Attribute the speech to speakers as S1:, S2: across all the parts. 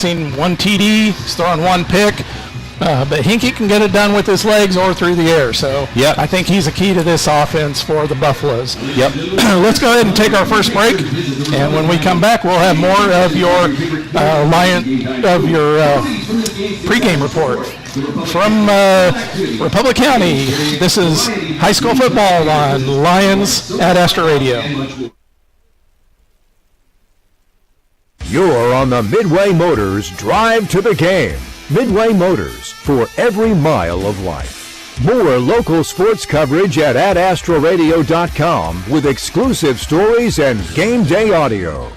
S1: Seen one TD, he's throwing one pick, but Hinkie can get it done with his legs or through the air. So
S2: yep.
S1: I think he's a key to this offense for the Buffaloes.
S2: Yep.
S1: Let's go ahead and take our first break, and when we come back, we'll have more of your pregame report from Republic County. This is high school football on Lyons at Astor Radio.
S3: You're on the Midway Motors Drive to the Game. Midway Motors, for every mile of life. More local sports coverage at astroradio.com with exclusive stories and game day audio.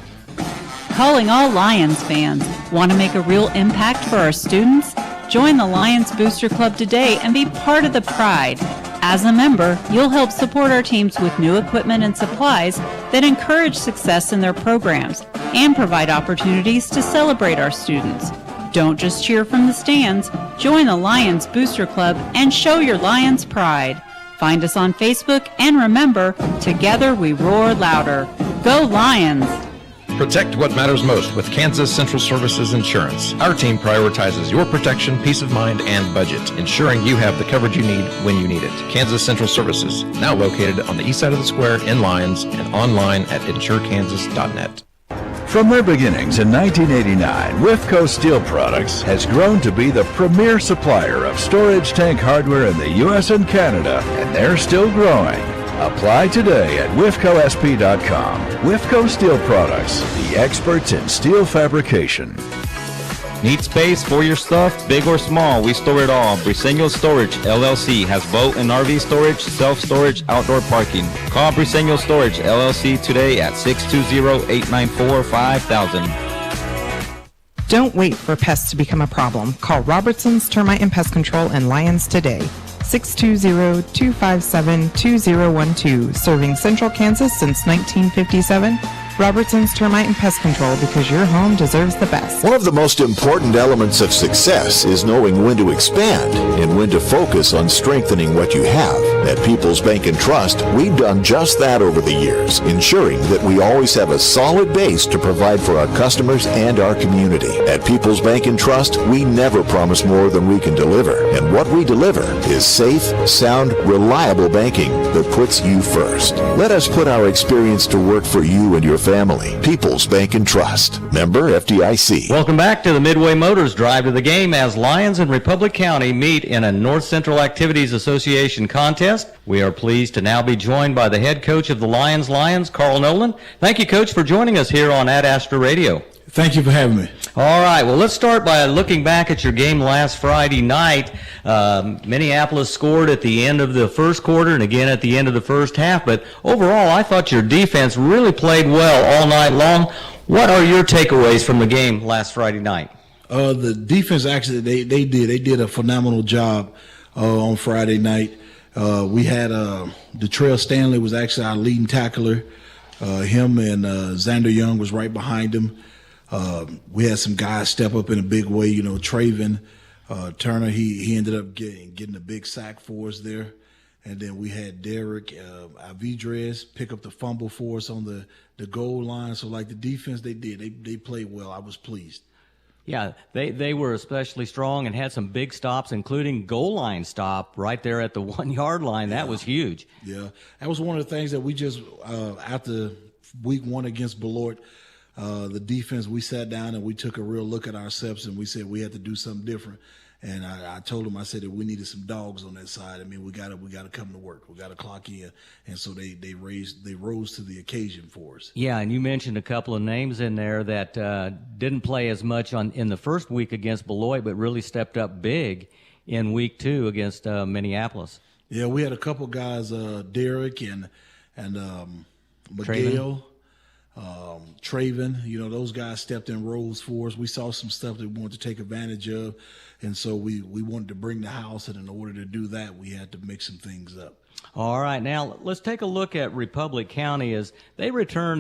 S4: Calling all Lions fans. Want to make a real impact for our students? Join the Lions Booster Club today and be part of the pride. As a member, you'll help support our teams with new equipment and supplies that encourage success in their programs and provide opportunities to celebrate our students. Don't just cheer from the stands. Join the Lions Booster Club and show your Lions pride. Find us on Facebook, and remember, together we roar louder. Go Lions!
S5: Protect what matters most with Kansas Central Services Insurance. Our team prioritizes your protection, peace of mind, and budget, ensuring you have the coverage you need when you need it. Kansas Central Services, now located on the east side of the square in Lyons and online at insurekansas.net.
S6: From their beginnings in 1989, Wifco Steel Products has grown to be the premier supplier of storage tank hardware in the U.S. and Canada, and they're still growing. Apply today at WIFCOSP.com. Wifco Steel Products, the experts in steel fabrication.
S2: Need space for your stuff, big or small? We store it all. Briseño Storage, LLC has boat and RV storage, self-storage, outdoor parking. Call Briseño Storage, LLC today at 620-894-5000.
S7: Don't wait for pests to become a problem. Call Robertson's Termite and Pest Control in Lyons today. 620-257-2012. Serving Central Kansas since 1957. Robertson's Termite and Pest Control, because your home deserves the best.
S8: One of the most important elements of success is knowing when to expand and when to focus on strengthening what you have. At People's Bank and Trust, we've done just that over the years, ensuring that we always have a solid base to provide for our customers and our community. At People's Bank and Trust, we never promise more than we can deliver. And what we deliver is safe, sound, reliable banking that puts you first. Let us put our experience to work for you and your family. People's Bank and Trust. Member FDIC.
S9: Welcome back to the Midway Motors Drive to the Game as Lyons and Republic County meet in a North Central Activities Association contest. We are pleased to now be joined by the head coach of the Lions, Carl Nolan. Thank you, Coach, for joining us here on Ad Astra Radio.
S10: Thank you for having me.
S9: All right, well, let's start by looking back at your game last Friday night. Minneapolis scored at the end of the first quarter and again at the end of the first half, but overall I thought your defense really played well all night long. What are your takeaways from the game last Friday night?
S10: The defense, actually, they did a phenomenal job on Friday night. We had Detrell Stanley was actually our leading tackler. Him and Xander Young was right behind him. We had some guys step up in a big way. Traven Turner, he ended up getting a big sack for us there. And then we had Derek Avidrez pick up the fumble for us on the goal line. So, like the defense, they played well. I was pleased.
S9: Yeah, they were especially strong and had some big stops, including goal line stop right there at the 1 yard line. That was huge.
S10: Yeah, that was one of the things that we just, after week one against Beloit, the defense, we sat down and we took a real look at ourselves and we said we had to do something different. And I told them, I said that we needed some dogs on that side. I mean, we got to come to work. We got to clock in. And so they rose to the occasion for us.
S9: Yeah, and you mentioned a couple of names in there that didn't play as much in the first week against Beloit, but really stepped up big in week two against Minneapolis.
S10: Yeah, we had a couple guys, Derek and Miguel. Traven, those guys stepped in roles for us. We saw some stuff that we wanted to take advantage of, and so we wanted to bring the house, and in order to do that, we had to mix some things up.
S9: All right, now let's take a look at Republic County as they return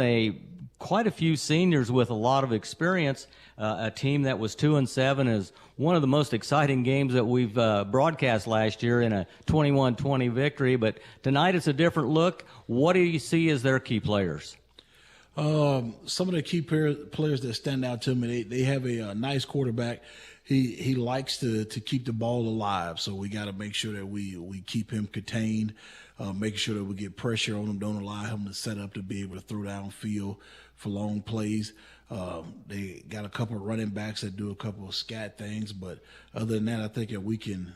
S9: quite a few seniors with a lot of experience. A team that was 2-7 is one of the most exciting games that we've broadcast last year in a 21-20 victory, but tonight it's a different look. What do you see as their key players?
S10: Some of the key players that stand out to me, they have a nice quarterback. He likes to keep the ball alive, so we got to make sure that we keep him contained, making sure that we get pressure on him, don't allow him to set up to be able to throw downfield for long plays. They got a couple of running backs that do a couple of scat things, but other than that, I think if we can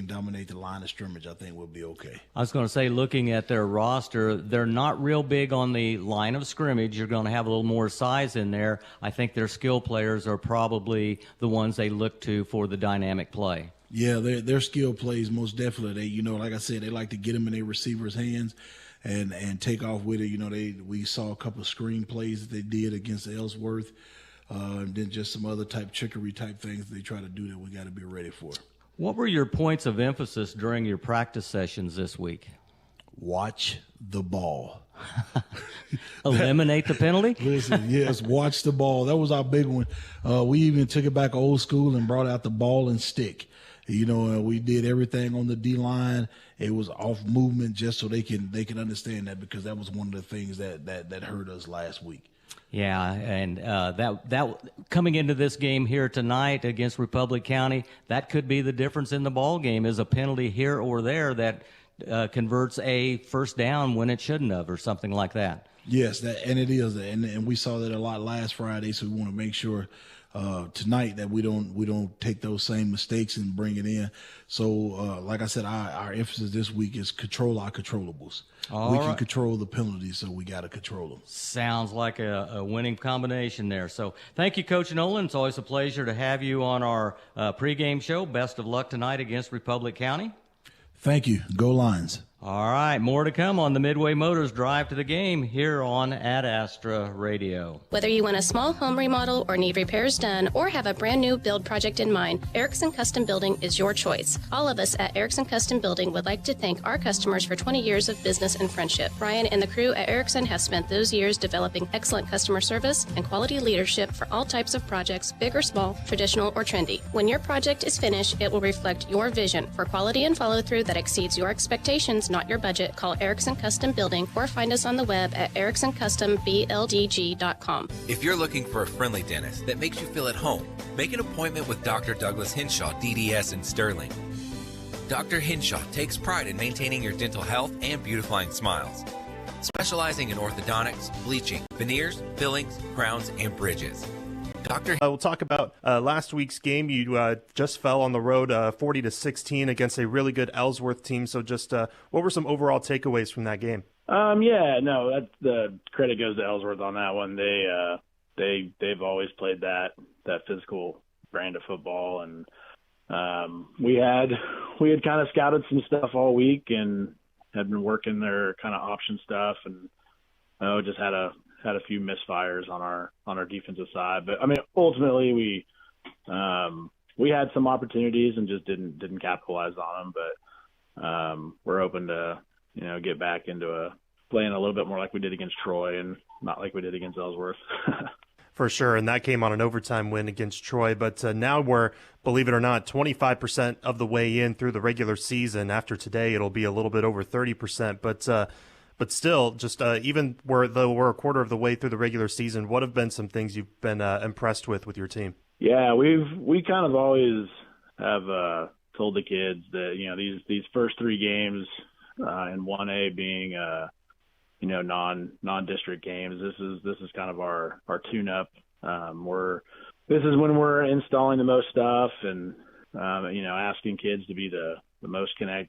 S10: dominate the line of scrimmage, I think we'll be okay.
S9: I was going to say, looking at their roster, they're not real big on the line of scrimmage. You're going to have a little more size in there. I think their skill players are probably the ones they look to for the dynamic play.
S10: Yeah, their skill plays most definitely. Like I said, they like to get them in their receivers' hands and take off with it. We saw a couple of screen plays that they did against Ellsworth, and then just some other trickery type things they try to do that we got to be ready for.
S9: What were your points of emphasis during your practice sessions this week?
S10: Watch the ball.
S9: Eliminate the penalty?
S10: Listen, yes, watch the ball. That was our big one. We even took it back old school and brought out the ball and stick. We did everything on the D-line. It was off movement just so they can understand that, because that was one of the things that hurt us last week.
S9: Yeah, and that coming into this game here tonight against Republic County, that could be the difference in the ball game, is a penalty here or there that converts a first down when it shouldn't have, or something like that.
S10: Yes, and it is, and we saw that a lot last Friday. So we want to make sure tonight that we don't take those same mistakes and bring it in. So, like I said, our emphasis this week is control our controllables. We can control the penalties, so we got to control them.
S9: Sounds like a winning combination there. So, thank you, Coach Nolan. It's always a pleasure to have you on our pregame show. Best of luck tonight against Republic County.
S10: Thank you. Go Lions.
S9: All right, more to come on the Midway Motors Drive to the Game here on Ad Astra Radio.
S11: Whether you want a small home remodel or need repairs done or have a brand new build project in mind, Erickson Custom Building is your choice. All of us at Erickson Custom Building would like to thank our customers for 20 years of business and friendship. Brian and the crew at Erickson have spent those years developing excellent customer service and quality leadership for all types of projects, big or small, traditional or trendy. When your project is finished, it will reflect your vision for quality and follow-through that exceeds your expectations, not your budget. Call Erickson Custom Building or find us on the web at ericksoncustombldg.com.
S12: If you're looking for a friendly dentist that makes you feel at home, make an appointment with Dr. Douglas Hinshaw, DDS in Sterling. Dr. Hinshaw takes pride in maintaining your dental health and beautifying smiles, specializing in orthodontics, bleaching, veneers, fillings, crowns, and bridges.
S13: We'll talk about last week's game. You just fell on the road 40-16 against a really good Ellsworth team. So just what were some overall takeaways from that game?
S14: The credit goes to Ellsworth on that one. They've always played that physical brand of football, and we had kind of scouted some stuff all week and had been working their kind of option stuff, and just had a few misfires on our defensive side. But I mean, ultimately we had some opportunities and just didn't capitalize on them. But we're open to get back into playing a little bit more like we did against Troy and not like we did against Ellsworth.
S13: For sure, and that came on an overtime win against Troy. But now we're, believe it or not, 25% of the way in through the regular season. After today, it'll be a little bit over 30%. But still, just even though we're a quarter of the way through the regular season, what have been some things you've been impressed with your team? Yeah,
S14: we kind of always have told the kids that these first three games in 1A being non-district games. This is kind of our tune-up. This is when we're installing the most stuff and asking kids to be the most kind of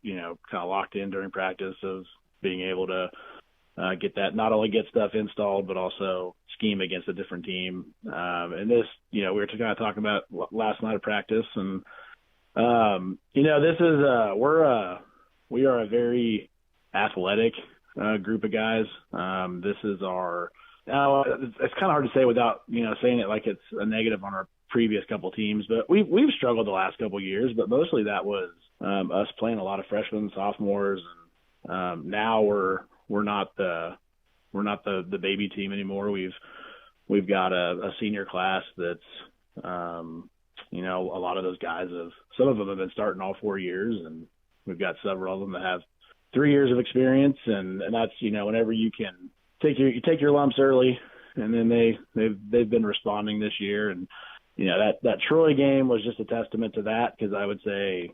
S14: locked in during practice of being able to get that, not only get stuff installed, but also scheme against a different team. And this, we were kind of talking about last night of practice, and this is we are a very athletic group of guys. This is our. It's kind of hard to say without saying it like it's a negative on our previous couple teams, but we've struggled the last couple years. But mostly that was us playing a lot of freshmen, sophomores, and now we're not the baby team anymore. We've got a senior class that's a lot of those guys some of them have been starting all 4 years, and we've got several of them that have 3 years of experience, and that's whenever you can take your lumps early and then they've been responding this year. And that Troy game was just a testament to that, because I would say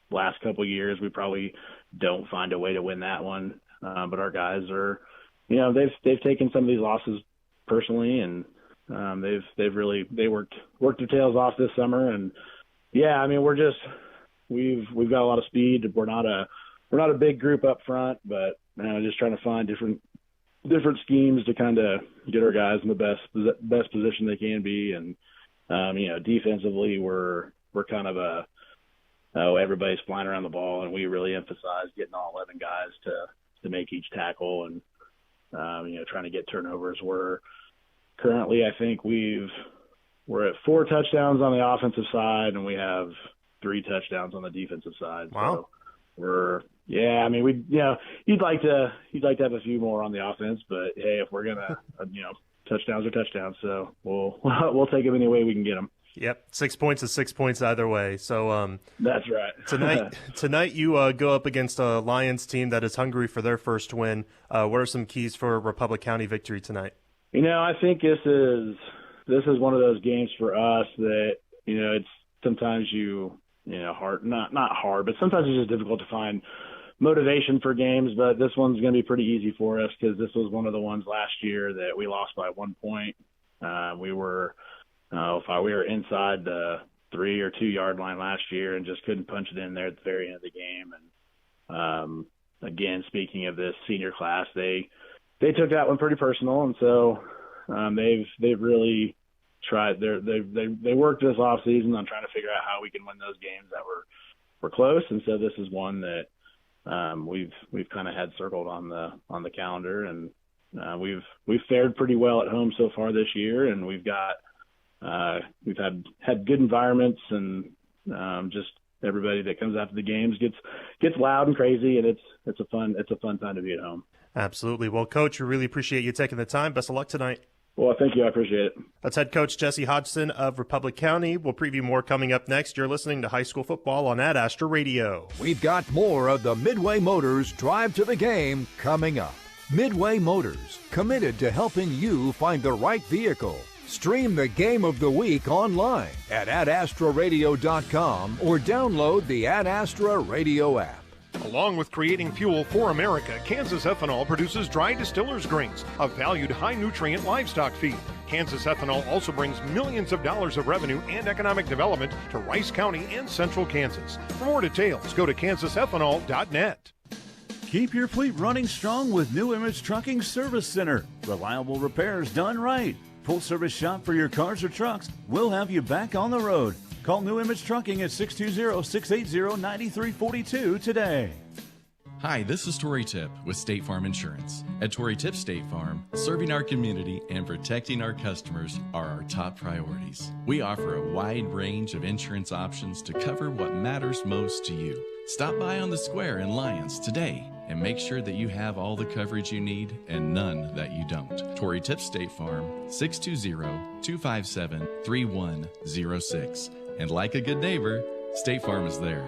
S14: last couple of years we probably don't find a way to win that one, but our guys are, they've taken some of these losses personally, and they worked their tails off this summer. And yeah, I mean, we've got a lot of speed. We're not a big group up front, but just trying to find different schemes to kind of get our guys in the best position they can be. And defensively, we're kind of everybody's flying around the ball, and we really emphasize getting all 11 guys to make each tackle, and trying to get turnovers. We're currently, I think we're at 4 touchdowns on the offensive side, and we have 3 touchdowns on the defensive side.
S13: Wow.
S14: So you'd like to have a few more on the offense, but hey, if we're gonna, touchdowns are touchdowns, so we'll take them any way we can get them.
S13: Yep, 6 points is 6 points either way. So
S14: that's right.
S13: Tonight you go up against a Lyons team that is hungry for their first win. What are some keys for a Republic County victory tonight?
S14: I think this is one of those games for us that it's sometimes hard, not hard, but sometimes it's just difficult to find motivation for games. But this one's going to be pretty easy for us, because this was one of the ones last year that we lost by 1 point. We were inside the 3 or 2 yard line last year and just couldn't punch it in there at the very end of the game. And again, speaking of this senior class, they took that one pretty personal, and so they've really tried. They worked this off season on trying to figure out how we can win those games that were close, and so this is one that we've kind of had circled on the calendar, and we've fared pretty well at home so far this year, and we've had good environments, and just everybody that comes out to the games gets loud and crazy, and it's a fun time to be at home.
S13: Absolutely. Well, Coach, we really appreciate you taking the time. Best of luck tonight.
S14: Well, thank you. I appreciate it.
S13: That's head coach Jesse Hodgson of Republic County. We'll preview more coming up next. You're listening to High School Football on Ad Astra Radio.
S3: We've got more of the Midway Motors Drive to the Game coming up. Midway Motors, committed to helping you find the right vehicle. Stream the game of the week online at adastraradio.com or download the Ad Astra Radio app.
S15: Along with creating fuel for America, Kansas Ethanol produces dry distiller's grains, a valued high-nutrient livestock feed. Kansas Ethanol also brings millions of dollars of revenue and economic development to Rice County and central Kansas. For more details, go to kansasethanol.net.
S16: Keep your fleet running strong with New Image Trucking Service Center. Reliable repairs done right. Full service shop for your cars or trucks. We'll have you back on the road. Call New Image Trucking at 620-680-9342 today.
S17: Hi, this is Tori Tipp with State Farm Insurance. At Tori Tipp State Farm, serving our community and protecting our customers are our top priorities. We offer a wide range of insurance options to cover what matters most to you. Stop by on the square in Lyons today and make sure that you have all the coverage you need and none that you don't. Tori Tipp State Farm, 620-257-3106. And like a good neighbor, State Farm is there.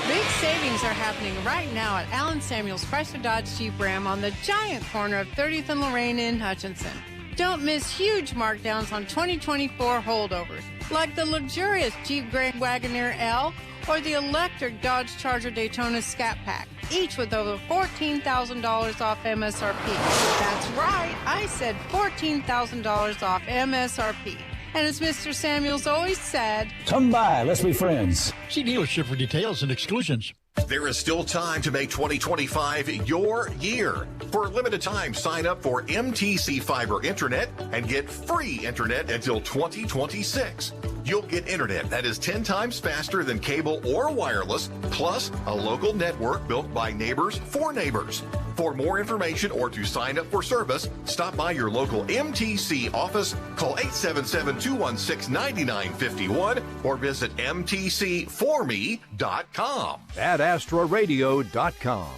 S18: Big savings are happening right now at Allen Samuels Chrysler Dodge Jeep Ram on the giant corner of 30th and Lorraine in Hutchinson. Don't miss huge markdowns on 2024 holdovers, like the luxurious Jeep Grand Wagoneer L or the electric Dodge Charger Daytona Scat Pack, each with over $14,000 off MSRP. That's right, I said $14,000 off MSRP. And as Mr. Samuels always said,
S19: come by, let's be friends.
S20: See dealership for details and exclusions.
S21: There is still time to make 2025 your year. For a limited time, sign up for MTC Fiber Internet and get free internet until 2026. You'll get internet that is 10 times faster than cable or wireless, plus a local network built by neighbors for neighbors. For more information or to sign up for service, stop by your local MTC office, call 877-216-9951, or visit mtcforme.com.
S3: At AstraRadio.com.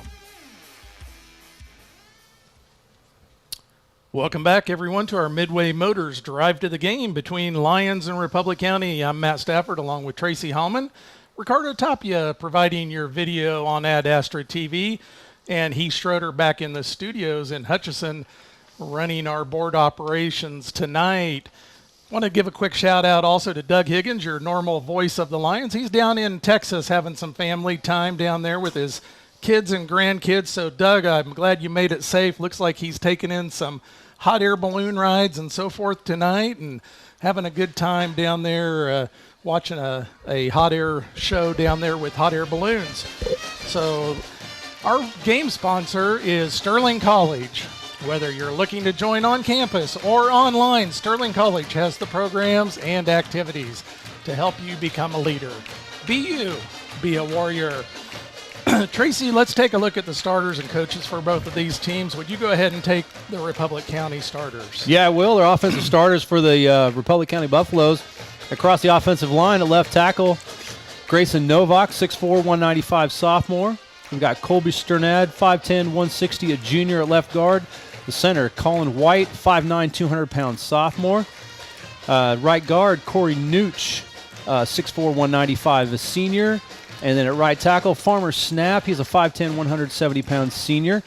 S1: Welcome back, everyone, to our Midway Motors Drive to the Game between Lyons and Republic County. I'm Matt Stafford along with Tracy Hallman. Ricardo Tapia providing your video on Ad Astra TV. and Heath Schroeder back in the studios in Hutchinson running our board operations tonight. Want to give a quick shout out also to Doug Higgins, your normal voice of the Lions. He's down in Texas having some family time down there with his kids and grandkids. So Doug, I'm glad you made it safe. Looks like he's taking in some hot air balloon rides and so forth tonight and having a good time down there watching a hot air show down there with hot air balloons. So our game sponsor is Sterling College. Whether you're looking to join on campus or online, Sterling College has the programs and activities to help you become a leader. Be you, be a warrior. Tracy, let's take a look at the starters and coaches for both of these teams. Would you go ahead and take the Republic County starters?
S4: Yeah, I will. They're offensive starters for the Republic County Buffaloes. Across the offensive line at left tackle, Grayson Novak, 6'4", 195 sophomore. We've got Colby Sternad, 5'10", 160, a junior at left guard. The center, Colin White, 5'9", 200-pound sophomore. Right guard, Corey Nooch, 6'4", 195, a senior. And then at right tackle, Farmer Snap, he's a 5'10", 170-pound senior.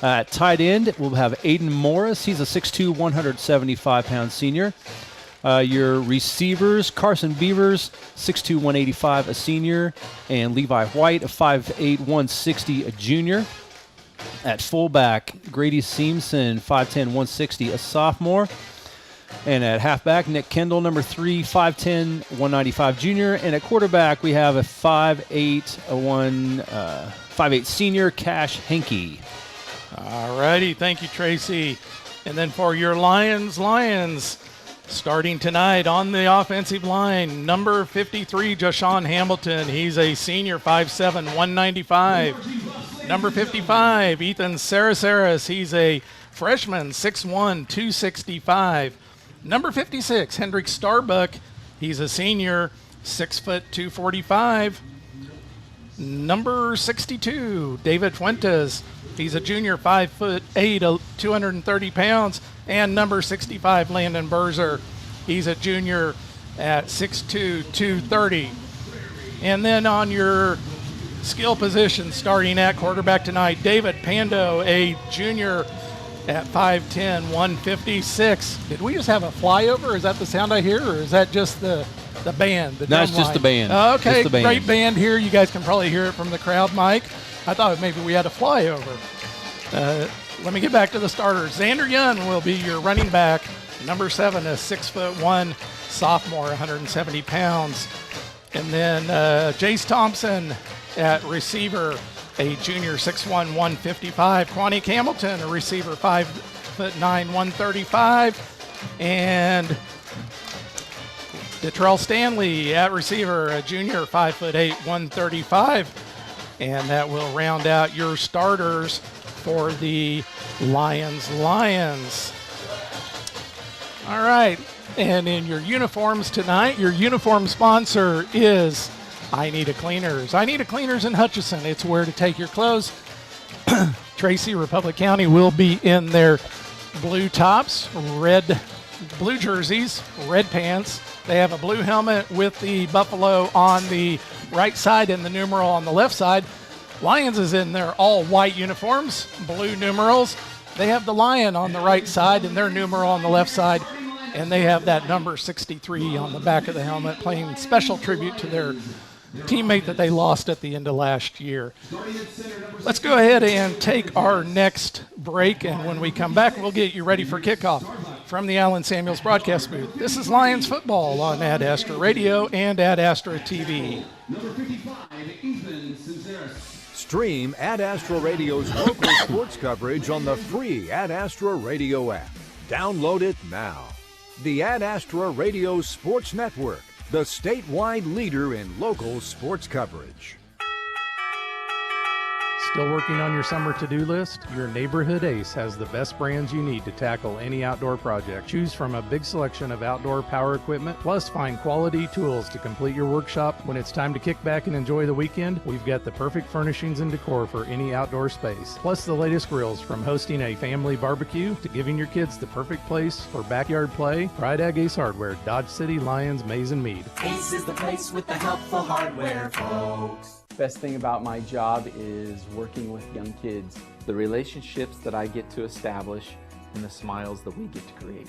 S4: At tight end, we'll have Aiden Morris, he's a 6'2", 175-pound senior. Your receivers, Carson Beavers, 6'2", 185, a senior. And Levi White, a 5'8", 160, a junior. At fullback, Grady Seamson, 5'10", 160, a sophomore. And at halfback, Nick Kendall, number 3, 5'10", 195 junior. And at quarterback, we have a 5'8", senior, Cash Henke.
S1: All righty. Thank you, Tracy. And then for your Lions, starting tonight on the offensive line, number 53, Joshawn Hamilton. He's a senior, 5'7", 195. Number 55, Ethan Sarasaris. He's a freshman, 6'1", 265. Number 56, Hendrik Starbuck. He's a senior, 6', 245. Number 62, David Fuentes. He's a junior, 5'8", 230 pounds. And number 65, Landon Berzer. He's a junior at 6'2", 230. And then on your skill position, starting at quarterback tonight, David Pando, a junior at 5'10", 156. Did we just have a flyover? Is that the sound I hear, or is that just the band?
S4: No, it's just the band.
S1: Okay,
S4: just the band.
S1: Great band here. You guys can probably hear it from the crowd, Mike. I thought maybe we had a flyover. Let me get back to the starters. Xander Young will be your running back. Number 7, a 6'1", sophomore, 170 pounds. And then Jace Thompson at receiver, a junior, 6'1", 155. Quanique Hamilton, a receiver, 5'9", 135. And Detrell Stanley at receiver, a junior, 5'8", 135. And that will round out your starters for the Lions. All right, and in your uniforms tonight, your uniform sponsor is I Need a Cleaners. I Need a Cleaners in Hutchinson. It's where to take your clothes. Tracy, Republic County will be in their blue tops, blue jerseys, red pants. They have a blue helmet with the buffalo on the right side and the numeral on the left side. Lions is in their all-white uniforms, blue numerals. They have the lion on the right side and their numeral on the left side, and they have that number 63 on the back of the helmet, paying special tribute to their teammate that they lost at the end of last year. Let's go ahead and take our next break, and when we come back, we'll get you ready for kickoff from the Allen Samuels broadcast booth. This is Lions football on Ad Astra Radio and Ad Astra TV.
S3: Stream Ad Astra Radio's local sports coverage on the free Ad Astra Radio app. Download it now. The Ad Astra Radio Sports Network, the statewide leader in local sports coverage.
S1: Still working on your summer to-do list? Your neighborhood Ace has the best brands you need to tackle any outdoor project. Choose from a big selection of outdoor power equipment, plus find quality tools to complete your workshop. When it's time to kick back and enjoy the weekend, we've got the perfect furnishings and decor for any outdoor space. Plus the latest grills, from hosting a family barbecue to giving your kids the perfect place for backyard play. Pride Ag Ace Hardware, Dodge City, Lyons, Mays, and Meade.
S22: Ace is the place with the helpful hardware, folks.
S5: Best thing about my job is working with young kids. The relationships that I get to establish and the smiles that we get to create.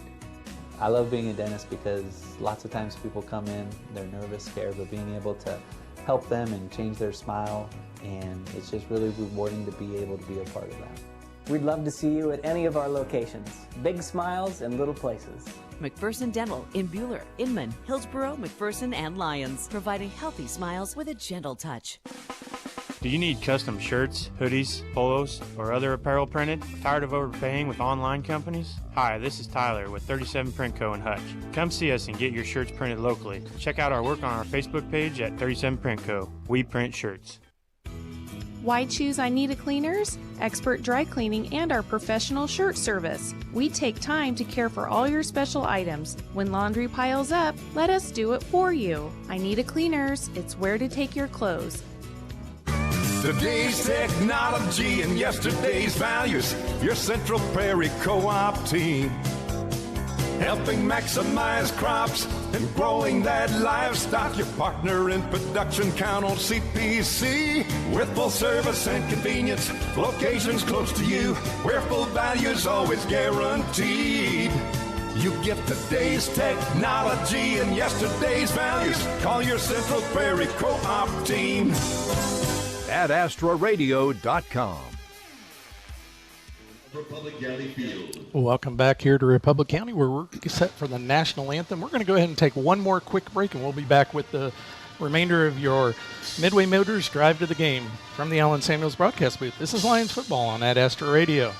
S22: I love being a dentist because lots of times people come in, they're nervous, scared, but being able to help them and change their smile, and it's just really rewarding to be able to be a part of that.
S23: We'd love to see you at any of our locations. Big smiles and little places.
S24: McPherson Dental in Buhler, Inman, Hillsborough, McPherson, and Lyons, providing healthy smiles with a gentle touch.
S25: Do you need custom shirts, hoodies, polos, or other apparel printed? Tired of overpaying with online companies? Hi, this is Tyler with 37 Print Co. in Hutch. Come see us and get your shirts printed locally. Check out our work on our Facebook page at 37 Print Co. We print shirts.
S26: Why choose I Need a Cleaners? Expert dry cleaning and our professional shirt service. We take time to care for all your special items. When laundry piles up, let us do it for you. I Need a Cleaners. It's where to take your clothes.
S27: Today's technology and yesterday's values. Your Central Prairie Co-op team. Helping maximize crops and growing that livestock. Your partner in production, count on CPC. With full service and convenience, locations close to you, where full value's always guaranteed. You get today's technology and yesterday's values. Call your Central Prairie Co-op team.
S3: At AstroRadio.com.
S1: Republic County Field. Welcome back here to Republic County, where we're set for the national anthem. We're going to go ahead and take one more quick break, and we'll be back with the remainder of your Midway Motors Drive to the Game from the Allen Samuels broadcast booth. This is Lions football on At Astro Radio.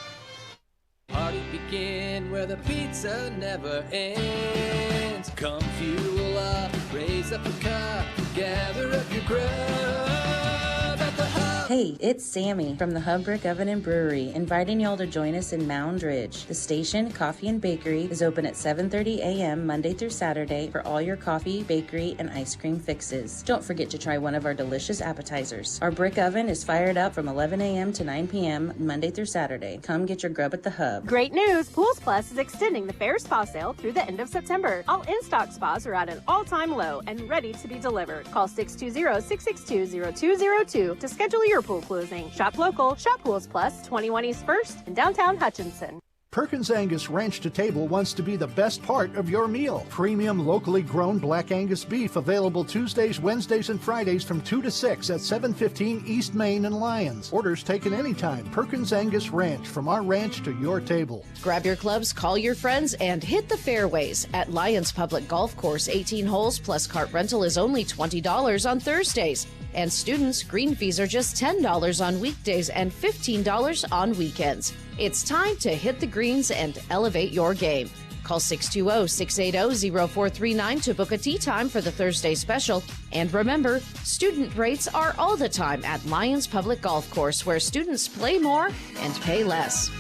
S28: Party begin where the pizza never ends. Come fuel up, raise up a cup, gather up your grub at the hub.
S29: Hey, it's Sammy from the Hub Brick Oven and Brewery, inviting y'all to join us in Mound Ridge. The station, Coffee and Bakery, is open at 7:30 a.m. Monday through Saturday for all your coffee, bakery, and ice cream fixes. Don't forget to try one of our delicious appetizers. Our brick oven is fired up from 11 a.m. to 9 p.m. Monday through Saturday. Come get your grub at the Hub.
S30: Great news! Pools Plus is extending the fair spa sale through the end of September. All in-stock spas are at an all-time low and ready to be delivered. Call 620-662-0202 to schedule your pool closing. Shop local, shop Pools Plus, 21 East 1st in downtown Hutchinson.
S31: Perkins Angus Ranch to Table wants to be the best part of your meal. Premium locally grown Black Angus beef available Tuesdays, Wednesdays, and Fridays from 2 to 6 at 715 East Main and Lyons. Orders taken anytime. Perkins Angus Ranch, from our ranch to your table.
S32: Grab your clubs, call your friends, and hit the fairways. At Lyons Public Golf Course, 18 holes plus cart rental is only $20 on Thursdays. And students, green fees are just $10 on weekdays and $15 on weekends. It's time to hit the greens and elevate your game. Call 620-680-0439 to book a tee time for the Thursday special. And remember, student rates are all the time at Lyons Public Golf Course, where students play more and pay less.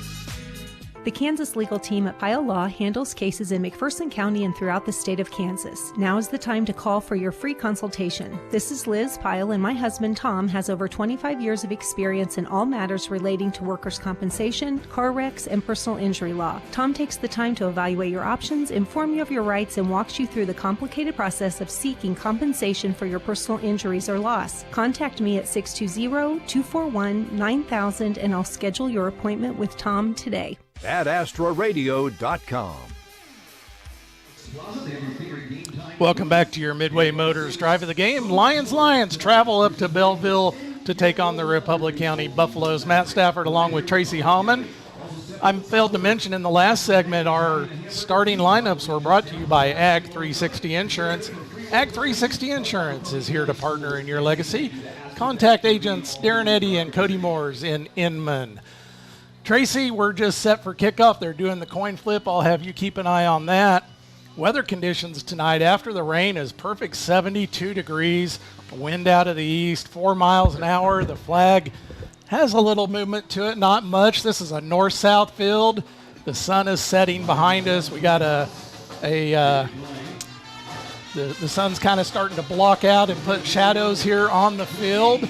S33: The Kansas legal team at Pyle Law handles cases in McPherson County and throughout the state of Kansas. Now is the time to call for your free consultation. This is Liz Pyle, and my husband Tom has over 25 years of experience in all matters relating to workers' compensation, car wrecks, and personal injury law. Tom takes the time to evaluate your options, inform you of your rights, and walks you through the complicated process of seeking compensation for your personal injuries or loss. Contact me at 620-241-9000, and I'll schedule your appointment with Tom today.
S3: At AstroRadio.com.
S1: Welcome back to your Midway Motors Drive of the Game. Lions travel up to Belleville to take on the Republic County Buffaloes. Matt Stafford along with Tracy Hallman. I failed to mention in the last segment our starting lineups were brought to you by Ag 360 Insurance. Ag 360 Insurance is here to partner in your legacy. Contact agents Darren Eddy and Cody Moores in Inman. Tracy, we're just set for kickoff. They're doing the coin flip. I'll have you keep an eye on that. Weather conditions tonight after the rain is perfect, 72 degrees, wind out of the east, 4 miles an hour. The flag has a little movement to it, not much. This is a north-south field. The sun is setting behind us. We got the sun's kind of starting to block out and put shadows here on the field.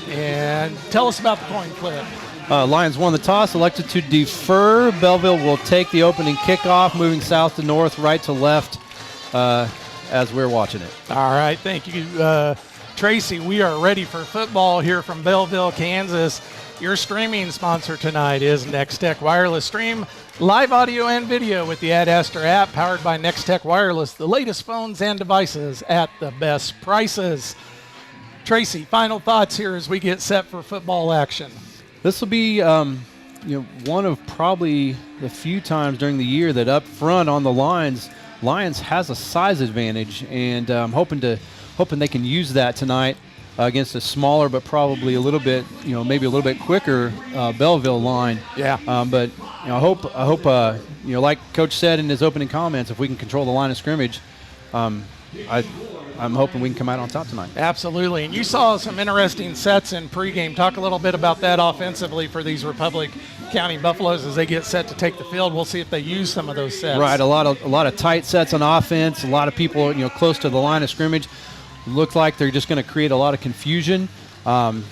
S1: And tell us about the coin flip.
S4: Lions won the toss, elected to defer. Belleville will take the opening kickoff, moving south to north, right to left as we're watching it.
S1: All right, thank you, Tracy, we are ready for football here from Belleville, Kansas. Your streaming sponsor tonight is Nextech Wireless. Stream live audio and video with the Ad Astra app powered by Nextech Wireless. The latest phones and devices at the best prices. Tracy, final thoughts here as we get set for football action.
S4: This will be one of probably the few times during the year that up front on the Lyons has a size advantage, and I'm hoping they can use that tonight against a smaller but probably a little bit, maybe a little bit quicker Belleville line.
S1: Yeah.
S4: But I hope like Coach said in his opening comments, if we can control the line of scrimmage, I'm hoping we can come out on top tonight.
S1: Absolutely. And you saw some interesting sets in pregame. Talk a little bit about that offensively for these Republic County Buffaloes as they get set to take the field. We'll see if they use some of those sets.
S4: Right, a lot of tight sets on offense, a lot of people close to the line of scrimmage. Look like they're just going to create a lot of confusion. They're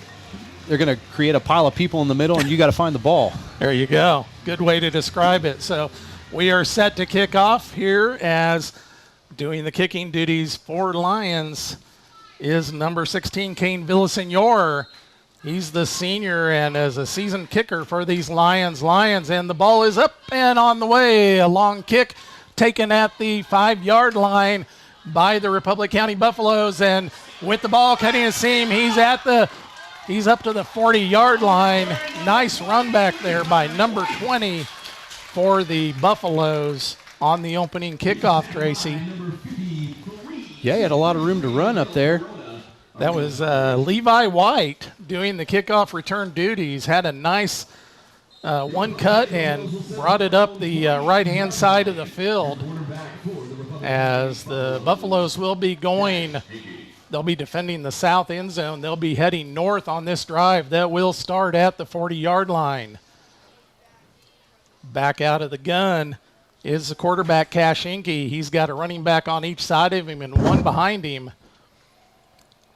S4: going to create a pile of people in the middle, and you got to find the ball.
S1: There you go. Good way to describe it. So we are set to kick off here as doing the kicking duties for Lyons is number 16, Kane Villasenor. He's the senior and as a seasoned kicker for these Lyons. And the ball is up and on the way. A long kick taken at the 5-yard line by the Republic County Buffaloes. And with the ball cutting a seam, he's up to the 40-yard line. Nice run back there by number 20 for the Buffaloes on the opening kickoff, Tracy.
S4: Yeah, he had a lot of room to run up there.
S1: That was Levi White doing the kickoff return duties. Had a nice one cut and brought it up the right-hand side of the field. As the Buffaloes will be going, they'll be defending the south end zone. They'll be heading north on this drive. That will start at the 40-yard line. Back out of the gun is the quarterback, Cash Inke. He's got a running back on each side of him and one behind him.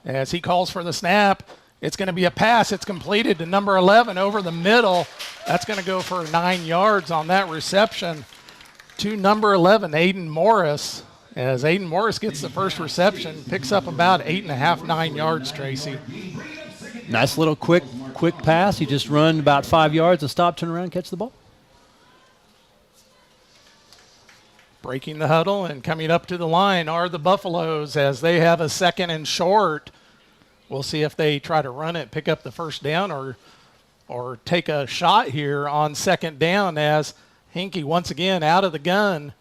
S1: As he calls for the snap, it's going to be a pass. It's completed to number 11 over the middle. That's going to go for 9 yards on that reception to number 11, Aiden Morris. As Aiden Morris gets the first reception, picks up about 8.5, 9 yards, Tracy.
S4: Nice little quick pass. He just run about 5 yards and stop, turn around, and catch the ball.
S1: Breaking the huddle and coming up to the line are the Buffaloes as they have a 2nd and short. We'll see if they try to run it, pick up the first down, or take a shot here on 2nd down as Hinkie once again out of the gun.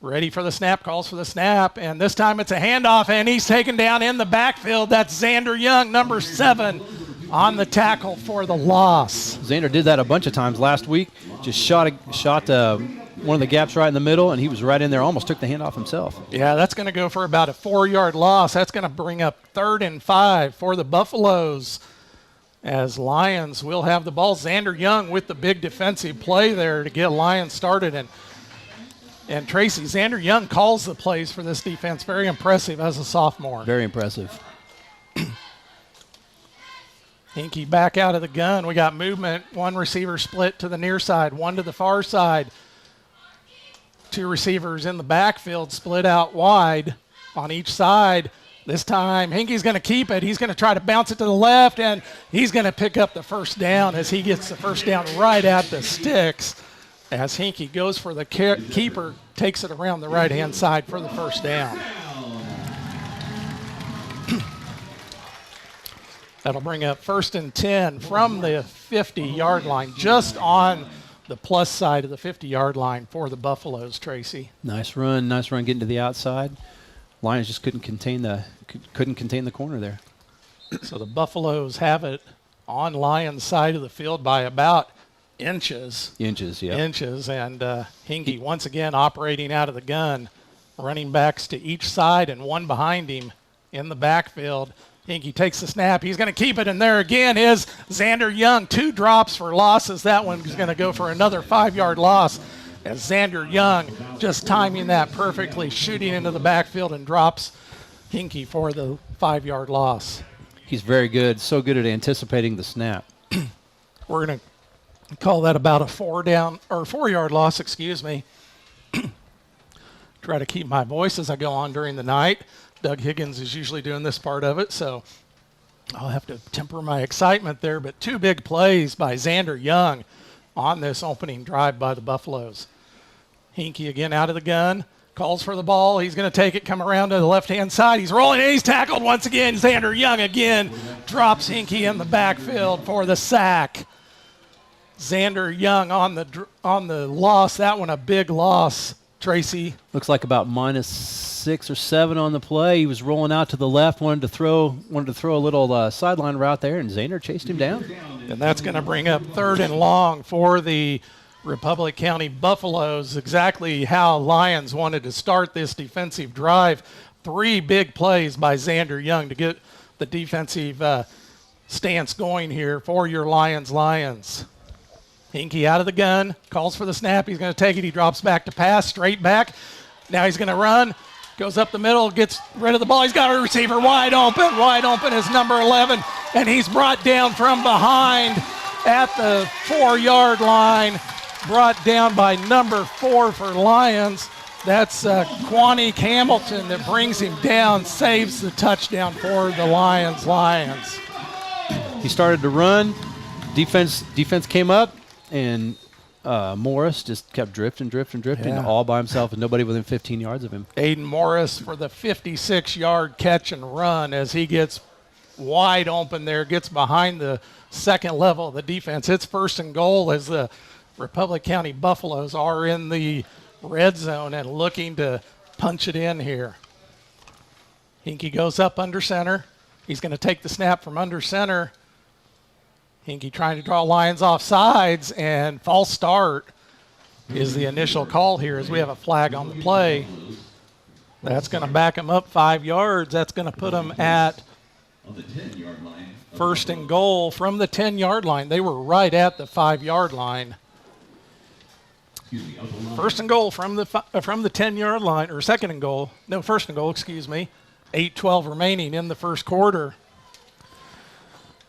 S1: Ready for the snap, calls for the snap, and this time it's a handoff, and he's taken down in the backfield. That's Xander Young, number 7, on the tackle for the loss.
S4: Xander did that a bunch of times last week. Just shot one of the gaps right in the middle, and he was right in there, almost took the handoff himself.
S1: Yeah, that's going to go for about a 4-yard loss. That's going to bring up 3rd and 5 for the Buffaloes as Lyons will have the ball. Xander Young with the big defensive play there to get Lyons started. And Tracy, Xander Young calls the plays for this defense. Very impressive as a sophomore.
S4: Very impressive.
S1: Hinkie back out of the gun. We got movement. One receiver split to the near side, one to the far side. 2 receivers in the backfield split out wide on each side. This time, Hinkie's going to keep it. He's going to try to bounce it to the left, and he's going to pick up the first down as he gets the first down right at the sticks. As Hinkie goes for the keeper, takes it around the right-hand side for the first down. That'll bring up 1st and 10 from the 50-yard line, just on the plus side of the 50-yard line for the Buffaloes, Tracy.
S4: Nice run getting to the outside. Lyons just couldn't contain the corner there.
S1: So the Buffaloes have it on Lyons' side of the field by about inches.
S4: Inches, yeah.
S1: Inches, and Hinkie once again operating out of the gun. Running backs to each side and one behind him in the backfield. Hinkie takes the snap. He's going to keep it, and there again is Xander Young. 2 drops for losses. That one is going to go for another 5-yard loss as Xander Young just timing that perfectly, shooting into the backfield and drops Hinkie for the 5-yard loss.
S4: He's very good, so good at anticipating the snap.
S1: We're going to call that about a 4-yard loss, excuse me. Try to keep my voice as I go on during the night. Doug Higgins is usually doing this part of it, so I'll have to temper my excitement there. But 2 big plays by Xander Young on this opening drive by the Buffaloes. Hinkie again out of the gun, calls for the ball. He's going to take it, come around to the left-hand side. He's rolling, and he's tackled once again. Xander Young again drops Hinkie in the backfield for the sack. Xander Young on the loss. That one a big loss, Tracy.
S4: Looks like about -6 or 7 on the play. He was rolling out to the left, wanted to throw a little sideline route there, and Xander chased him down.
S1: And that's going to bring up 3rd and long for the Republic County Buffaloes. Exactly how Lyons wanted to start this defensive drive. 3 big plays by Xander Young to get the defensive stance going here for your Lions. Hinkie out of the gun, calls for the snap. He's going to take it. He drops back to pass, straight back. Now he's going to run, goes up the middle, gets rid of the ball. He's got a receiver wide open. Wide open is number 11, and he's brought down from behind at the 4-yard line. Brought down by number 4 for Lyons. That's Quanique Hamilton that brings him down, saves the touchdown for the Lions.
S4: He started to run. Defense came up, and Morris just kept drifting, all by himself, and nobody within 15 yards of him.
S1: Aiden Morris for the 56-yard catch and run as he gets wide open there, gets behind the second level of the defense. It's 1st and goal as the Republic County Buffaloes are in the red zone and looking to punch it in here. Hinkie goes up under center. He's going to take the snap from under center. Hinkie trying to draw Lyons off sides, and false start is the initial call here as we have a flag on the play. That's going to back him up 5 yards. That's going to put him at 1st and goal from the 10-yard line. They were right at the 5-yard line. 1st and goal from the 10-yard line, or 2nd and goal. No, 1st and goal, excuse me. 8:12 remaining in the first quarter.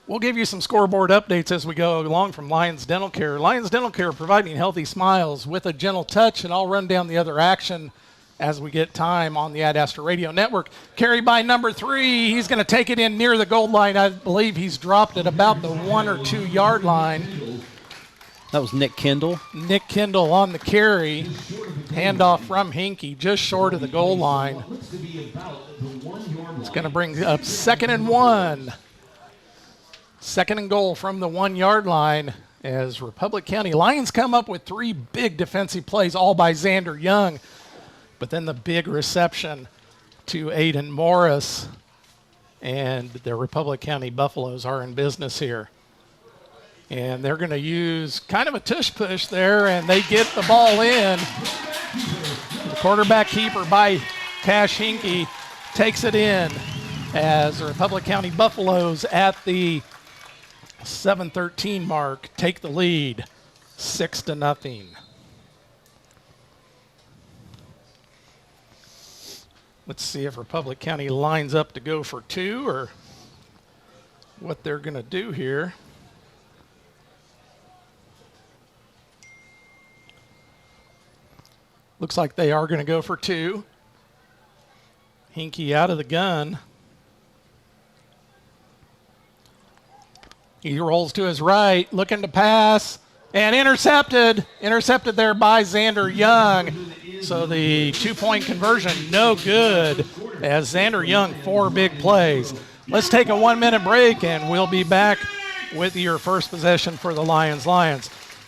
S1: We'll give you some scoreboard updates as we go along from Lyons Dental Care. Lyons Dental Care providing healthy smiles with a gentle touch, and I'll run down the other action as we get time on the Ad Astra Radio Network. Carry by number 3. He's going to take it in near the goal line. I believe he's dropped at about the 1 or 2 yard line.
S4: That was Nick Kendall.
S1: Nick Kendall on the carry. Handoff from Hinkie just short of the goal line. It's going to bring up 2nd and 1. 2nd and goal from the 1 yard line as Republic County Lions come up with 3 big defensive plays, all by Xander Young. But then the big reception to Aiden Morris, and the Republic County Buffaloes are in business here. And they're going to use kind of a tush push there, and they get the ball in. The quarterback keeper by Cash Hinkie takes it in as the Republic County Buffaloes at the 7:13 mark take the lead 6-0. Let's see if Republic County lines up to go for 2 or what they're going to do here. Looks like they are going to go for 2. Hinkie out of the gun. He rolls to his right, looking to pass, and intercepted. Intercepted there by Xander Young. So the 2-point conversion, no good, as Xander Young, 4 big plays. Let's take a 1-minute break, and we'll be back with your first possession for the Lions.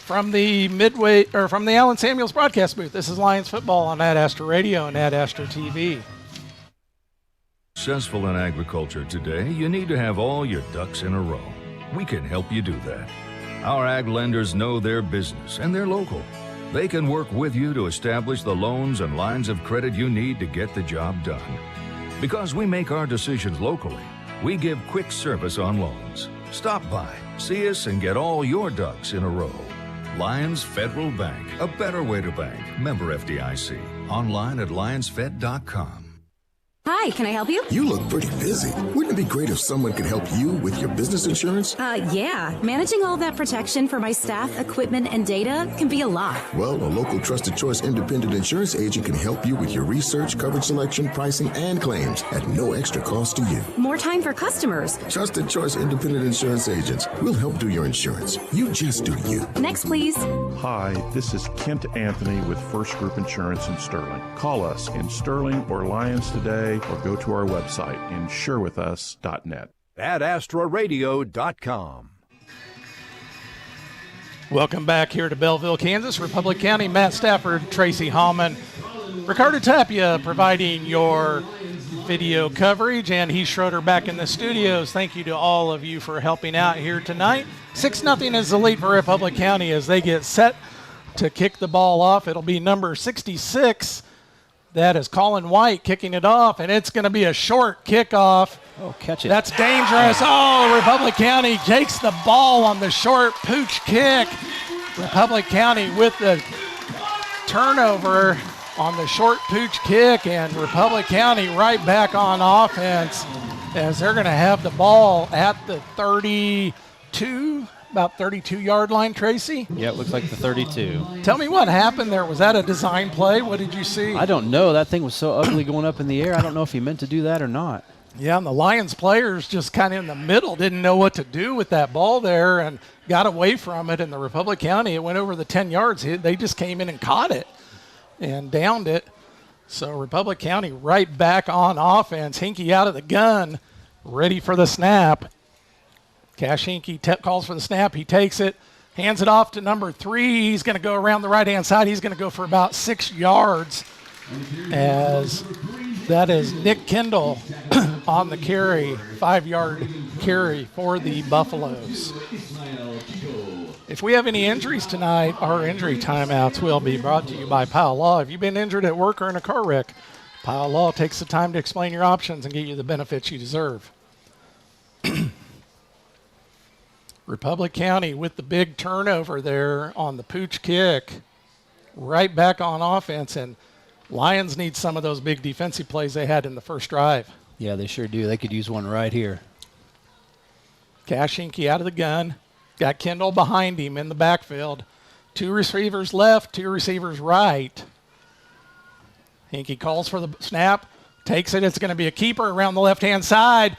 S1: From the Allen Samuels broadcast booth, this is Lions football on Ad Astra Radio and Ad Astra TV.
S2: Successful in agriculture today, you need to have all your ducks in a row. We can help you do that. Our ag lenders know their business and they're local. They can work with you to establish the loans and lines of credit you need to get the job done. Because we make our decisions locally, we give quick service on loans. Stop by, see us, and get all your ducks in a row. Lyons Federal Bank, a better way to bank. Member FDIC. Online at lionsfed.com.
S6: Hi, Hi, can I help you?
S7: You look pretty busy. Wouldn't it be great if someone could help you with your business insurance?
S6: Yeah. Managing all that protection for my staff, equipment, and data can be a lot.
S7: Well, a local Trusted Choice independent insurance agent can help you with your research, coverage selection, pricing, and claims at no extra cost to you.
S6: More time for customers.
S7: Trusted Choice independent insurance agents will help do your insurance. You just do you.
S6: Next, please.
S8: Hi, this is Kent Anthony with First Group Insurance in Sterling. Call us in Sterling or Lyons today or go to our website, insurewithus.net.
S3: At AstroRadio.com.
S1: Welcome back here to Belleville, Kansas. Republic County, Matt Stafford, Tracy Hallman, Ricardo Tapia providing your video coverage, and Heath Schroeder back in the studios. Thank you to all of you for helping out here tonight. 6-0 is the lead for Republic County as they get set to kick the ball off. It'll be number 66. That is Colin White kicking it off, and it's going to be a short kickoff.
S4: Oh, catch it.
S1: That's dangerous. Oh, Republic County takes the ball on the short pooch kick. Republic County with the turnover on the short pooch kick, and Republic County right back on offense as they're going to have the ball at the 32, about 32-yard line, Tracy?
S4: Yeah, it looks like the 32.
S1: Tell me what happened there. Was that a design play? What did you see?
S4: I don't know. That thing was so ugly going up in the air. I don't know if he meant to do that or not.
S1: Yeah, and the Lions players just kind of in the middle didn't know what to do with that ball there and got away from it. And the Republic County, it went over the 10 yards. They just came in and caught it and downed it. So Republic County right back on offense. Hinkie out of the gun, ready for the snap. Cash Hinkie calls for the snap. He takes it, hands it off to number 3. He's going to go around the right-hand side. He's going to go for about 6 yards as that is Nick Kendall on the carry, 5-yard carry for the Buffaloes. If we have any injuries tonight, our injury timeouts will be brought to you by Powell Law. If you've been injured at work or in a car wreck, Powell Law takes the time to explain your options and get you the benefits you deserve. Republic County with the big turnover there on the pooch kick, right back on offense, and Lions need some of those big defensive plays they had in the first drive.
S4: Yeah, they sure do. They could use one right here.
S1: Cash Hinkie out of the gun. Got Kendall behind him in the backfield. 2 receivers left, 2 receivers right. Hinkie calls for the snap, takes it. It's going to be a keeper around the left-hand side,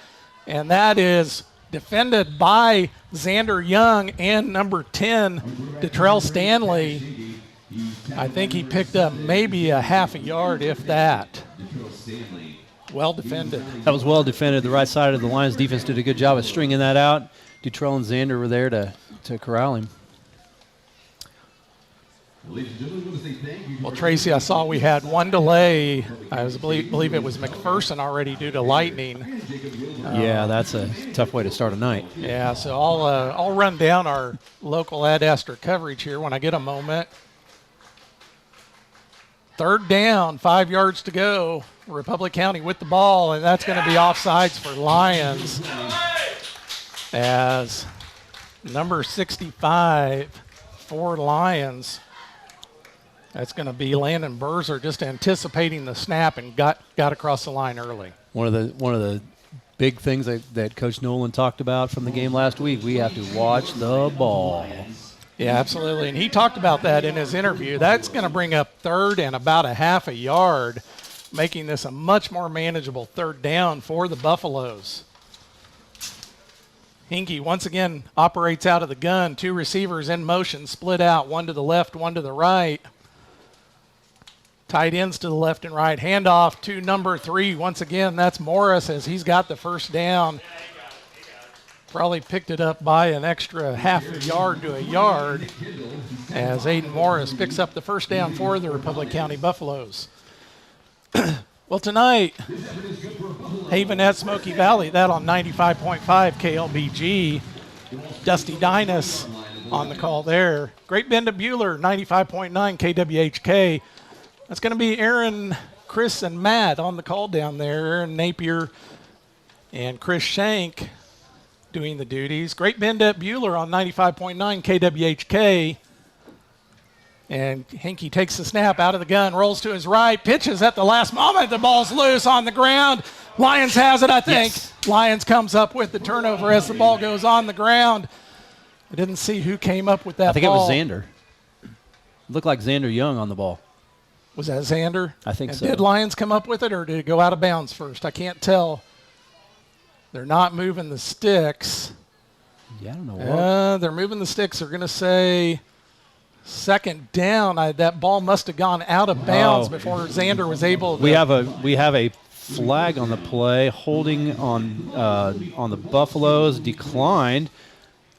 S1: and that is defended by Xander Young and number 10, Detrell Stanley. I think he picked up maybe a half a yard, if that. Well defended.
S4: That was well defended. The right side of the Lions defense did a good job of stringing that out. Detrell and Xander were there to corral him.
S1: Well, Tracy, I saw we had one delay. I believe it was McPherson already due to lightning.
S4: Yeah, that's a tough way to start a night.
S1: Yeah, so I'll run down our local Ad Astra coverage here when I get a moment. 3rd down, 5 yards to go. Republic County with the ball, and that's going to be offsides for Lions as number 65 for Lions. That's going to be Landon Berzer just anticipating the snap and got across the line early.
S4: One of the big things that Coach Nolan talked about from the game last week, we have to watch the ball.
S1: Yeah, absolutely. And he talked about that in his interview. That's going to bring up 3rd and about a half a yard, making this a much more manageable 3rd down for the Buffaloes. Hinkie once again operates out of the gun. 2 receivers in motion, split out, 1 to the left, 1 to the right. Tight ends to the left and right. Handoff to number 3. Once again, that's Morris as he's got the first down. Probably picked it up by an extra half a yard to a yard as Aiden Morris picks up the first down for the Republic County Buffaloes. Well, tonight, Haven at Smoky Valley, that on 95.5 KLBG. Dusty Dinas on the call there. Great Bend of Buhler, 95.9 KWHK. That's going to be Aaron, Chris, and Matt on the call down there. Aaron Napier and Chris Shank doing the duties. Great Bend at Buhler on 95.9 KWHK. And Hinkie takes the snap out of the gun, rolls to his right, pitches at the last moment. The ball's loose on the ground. Lyons has it, I think.
S4: Yes.
S1: Lyons comes up with the turnover as the ball goes on the ground. I didn't see who came up with that ball.
S4: I think it was Xander. Looked like Xander Young on the ball.
S1: Was that Xander?
S4: I think
S1: and
S4: so.
S1: Did Lyons come up with it, or did it go out of bounds first? I can't tell. They're not moving the sticks.
S4: Yeah, I don't know what.
S1: They're moving the sticks. They're going to say second down. That ball must have gone out of bounds before Xander was able to.
S4: We have a flag on the play. Holding on the Buffaloes declined.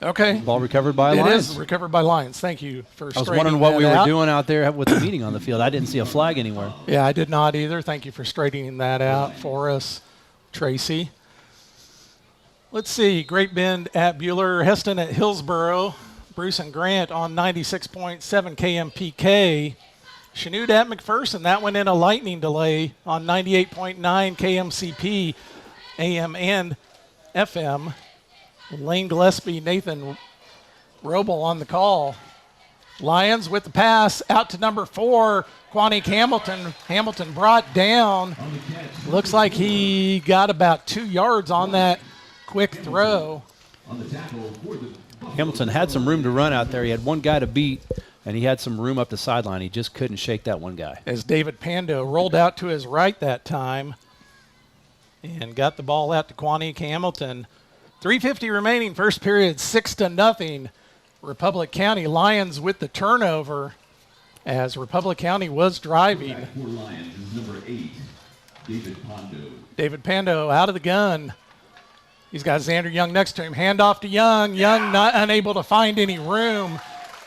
S1: Okay.
S4: Ball recovered by Lyons.
S1: It is recovered by Lyons. Thank you for straightening that out.
S4: I was wondering what we were doing out there with the meeting on the field. I didn't see a flag anywhere.
S1: Yeah, I did not either. Thank you for straightening that out for us, Tracy. Let's see. Great Bend at Bueller, Heston at Hillsboro, Bruce and Grant on 96.7 KMPK. Chanute at McPherson. That went in a lightning delay on 98.9 KMCP, AM and FM. Lane Gillespie, Nathan Roble on the call. Lyons with the pass out to number 4, Quanique Hamilton. Hamilton brought down. Looks like he got about 2 yards on that quick throw.
S4: Hamilton had some room to run out there. He had one guy to beat, and he had some room up the sideline. He just couldn't shake that one guy.
S1: As David Pando rolled out to his right that time and got the ball out to Quanique Hamilton. 3:50 remaining, first period, 6-0. Republic County. Lyons with the turnover as Republic County was driving.
S9: Number 8, David Pando.
S1: David Pando out of the gun. He's got Xander Young next to him. Handoff to Young. Young not unable to find any room.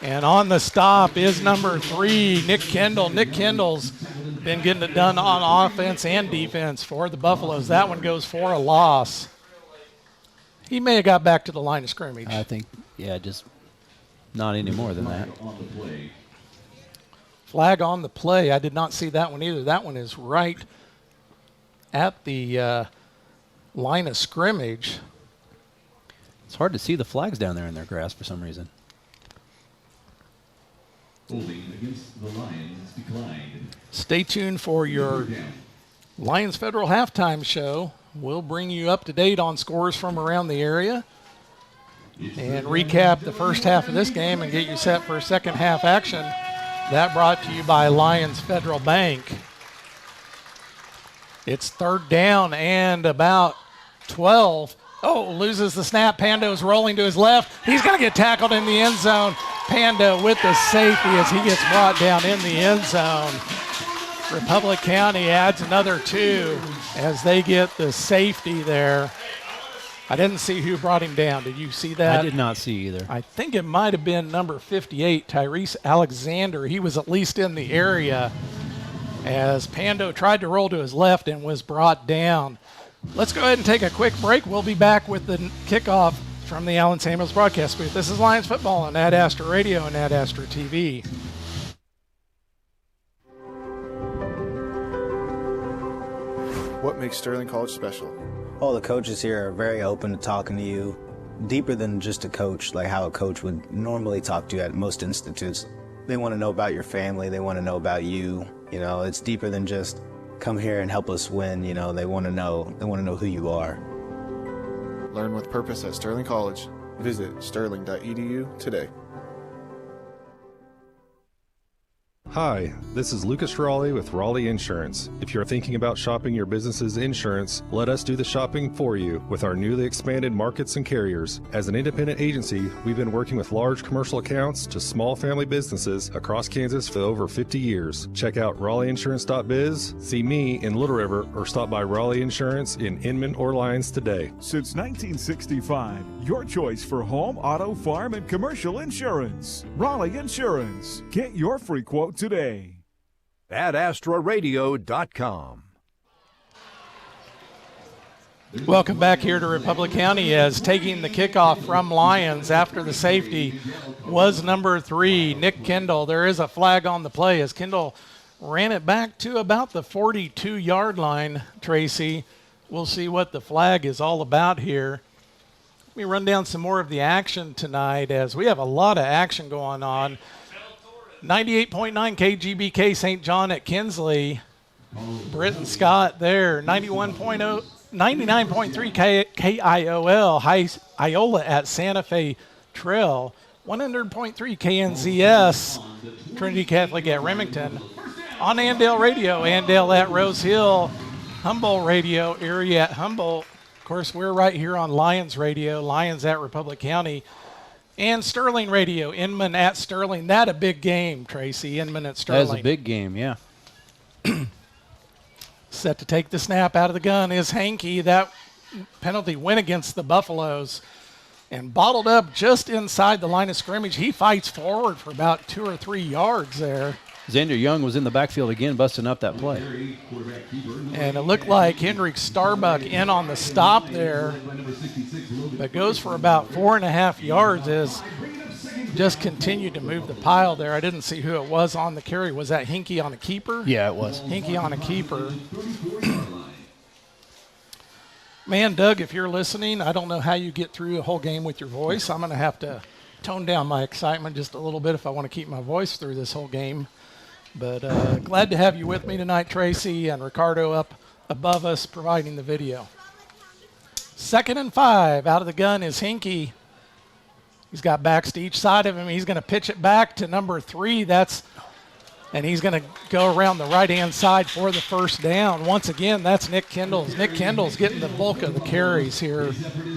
S1: And on the stop is number 3, Nick Kendall. Nick Kendall's been getting it done on offense and defense for the Buffaloes. That one goes for a loss. He may have got back to the line of scrimmage.
S4: I think, yeah, just not any more than that.
S1: Flag on the play. I did not see that one either. That one is right at the line of scrimmage.
S4: It's hard to see the flags down there in their grass for some reason.
S9: Holding against the Lions declined.
S1: Stay tuned for your Lions Federal halftime show. We'll bring you up to date on scores from around the area and recap the first half of this game and get you set for second half action. That brought to you by Lions Federal Bank. It's third down and about 12. Oh, loses the snap. Pando's rolling to his left. He's going to get tackled in the end zone. Pando with the safety as he gets brought down in the end zone. Republic County adds another 2 as they get the safety there. I didn't see who brought him down. Did you see that?
S4: I did not see either.
S1: I think it might have been number 58, Tyrese Alexander. He was at least in the area as Pando tried to roll to his left and was brought down. Let's go ahead and take a quick break. We'll be back with the kickoff from the Allen Samuels broadcast booth. This is Lions Football on Ad Astra Radio and Ad Astra TV.
S10: What makes Sterling College special?
S11: Oh, the coaches here are very open to talking to you, deeper than just a coach, like how a coach would normally talk to you at most institutes. They want to know about your family. They want to know about you. You know, it's deeper than just come here and help us win. You know, they want to know who you are.
S10: Learn with purpose at Sterling College. Visit sterling.edu today.
S12: Hi, this is Lucas Raleigh with Raleigh Insurance. If you're thinking about shopping your business's insurance, let us do the shopping for you with our newly expanded markets and carriers. As an independent agency, we've been working with large commercial accounts to small family businesses across Kansas for over 50 years. Check out RaleighInsurance.biz, see me in Little River, or stop by Raleigh Insurance in Inman or Lyons today.
S13: Since 1965, your choice for home, auto, farm, and commercial insurance. Raleigh Insurance. Get your free quote today.
S3: At AstraRadio.com.
S1: Welcome back here to Republic County as taking the kickoff from Lyons after the safety was number 3, Nick Kendall. There is a flag on the play as Kendall ran it back to about the 42-yard line, Tracy. We'll see what the flag is all about here. Let me run down some more of the action tonight as we have a lot of action going on. 98.9 KGBK St. John at Kinsley. Britton Scott there. 99.3 KIOL Iola at Santa Fe Trail. 100.3 KNZS Trinity Catholic at Remington. On Andale Radio, Andale at Rose Hill. Humboldt Radio, Erie at Humboldt. Of course, we're right here on Lyons Radio, Lyons at Republic County. And Sterling Radio, Inman at Sterling. That a big game, Tracy, Inman at Sterling.
S4: That is a big game, yeah.
S1: Set to take the snap out of the gun is Hankey. That penalty went against the Buffaloes and bottled up just inside the line of scrimmage. He fights forward for about 2 or 3 yards there.
S4: Xander Young was in the backfield again, busting up that play.
S1: And it looked like Hendrik Starbuck in on the stop there, but goes for about 4.5 yards as just continued to move the pile there. I didn't see who it was on the carry. Was that Hinkie on a keeper?
S4: Yeah, it was.
S1: Hinkie on a keeper. Man, Doug, if you're listening, I don't know how you get through a whole game with your voice. I'm going to have to tone down my excitement just a little bit if I want to keep my voice through this whole game. But glad to have you with me tonight, Tracy, and Ricardo up above us providing the video. 2nd and 5. Out of the gun is Hinkie. He's got backs to each side of him. He's going to pitch it back to number 3. And he's going to go around the right-hand side for the first down. Once again, that's Nick Kendall's. Nick Kendall's getting the bulk of the carries here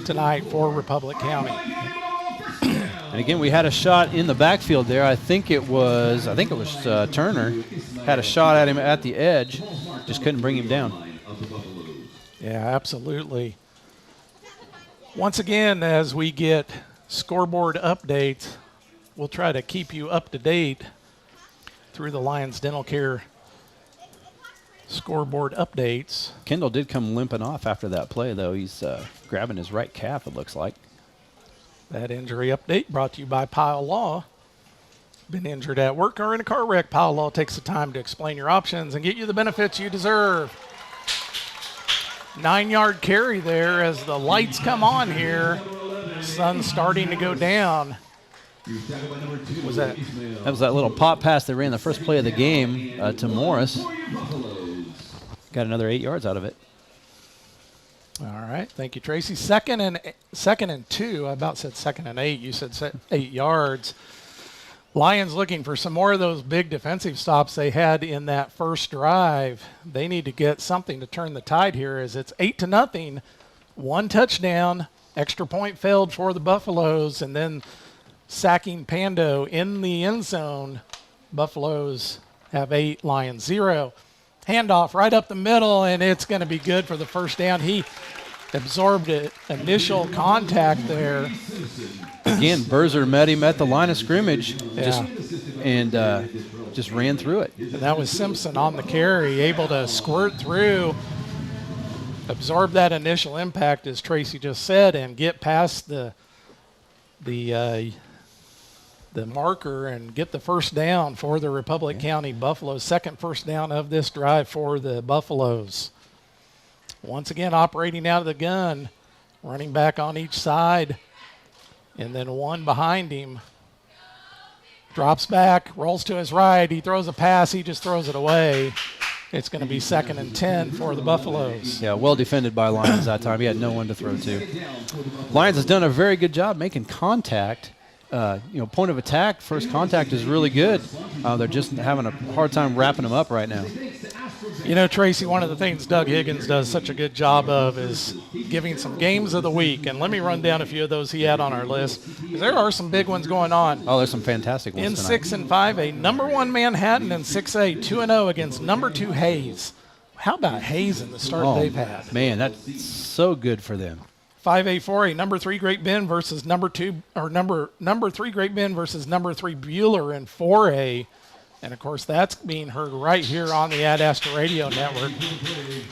S1: tonight for Republic County.
S4: And again, we had a shot in the backfield there. I think it was Turner had a shot at him at the edge, just couldn't bring him down.
S1: Yeah, absolutely. Once again, as we get scoreboard updates, we'll try to keep you up to date through the Lyons Dental Care scoreboard updates.
S4: Kendall did come limping off after that play, though. He's grabbing his right calf, it looks like.
S1: That injury update brought to you by Pile Law. Been injured at work or in a car wreck? Pile Law takes the time to explain your options and get you the benefits you deserve. 9-yard carry there as the lights come on here. Sun's starting to go down. Was that
S4: was that little pop pass they ran the first play of the game to Morris. Got another 8 yards out of it.
S1: All right, thank you, Tracy. Second and 2. I about said 2nd and 8. You said 8 yards. Lions looking for some more of those big defensive stops they had in that first drive. They need to get something to turn the tide here as it's 8-0. 1 touchdown, extra point failed for the Buffaloes, and then sacking Pando in the end zone. Buffaloes have 8, Lions 0. Handoff right up the middle, and it's going to be good for the first down. He absorbed it, initial contact there.
S4: Again, Berzer met him at the line of scrimmage, just ran through it.
S1: And that was Simpson on the carry, able to squirt through, absorb that initial impact, as Tracy just said, and get past the marker and get the first down for the Republic County Buffaloes. Second first down of this drive for the Buffaloes. Once again, operating out of the gun, running back on each side, and then one behind him. Drops back, rolls to his right. He throws a pass. He just throws it away. It's going to be 2nd and 10 for the Buffaloes.
S4: Yeah, well defended by Lyons that time. He had no one to throw to. Lyons has done a very good job making contact. Point of attack, first contact is really good. They're just having a hard time wrapping them up right now.
S1: You know, Tracy, one of the things Doug Higgins does such a good job of is giving some games of the week. And let me run down a few of those he had on our list, because there are some big ones going on.
S4: Oh, there's some fantastic ones
S1: in
S4: tonight.
S1: 6 and 5A, number 1 Manhattan in 6A, 2-0 against number 2 Hayes. How about Hayes in the start they've had?
S4: Man, that's so good for them.
S1: 5A, 4A, number 3 Great Bend versus number 3 Great Bend versus number 3 Bueller in 4A. And, of course, that's being heard right here on the Ad Astra Radio Network.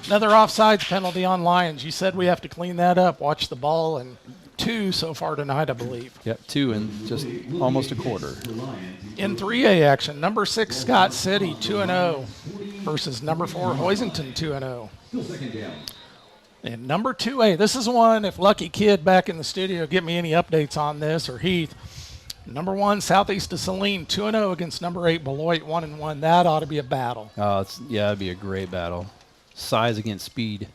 S1: Another offsides penalty on Lions. You said we have to clean that up. Watch the ball, and 2 so far tonight, I believe.
S4: Yep, 2 in just almost a quarter.
S1: In 3A action, number 6 Scott City, 2-0 versus number 4 Hoisington, 2-0. And number 2A, this is one, if Lucky Kid back in the studio, get me any updates on this, or Heath. Number 1, Southeast of Saline, 2-0 against number 8, Beloit, 1-1. That ought to be a battle.
S4: Oh, it'd be a great battle. Size against speed.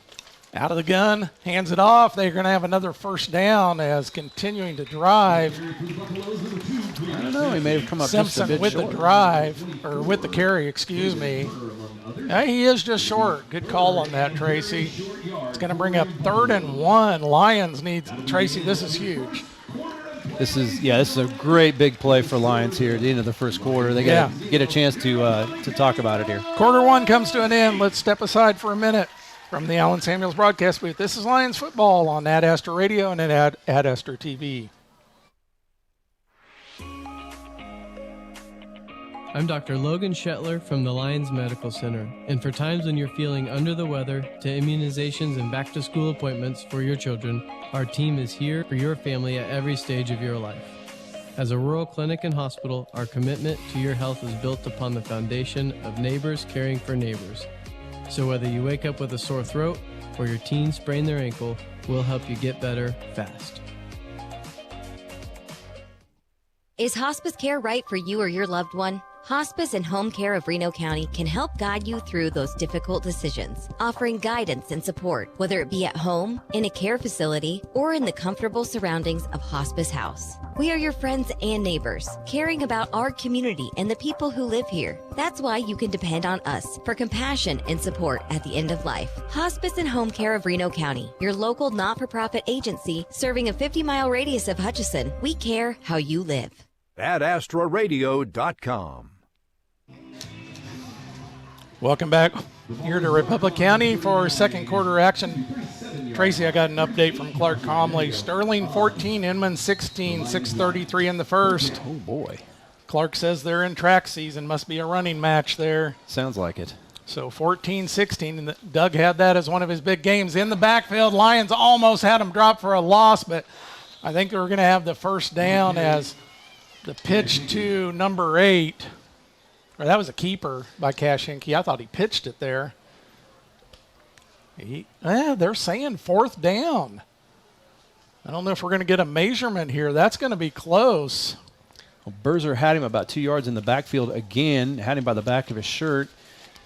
S1: Out of the gun, hands it off. They're going to have another first down as continuing to drive.
S4: I don't know. He may have come up
S1: Simpson
S4: just a bit
S1: with
S4: short.
S1: the drive, or with the carry, excuse me. He is just short. Good call on that, Tracy. It's going to bring up 3rd and 1. Lions needs Tracy. This is huge.
S4: This is a great big play for Lions here at the end of the first quarter. They get a chance to talk about it here.
S1: Quarter 1 comes to an end. Let's step aside for a minute from the Allen Samuels broadcast booth. This is Lions football on Ad Astra Radio and at Ad Astra TV.
S5: I'm Dr. Logan Shetler from the Lyons Medical Center, and for times when you're feeling under the weather, to immunizations and back-to-school appointments for your children, our team is here for your family at every stage of your life. As a rural clinic and hospital, our commitment to your health is built upon the foundation of neighbors caring for neighbors. So whether you wake up with a sore throat or your teen sprain their ankle, we'll help you get better fast.
S14: Is hospice care right for you or your loved one? Hospice and Home Care of Reno County can help guide you through those difficult decisions, offering guidance and support, whether it be at home, in a care facility, or in the comfortable surroundings of Hospice House. We are your friends and neighbors, caring about our community and the people who live here. That's why you can depend on us for compassion and support at the end of life. Hospice and Home Care of Reno County, your local not-for-profit agency serving a 50-mile radius of Hodgson. We care how you live.
S3: At AstraRadio.com.
S1: Welcome back here to Republic County for second quarter action. Tracy, I got an update from Clark Comley. Sterling 14, Inman 16, 6:33 in the first.
S4: Oh, boy.
S1: Clark says they're in track season. Must be a running match there.
S4: Sounds like it.
S1: So 14-16, and Doug had that as one of his big games. In the backfield, Lions almost had him drop for a loss, but I think they were going to have the first down as the pitch to number 8. Or that was a keeper by Kashinke. I thought he pitched it there. They're saying 4th down. I don't know if we're going to get a measurement here. That's going to be close.
S4: Well, Berzer had him about 2 yards in the backfield again, had him by the back of his shirt.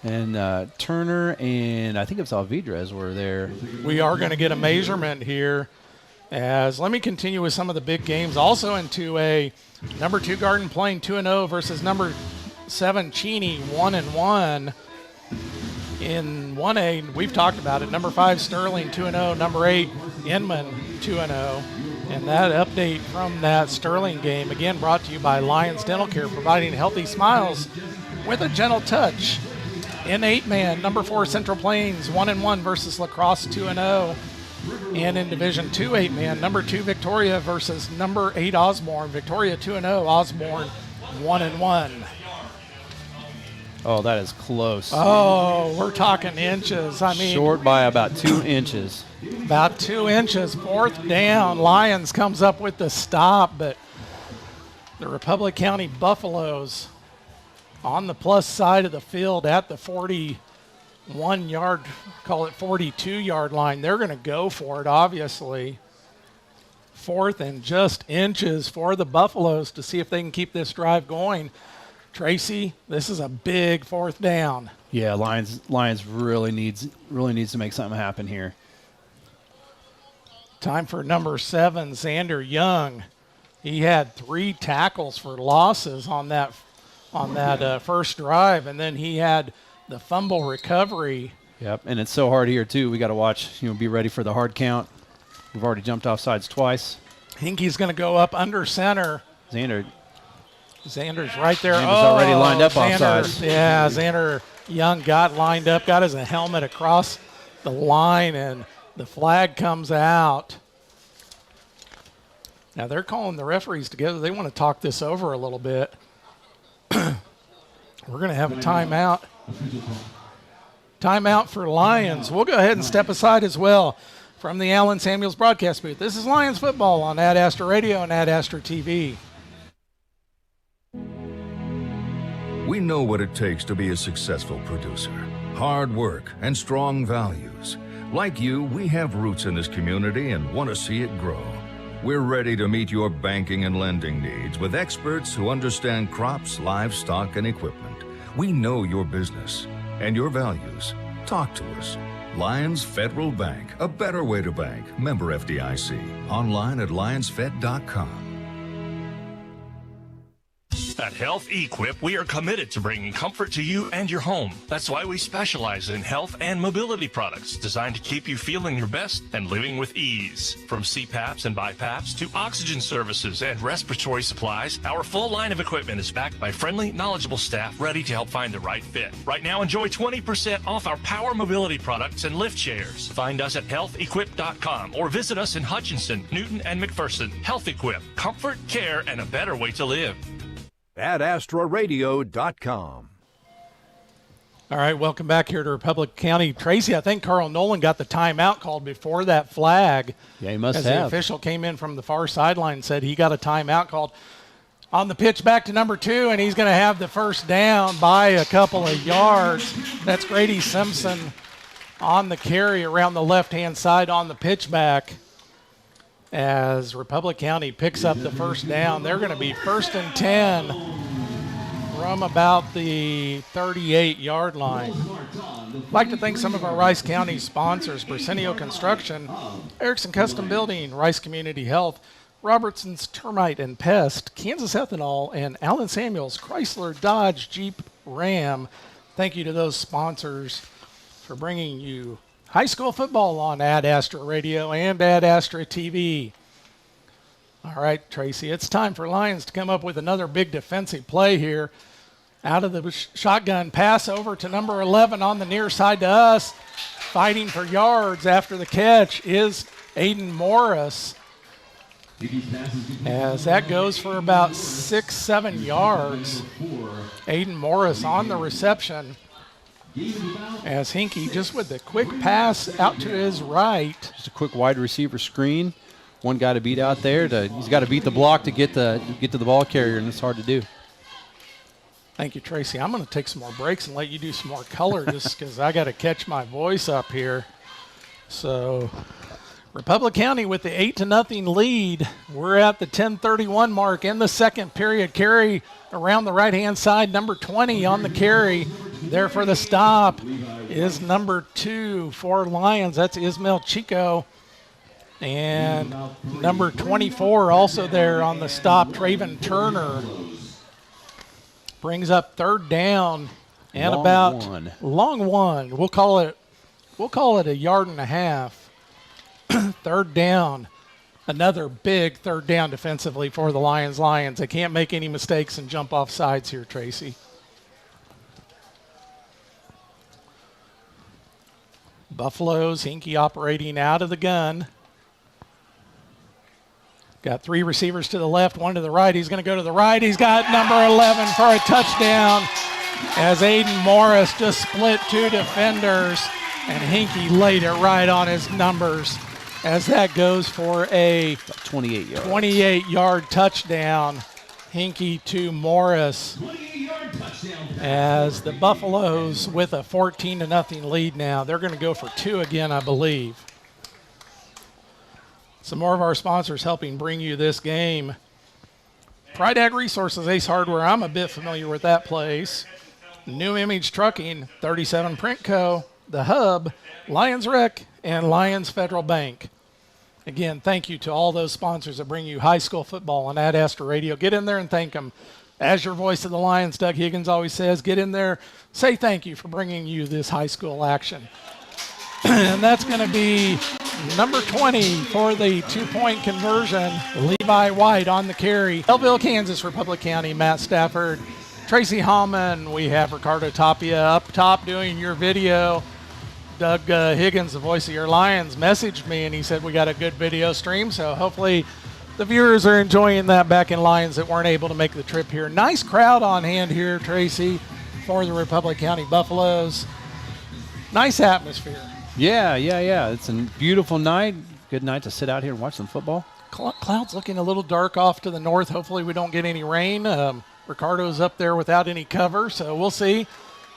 S4: And Turner and I think it was Alvidrez were there.
S1: We are going to get a measurement here. As let me continue with some of the big games. Also in 2A, number 2 Garden Plain 2-0 versus number 7 Cheney 1-1. In 1A, we've talked about it. Number 5 Sterling 2-0. Number 8 Inman 2-0. And that update from that Sterling game, again brought to you by Lyons Dental Care, providing healthy smiles with a gentle touch. In 8-man, number 4 Central Plains 1-1 versus La Crosse 2-0. And in Division 2 8-man, number 2 Victoria versus number 8 Osborne. Victoria 2-0, Osborne 1-1.
S4: Oh, that is close.
S1: Oh, we're talking inches. I mean,
S4: short by about 2 inches.
S1: About 2 inches. 4th down. Lions comes up with the stop, but the Republic County Buffaloes on the plus side of the field at the 41-yard, call it 42-yard line. They're going to go for it, obviously. 4th and just inches for the Buffaloes to see if they can keep this drive going. Tracy, this is a big 4th down.
S4: Yeah, Lions really needs to make something happen here.
S1: Time for number 7, Xander Young. He had 3 tackles for losses on that first drive, and then he had the fumble recovery.
S4: Yep, and it's so hard here too. We got to watch, be ready for the hard count. We've already jumped off sides twice.
S1: Hinkey's going to go up under center.
S4: Xander's
S1: right there.
S4: Xander's already lined up off sides.
S1: Yeah, Xander Young got lined up, got his helmet across the line, and the flag comes out. Now they're calling the referees together. They want to talk this over a little bit. We're going to have a timeout. Timeout for Lions. We'll go ahead and step aside as well from the Allen Samuels broadcast booth. This is Lions football on Ad Astra Radio and Ad Astra TV.
S2: We know what it takes to be a successful producer. Hard work and strong values. Like you, we have roots in this community and want to see it grow. We're ready to meet your banking and lending needs with experts who understand crops, livestock, and equipment. We know your business and your values. Talk to us. Lyons Federal Bank, a better way to bank. Member FDIC. Online at lyonsfed.com.
S15: At Health Equip, we are committed to bringing comfort to you and your home. That's why we specialize in health and mobility products designed to keep you feeling your best and living with ease. From CPAPs and BiPAPs to oxygen services and respiratory supplies, our full line of equipment is backed by friendly, knowledgeable staff ready to help find the right fit. Right now, enjoy 20% off our power mobility products and lift chairs. Find us at healthequip.com or visit us in Hutchinson, Newton, and McPherson. Health Equip, comfort, care, and a better way to live.
S3: At AstroRadio.com.
S1: All right, welcome back here to Republic County. Tracy, I think Carl Nolan got the timeout called before that flag.
S4: Yeah, he must
S1: as
S4: have.
S1: The official came in from the far sideline and said he got a timeout called. On the pitch back to number 2, and he's going to have the first down by a couple of yards. That's Grady Simpson on the carry around the left-hand side on the pitch back. As Republic County picks up the first down, they're going to be 1st and 10 from about the 38-yard line. I'd like to thank some of our Rice County sponsors: Brasenio Construction, Erickson Custom Building, Rice Community Health, Robertson's Termite and Pest, Kansas Ethanol, and Allen Samuels Chrysler Dodge Jeep Ram. Thank you to those sponsors for bringing you high school football on Ad Astra Radio and Ad Astra TV. All right, Tracy, it's time for Lyons to come up with another big defensive play here. Out of the shotgun, pass over to number 11 on the near side to us. Fighting for yards after the catch is Aiden Morris. As that goes for about 6-7 yards. Aiden Morris on the reception. As Hinkie just with the quick pass out to his right.
S4: Just a quick wide receiver screen. One guy to beat out there. He's got to beat the block to get to the ball carrier, and it's hard to do.
S1: Thank you, Tracy. I'm going to take some more breaks and let you do some more color just because I got to catch my voice up here. So Republic County with the 8-0 lead. We're at the 10:31 mark in the second period. Carry around the right-hand side, number 20 on the carry. There for the stop is number 2 for Lyons. That's Ismail Chico. And number 24 also there on the stop, Traven Turner. Brings up 3rd down and long one. We'll call it a yard and a half. 3rd down. Another big 3rd down defensively for the Lyons. They can't make any mistakes and jump off sides here, Tracy. Buffaloes, Hinkie operating out of the gun. Got 3 receivers to the left, 1 to the right. He's going to go to the right. He's got number 11 for a touchdown as Aiden Morris just split 2 defenders, and Hinkie laid it right on his numbers as that goes for a 28-yard touchdown. Hinkie to Morris as the Buffaloes with a 14-0 lead now. They're going to go for 2 again, I believe. Some more of our sponsors helping bring you this game. Pride Ag Resources, Ace Hardware. I'm a bit familiar with that place. New Image Trucking, 37 Print Co., The Hub, Lyons Rec, and Lyons Federal Bank. Again, thank you to all those sponsors that bring you high school football on Ad Astra Radio. Get in there and thank them. As your voice of the Lions, Doug Higgins always says, get in there, say thank you for bringing you this high school action. And that's going to be number 20 for the 2-point conversion, Levi White on the carry. Belleville, Kansas, Republic County, Matt Stafford, Tracy Hallman. We have Ricardo Tapia up top doing your video. Doug Higgins, the voice of your Lions, messaged me and he said we got a good video stream, so hopefully the viewers are enjoying that back in Lyons that weren't able to make the trip here. Nice crowd on hand here, Tracy, for the Republic County Buffaloes. Nice atmosphere.
S4: Yeah. It's a beautiful night. Good night to sit out here and watch some football.
S1: Clouds looking a little dark off to the north. Hopefully we don't get any rain. Ricardo's up there without any cover, so we'll see.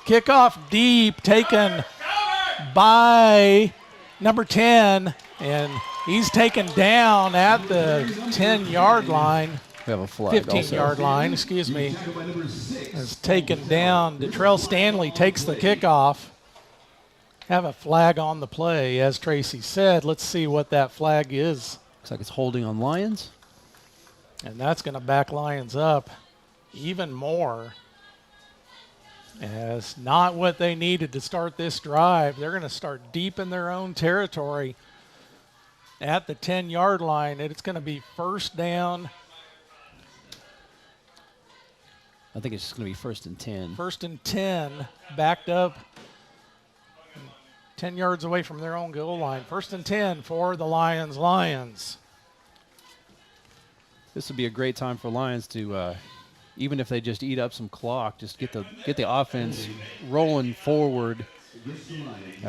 S1: Kickoff deep, taken by number 10, and he's taken down at the 10-yard line.
S4: We have a flag
S1: 15-yard line, excuse me. Is taken down. Detrell Stanley takes the kickoff. Have a flag on the play, as Tracy said. Let's see what that flag is.
S4: Looks like it's holding on Lyons.
S1: And that's going to back Lyons up even more. As not what they needed to start this drive. They're going to start deep in their own territory at the 10-yard line. It's going to be first down.
S4: I think it's just going to be first and 10.
S1: First and 10, backed up 10 yards away from their own goal line. First and 10 for the Lions.
S4: This would be a great time for Lyons to, even if they just eat up some clock, just get the offense rolling forward,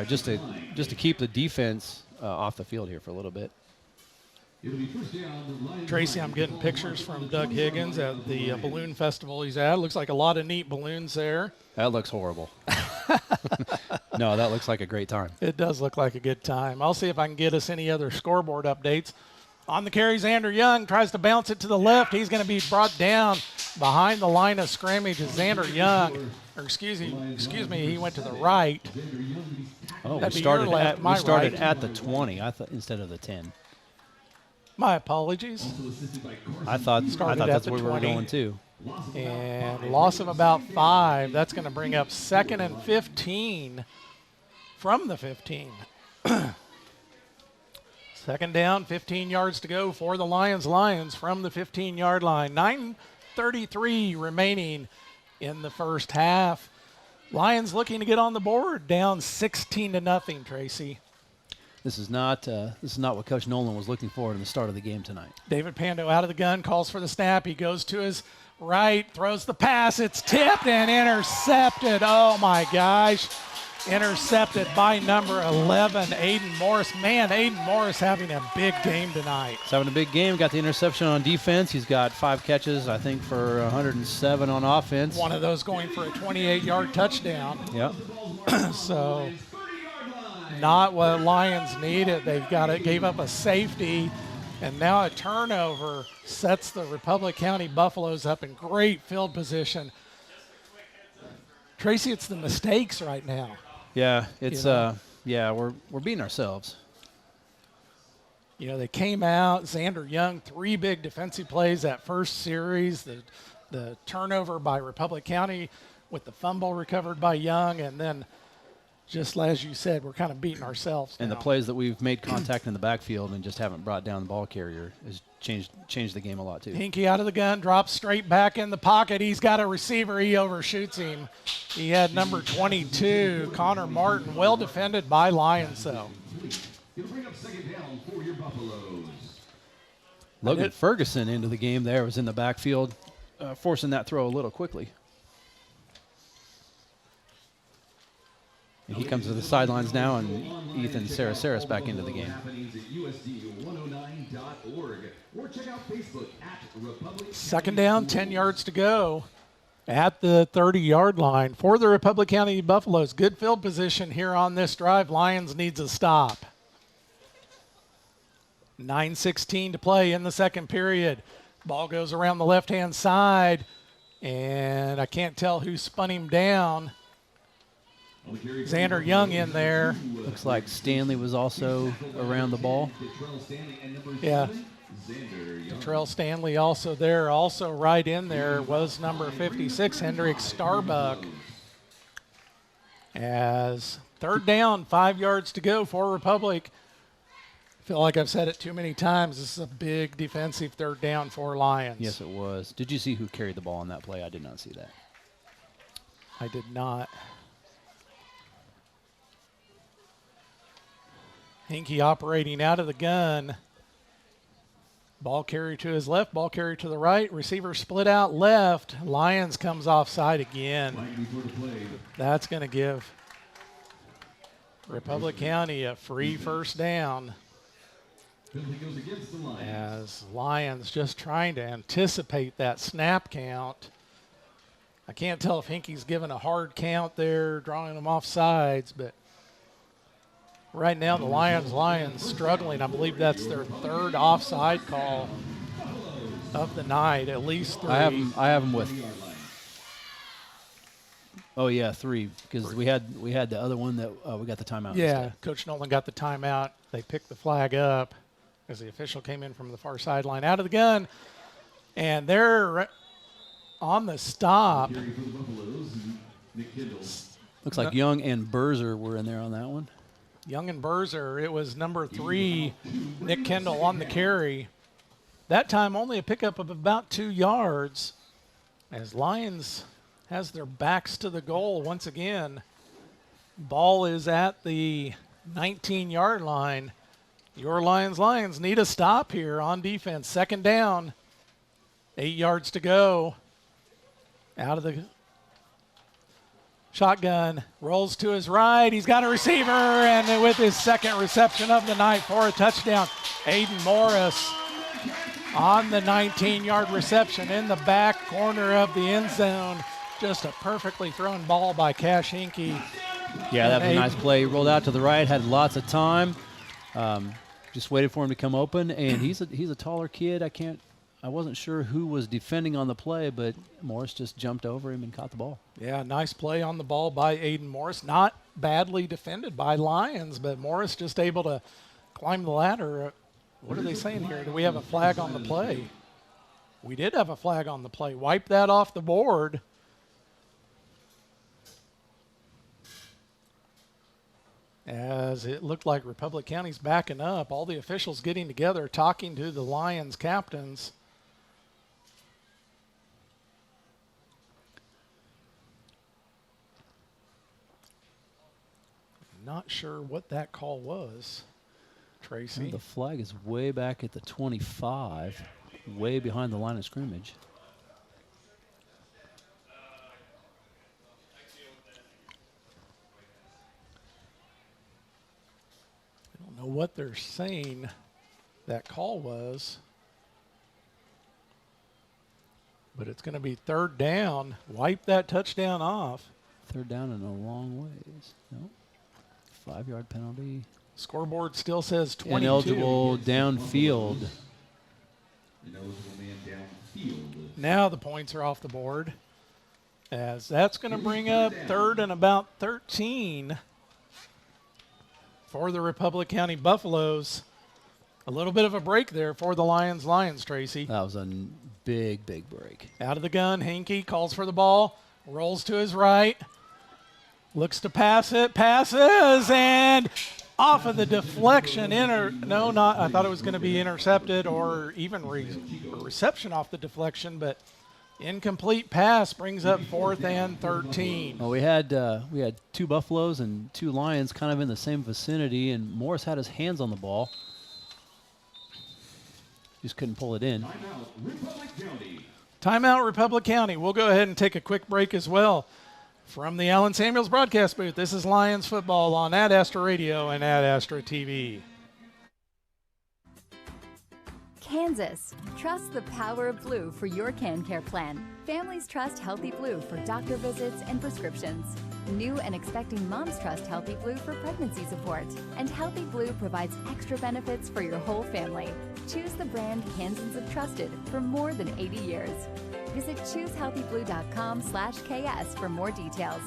S4: just to keep the defense off the field here for a little bit.
S1: Tracy, I'm getting pictures from Doug Higgins at the balloon festival he's at. Looks like a lot of neat balloons there.
S4: That looks horrible. No, that looks like a great time.
S1: It does look like a good time. I'll see if I can get us any other scoreboard updates. On the carry, Xander Young tries to bounce it to the left. He's going to be brought down behind the line of scrimmage. Xander Young, or excuse me, he went to the right.
S4: Oh,
S1: That'd
S4: we
S1: be your
S4: started
S1: left, my right.
S4: at the 20. I thought instead of the 10.
S1: My apologies.
S4: I thought that's where we were going too.
S1: And loss of about 5. That's going to bring up 2nd and 15 from the 15. Second down, 15 yards to go for the Lions from the 15-yard line. 9:33 remaining in the first half. Lions looking to get on the board, down 16-0, Tracy.
S4: This is not what Coach Nolan was looking for in the start of the game tonight.
S1: David Pando out of the gun, calls for the snap. He goes to his right, throws the pass. It's tipped and intercepted. Oh, my gosh. Intercepted by number 11, Aiden Morris. Man, Aiden Morris having a big game tonight.
S4: He's having a big game. Got the interception on defense. He's got 5 catches, I think, for 107 on offense.
S1: One of those going for a 28-yard touchdown.
S4: Yep.
S1: So not what Lions needed. Gave up a safety, and now a turnover sets the Republic County Buffaloes up in great field position. Tracy, it's the mistakes right now.
S4: Yeah, it's we're beating ourselves.
S1: You know, they came out, Xander Young, 3 big defensive plays that first series, the turnover by Republic County with the fumble recovered by Young, and then just as you said, we're kind of beating ourselves
S4: And
S1: now.
S4: the plays that we've made contact in the backfield and just haven't brought down the ball carrier has changed the game a lot too.
S1: Hinkie out of the gun, drops straight back in the pocket. He's got a receiver. He overshoots him. He had number 22, Connor Martin, well defended by Lyons, though.
S4: Logan Ferguson into the game there, was in the backfield, forcing that throw a little quickly. And he comes to the sidelines now, and Ethan Sarasaris back into the game.
S1: Second down, 10 yards to go at the 30-yard line for the Republic County Buffaloes. Good field position here on this drive. Lions needs a stop. 9:16 to play in the second period. Ball goes around the left-hand side, and I can't tell who spun him down. Xander Young in there.
S4: Looks like Stanley was also around the ball.
S1: Yeah. Detrell Stanley also there. Also right in there was number 56, Hendrick Starbuck. As third down, 5 yards to go for Republic. I feel like I've said it too many times. This is a big defensive third down for Lions.
S4: Yes, it was. Did you see who carried the ball on that play? I did not see that.
S1: I did not. Hinkie operating out of the gun. Ball carrier to his left, ball carrier to the right. Receiver split out left. Lyons comes offside again. That's going to give Republic County a free first down. As Lyons just trying to anticipate that snap count. I can't tell if Hinkie's given a hard count there, drawing them off sides, but Right now, the Lions struggling. I believe that's their third offside call of the night, at least 3.
S4: I have them with. Oh yeah, 3 because we had the other one that we got the timeout.
S1: Yeah,
S4: instead.
S1: Coach Nolan got the timeout. They picked the flag up as the official came in from the far sideline out of the gun, and they're on the stop.
S4: Looks like Young and Berzer were in there on that one.
S1: Young and Berzer. It was number 3, Nick Kendall on the carry. That time only a pickup of about 2 yards as Lyons has their backs to the goal once again. Ball is at the 19-yard line. Your Lions need a stop here on defense. Second down, 8 yards to go. Out of the shotgun, rolls to his right. He's got a receiver, and with his second reception of the night for a touchdown, Aiden Morris on the 19-yard reception in the back corner of the end zone. Just a perfectly thrown ball by Cash Hinkey.
S4: Yeah, that was a nice play. He rolled out to the right, had lots of time. Just waited for him to come open, and he's a taller kid. I wasn't sure who was defending on the play, but Morris just jumped over him and caught the ball.
S1: Yeah, nice play on the ball by Aiden Morris. Not badly defended by Lyons, but Morris just able to climb the ladder. What are they saying here? Do we have a flag on the play? We did have a flag on the play. Wipe that off the board. As it looked like Republic County's backing up. All the officials getting together, talking to the Lions captains. Not sure what that call was, Tracy.
S4: The flag is way back at the 25, way behind the line of scrimmage.
S1: I don't know what they're saying that call was, but it's going to be third down. Wipe that touchdown off.
S4: Third down and a long ways. Nope. 5-yard penalty.
S1: Scoreboard still says 22.
S4: Ineligible downfield.
S1: Now the points are off the board, as that's going to bring up third and about 13 for the Republic County Buffaloes. A little bit of a break there for the Lions, Tracy.
S4: That was a big break.
S1: Out of the gun, Hinkey calls for the ball, rolls to his right, looks to pass it, passes, and off of the deflection. I thought it was going to be intercepted or even reception off the deflection, but incomplete pass brings up 4th and 13.
S4: Well, we had 2 Buffaloes and 2 Lions kind of in the same vicinity, and Morris had his hands on the ball. Just couldn't pull it in.
S1: Timeout, Republic County. We'll go ahead and take a quick break as well. From the Allen Samuels broadcast booth, this is Lions football on Ad Astra Radio and Ad Astra TV.
S16: Kansas. Trust the power of Blue for your CanCare plan. Families trust Healthy Blue for doctor visits and prescriptions. New and expecting moms trust Healthy Blue for pregnancy support. And Healthy Blue provides extra benefits for your whole family. Choose the brand Kansans have trusted for more than 80 years. Visit choosehealthyblue.com/KS for more details.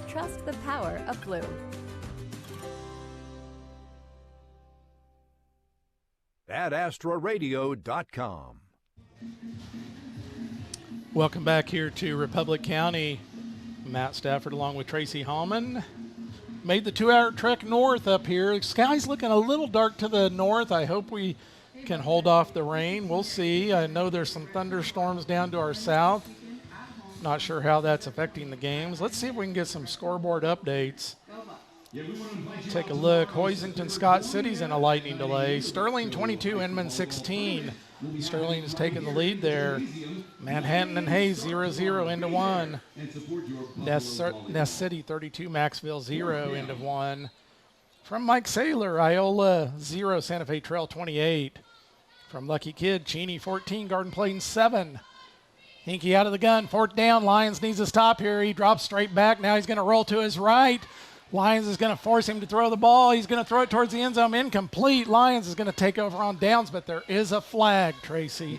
S16: Trust the power of Blue.
S3: AdAstraRadio.com.
S1: Welcome back here to Republic County. Matt Stafford along with Tracy Hallman. Made the 2-hour trek north up here. The sky's looking a little dark to the north. I hope we can hold off the rain. We'll see. I know there's some thunderstorms down to our south. Not sure how that's affecting the games. Let's see if we can get some scoreboard updates. Take a look. Hoisington Scott City's in a lightning delay. Sterling 22, Inman 16. Sterling has taken the lead there. Manhattan and Hayes 0-0 into 1. Ness City 32, Maxville 0 into 1. From Mike Saylor, Iola 0, Santa Fe Trail 28. From Lucky Kid, Cheney 14, Garden Plain 7. Hinkey out of the gun, 4th down. Lyons needs a stop here. He drops straight back. Now he's going to roll to his right. Lyons is going to force him to throw the ball. He's going to throw it towards the end zone. Incomplete. Lyons is going to take over on downs, but there is a flag, Tracy.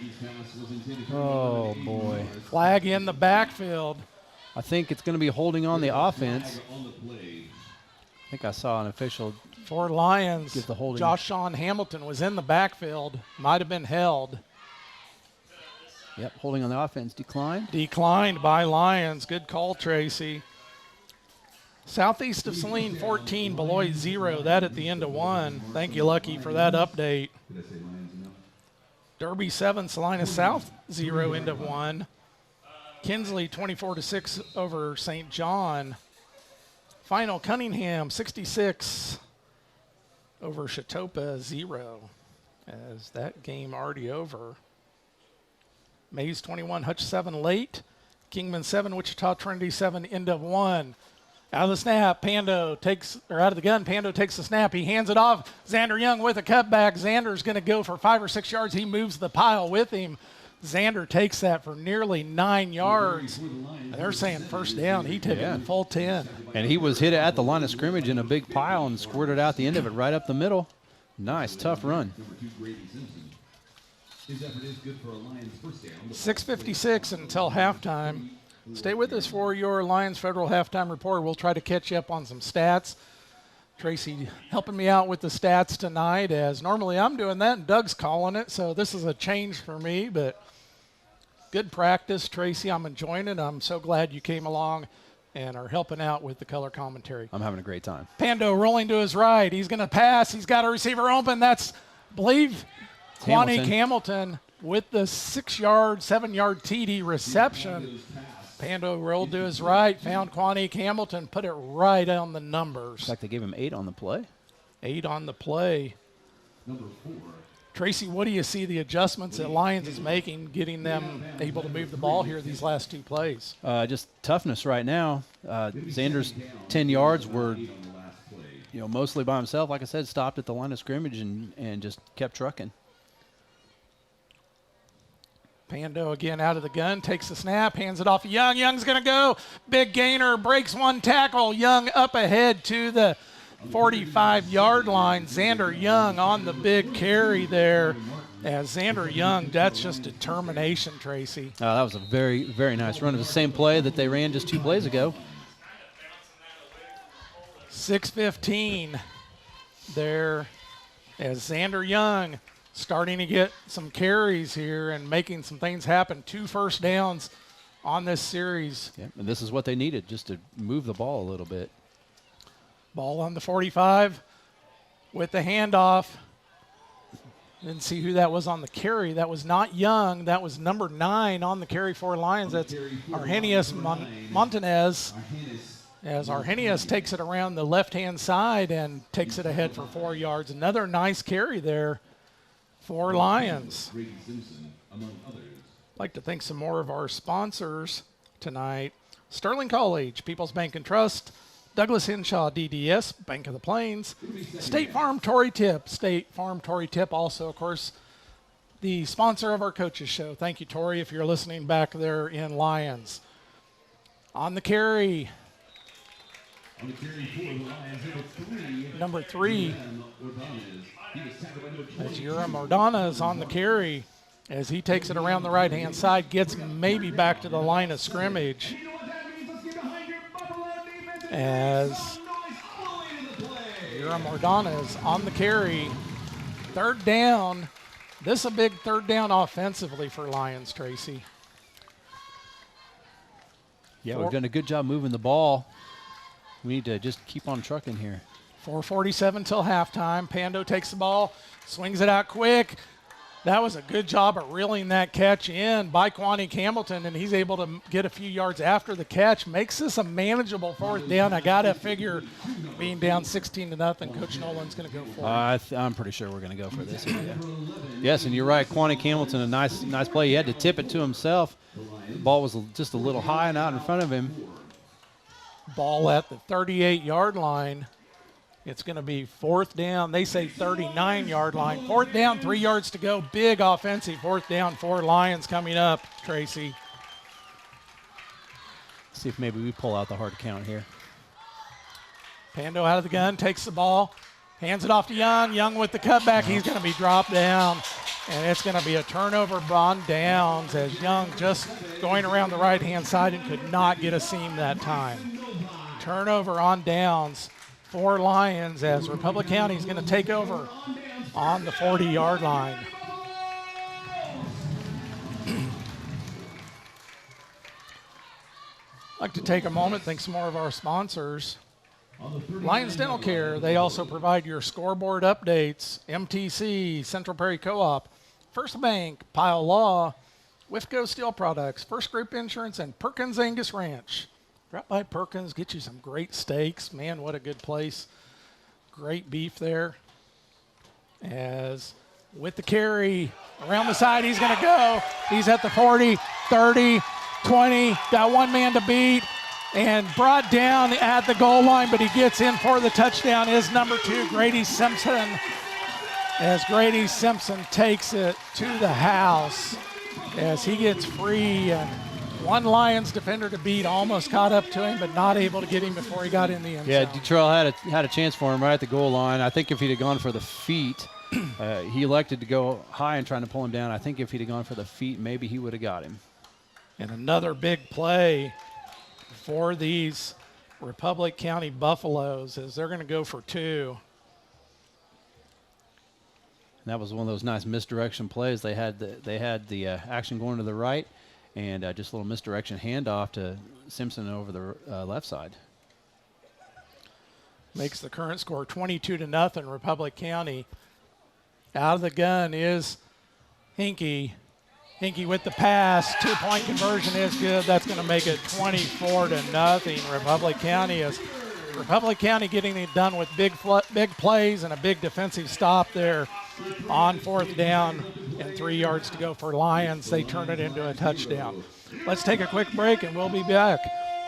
S4: Oh, boy.
S1: Flag in the backfield.
S4: I think it's going to be holding on the offense. I think I saw an official
S1: for Lyons.
S4: Give the holding.
S1: Josh-Shawn Hamilton was in the backfield. Might have been held.
S4: Yep, holding on the offense. Declined.
S1: Declined by Lyons. Good call, Tracy. Southeast of Saline 14, Beloit 0. That at the end of 1. Thank you, Lucky, for that update. Derby 7, Salina South 0, end of 1. Kinsley 24-6 over St. John. Final Cunningham 66 over Chatopa 0. As that game already over. Mays 21, Hutch 7 late. Kingman 7, Wichita Trinity 7, end of 1. Out of the snap, Pando takes, or out of the gun, Pando takes the snap. He hands it off. Xander Young with a cutback. Xander's going to go for 5 or 6 yards. He moves the pile with him. Xander takes that for nearly 9 yards. They're saying first down. He took it in full 10.
S4: And he was hit at the line of scrimmage in a big pile and squirted out the end of it right up the middle. Nice, tough run.
S1: 6:56 until halftime. Stay with us for your Lions Federal Halftime Report. We'll try to catch you up on some stats. Tracy helping me out with the stats tonight, as normally I'm doing that and Doug's calling it, so this is a change for me, but good practice, Tracy. I'm enjoying it. I'm so glad you came along and are helping out with the color commentary.
S4: I'm having a great time.
S1: Pando rolling to his right. He's going to pass. He's got a receiver open. That's, I believe, Quanique Hamilton with the 6-yard, 7-yard TD reception. Pando rolled to his right, found Quanique Hamilton, put it right on the numbers.
S4: In fact, they gave him 8 on the play.
S1: 8 on the play.
S9: Number 4.
S1: Tracy, what do you see the adjustments that Lyons is making, getting them able to move the ball here these last 2 plays?
S4: Just toughness right now. Xander's 10 yards were, mostly by himself. Like I said, stopped at the line of scrimmage and just kept trucking.
S1: Pando again out of the gun, takes the snap, hands it off to Young. Young's going to go. Big gainer, breaks 1 tackle. Young up ahead to the 45-yard line. Xander Young on the big carry there. As Xander Young, that's just determination, Tracy.
S4: That was a very, very nice run. It was the same play that they ran just 2 plays ago.
S1: 6:15 there as Xander Young starting to get some carries here and making some things happen. 2 first downs on this series.
S4: Yeah, and this is what they needed, just to move the ball a little bit.
S1: Ball on the 45 with the handoff. Didn't see who that was on the carry. That was not Young. That was number 9 on the carry for Lions. That's Arrhenius Montanez. As Arrhenius takes it around the left-hand side and takes it ahead for 4 yards. Another nice carry there for Lions. I'd like to thank some more of our sponsors tonight. Sterling College, People's Bank and Trust, Douglas Henshaw DDS, Bank of the Plains, State Farm Tory Tip. State Farm Tory Tip also, of course, the sponsor of our coaches show. Thank you, Tory, if you're listening back there in Lyons. On the carry. Number 3. As Urim Ordana is on the carry as he takes it around the right-hand side, gets maybe back to the line of scrimmage. As Urim Ordana is on the carry. 3rd down. This is a big 3rd down offensively for Lions, Tracy.
S4: Yeah, we've done a good job moving the ball. We need to just keep on trucking here.
S1: 4:47 till halftime. Pando takes the ball, swings it out quick. That was a good job of reeling that catch in by Quanique Hamilton, and he's able to get a few yards after the catch. Makes this a manageable 4th down. I got to figure being down 16-0, Coach Nolan's going to go for it.
S4: I'm pretty sure we're going to go for this. Yeah. Yes, and you're right. Quanique Hamilton, a nice play. He had to tip it to himself. The ball was just a little high and out in front of him.
S1: Ball at the 38-yard line. It's going to be 4th down. They say 39-yard line. 4th down, 3 yards to go. Big offensive 4th down for Lions coming up, Tracy.
S4: See if maybe we pull out the hard count here.
S1: Pando out of the gun, takes the ball, hands it off to Young. Young with the cutback. He's going to be dropped down, and it's going to be a turnover on downs as Young just going around the right-hand side and could not get a seam that time. Turnover on downs for Lyons as Republic County is going to take over on the 40-yard line. I'd like to take a moment, thank some more of our sponsors. Lyons Dental Care, they also provide your scoreboard updates, MTC, Central Prairie Co-op, First Bank, Pile Law, Wifco Steel Products, First Group Insurance, and Perkins Angus Ranch. Drop by Perkins, get you some great steaks. Man, what a good place. Great beef there. As with the carry around the side, he's going to go. He's at the 40, 30, 20, got one man to beat, and brought down at the goal line, but he gets in for the touchdown is number 2, Grady Simpson, as Grady Simpson takes it to the house as he gets free, and one Lions defender to beat, almost caught up to him, but not able to get him before he got in the end zone.
S4: Yeah, Detrell had a chance for him right at the goal line. I think if he'd have gone for the feet, he elected to go high and trying to pull him down. I think if he'd have gone for the feet, maybe he would have got him.
S1: And another big play for these Republic County Buffaloes as they're going to go for 2.
S4: And that was one of those nice misdirection plays. They had the action going to the right, and just a little misdirection handoff to Simpson over the left side.
S1: Makes the current score 22-0. Republic County. Out of the gun is Hinkie. Hinkie with the pass. 2-point conversion is good. That's going to make it 24-0. Republic County is Republic County getting it done with big plays and a big defensive stop there on 4th down and 3 yards to go for Lyons. They turn it into a touchdown. Let's take a quick break and we'll be back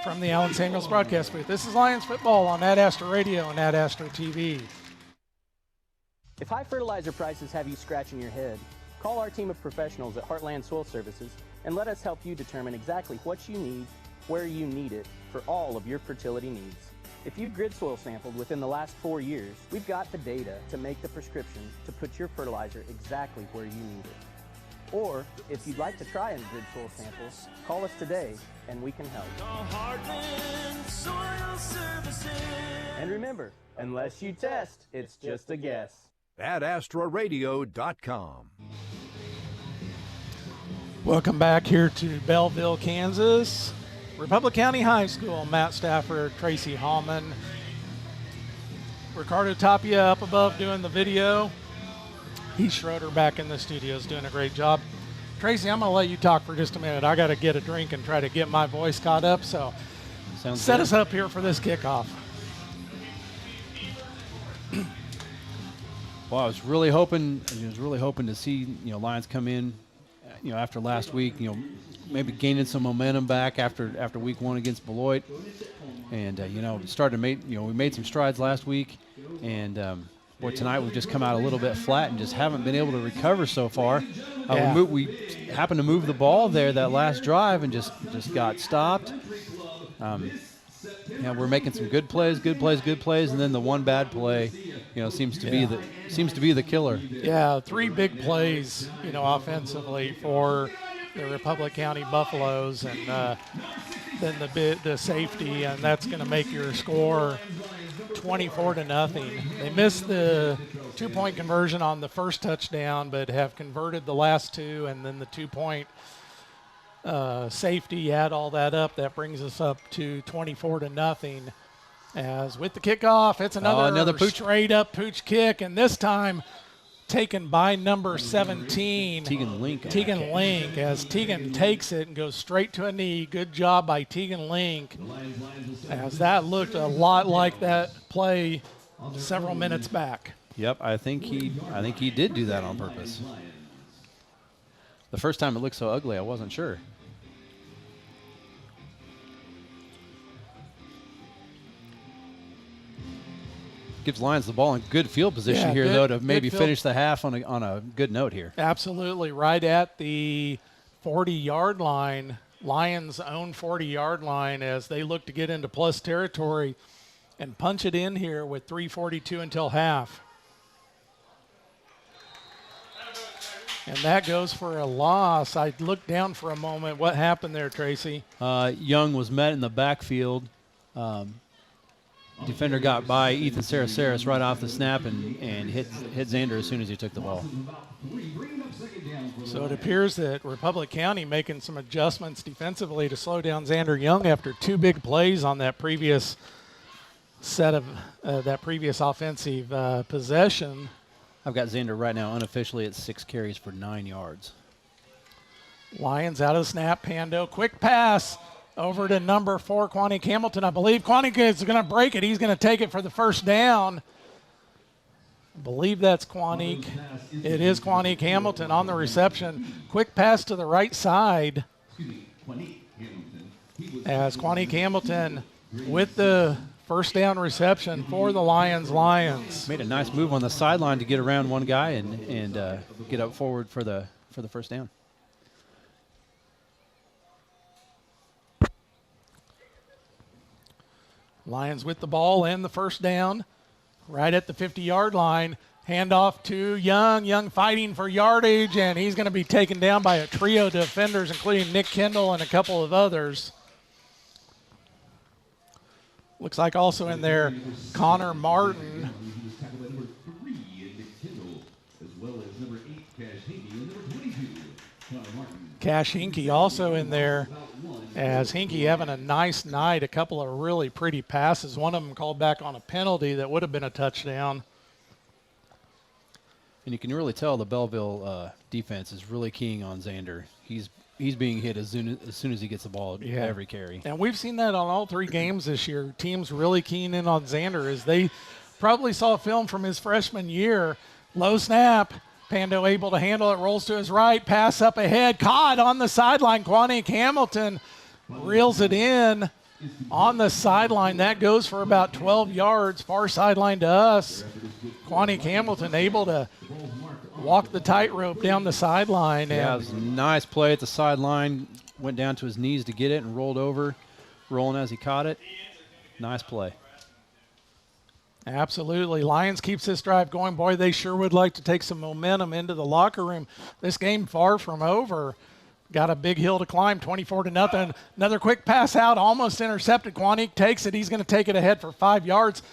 S1: from the Allen Samuels broadcast booth. This is Lions football on Ad Astra Radio and Ad Astra TV.
S17: If high fertilizer prices have you scratching your head, call our team of professionals at Heartland Soil Services and let us help you determine exactly what you need, where you need it, for all of your fertility needs. If you've grid soil sampled within the last 4 years, we've got the data to make the prescription to put your fertilizer exactly where you need it. Or, if you'd like to try a grid soil sample, call us today and we can help.
S18: Heartland Soil Services.
S17: And remember, unless you test, it's just a guess.
S3: At AstraRadio.com.
S1: Welcome back here to Belleville, Kansas. Republic County High School, Matt Stafford, Tracy Hallman. Ricardo Tapia up above doing the video. Heath Schroeder back in the studio is doing a great job. Tracy, I'm going to let you talk for just a minute. I got to get a drink and try to get my voice caught up, so set us up here for this kickoff.
S4: Well, I was really hoping to see Lions come in, after last week, maybe gaining some momentum back after week 1 against Beloit, and started to make we made some strides last week, and tonight we've just come out a little bit flat and just haven't been able to recover so far. We happened to move the ball there that last drive and just got stopped. We're making some good plays, and then the one bad play, seems to be the killer.
S1: Yeah, 3 big plays, offensively for the Republic County Buffaloes, and then the safety, and that's going to make your score 24-0. They missed the 2-point conversion on the first touchdown, but have converted the last 2, and then the 2-point safety. Add all that up, that brings us up to 24-0. As with the kickoff, it's another
S4: pooch.
S1: Straight up pooch kick, and this time taken by number 17,
S4: Tegan Link.
S1: As Tegan takes it and goes straight to a knee. Good job by Tegan Link, as that looked a lot like that play several minutes back.
S4: Yep, I think he did do that on purpose. The first time it looked so ugly, I wasn't sure. Gives Lyons the ball in good field position to maybe finish the half on a good note here.
S1: Absolutely, right at the 40-yard line, Lions' own 40-yard line, as they look to get into plus territory and punch it in here with 3:42 until half. And that goes for a loss. I looked down for a moment. What happened there, Tracy?
S4: Young was met in the backfield. Defender got by Ethan Saraceris right off the snap and hit Xander as soon as he took the ball.
S1: So it appears that Republic County making some adjustments defensively to slow down Xander Young after 2 big plays on that previous set of that previous offensive possession.
S4: I've got Xander right now unofficially at 6 carries for 9 yards.
S1: Lions out of the snap. Pando, quick pass over to number 4, Quanique Hamilton. I believe Quanique is going to break it. He's going to take it for the first down. I believe that's Quanique. It is Quanique Hamilton on the reception. Quick pass to the right side as Quanique Hamilton with the first down reception for the Lions.
S4: Made a nice move on the sideline to get around one guy and get up forward for the first down.
S1: Lions with the ball and the first down right at the 50-yard line. Handoff to Young. Young fighting for yardage, and he's going to be taken down by a trio of defenders, including Nick Kendall and a couple of others. Looks like also in there, Connor Martin. Cash Hinkie also in there, as Hinkie having a nice night. A couple of really pretty passes. One of them called back on a penalty that would have been a touchdown.
S4: And you can really tell the Belleville defense is really keying on Xander. He's being hit as soon as he gets the ball every carry.
S1: And we've seen that on all 3 games this year. Teams really keying in on Xander as they probably saw film from his freshman year. Low snap. Pando able to handle it, rolls to his right, pass up ahead, caught on the sideline. Quanique Hamilton reels it in on the sideline. That goes for about 12 yards, far sideline to us. Quanique Hamilton able to walk the tightrope down the sideline.
S4: Yeah, it was a nice play at the sideline. Went down to his knees to get it and rolled over, rolling as he caught it. Nice play.
S1: Absolutely. Lions keeps this drive going. Boy, they sure would like to take some momentum into the locker room. This game far from over. Got a big hill to climb, 24-0. Another quick pass out, almost intercepted. Quanique takes it. He's going to take it ahead for 5 yards.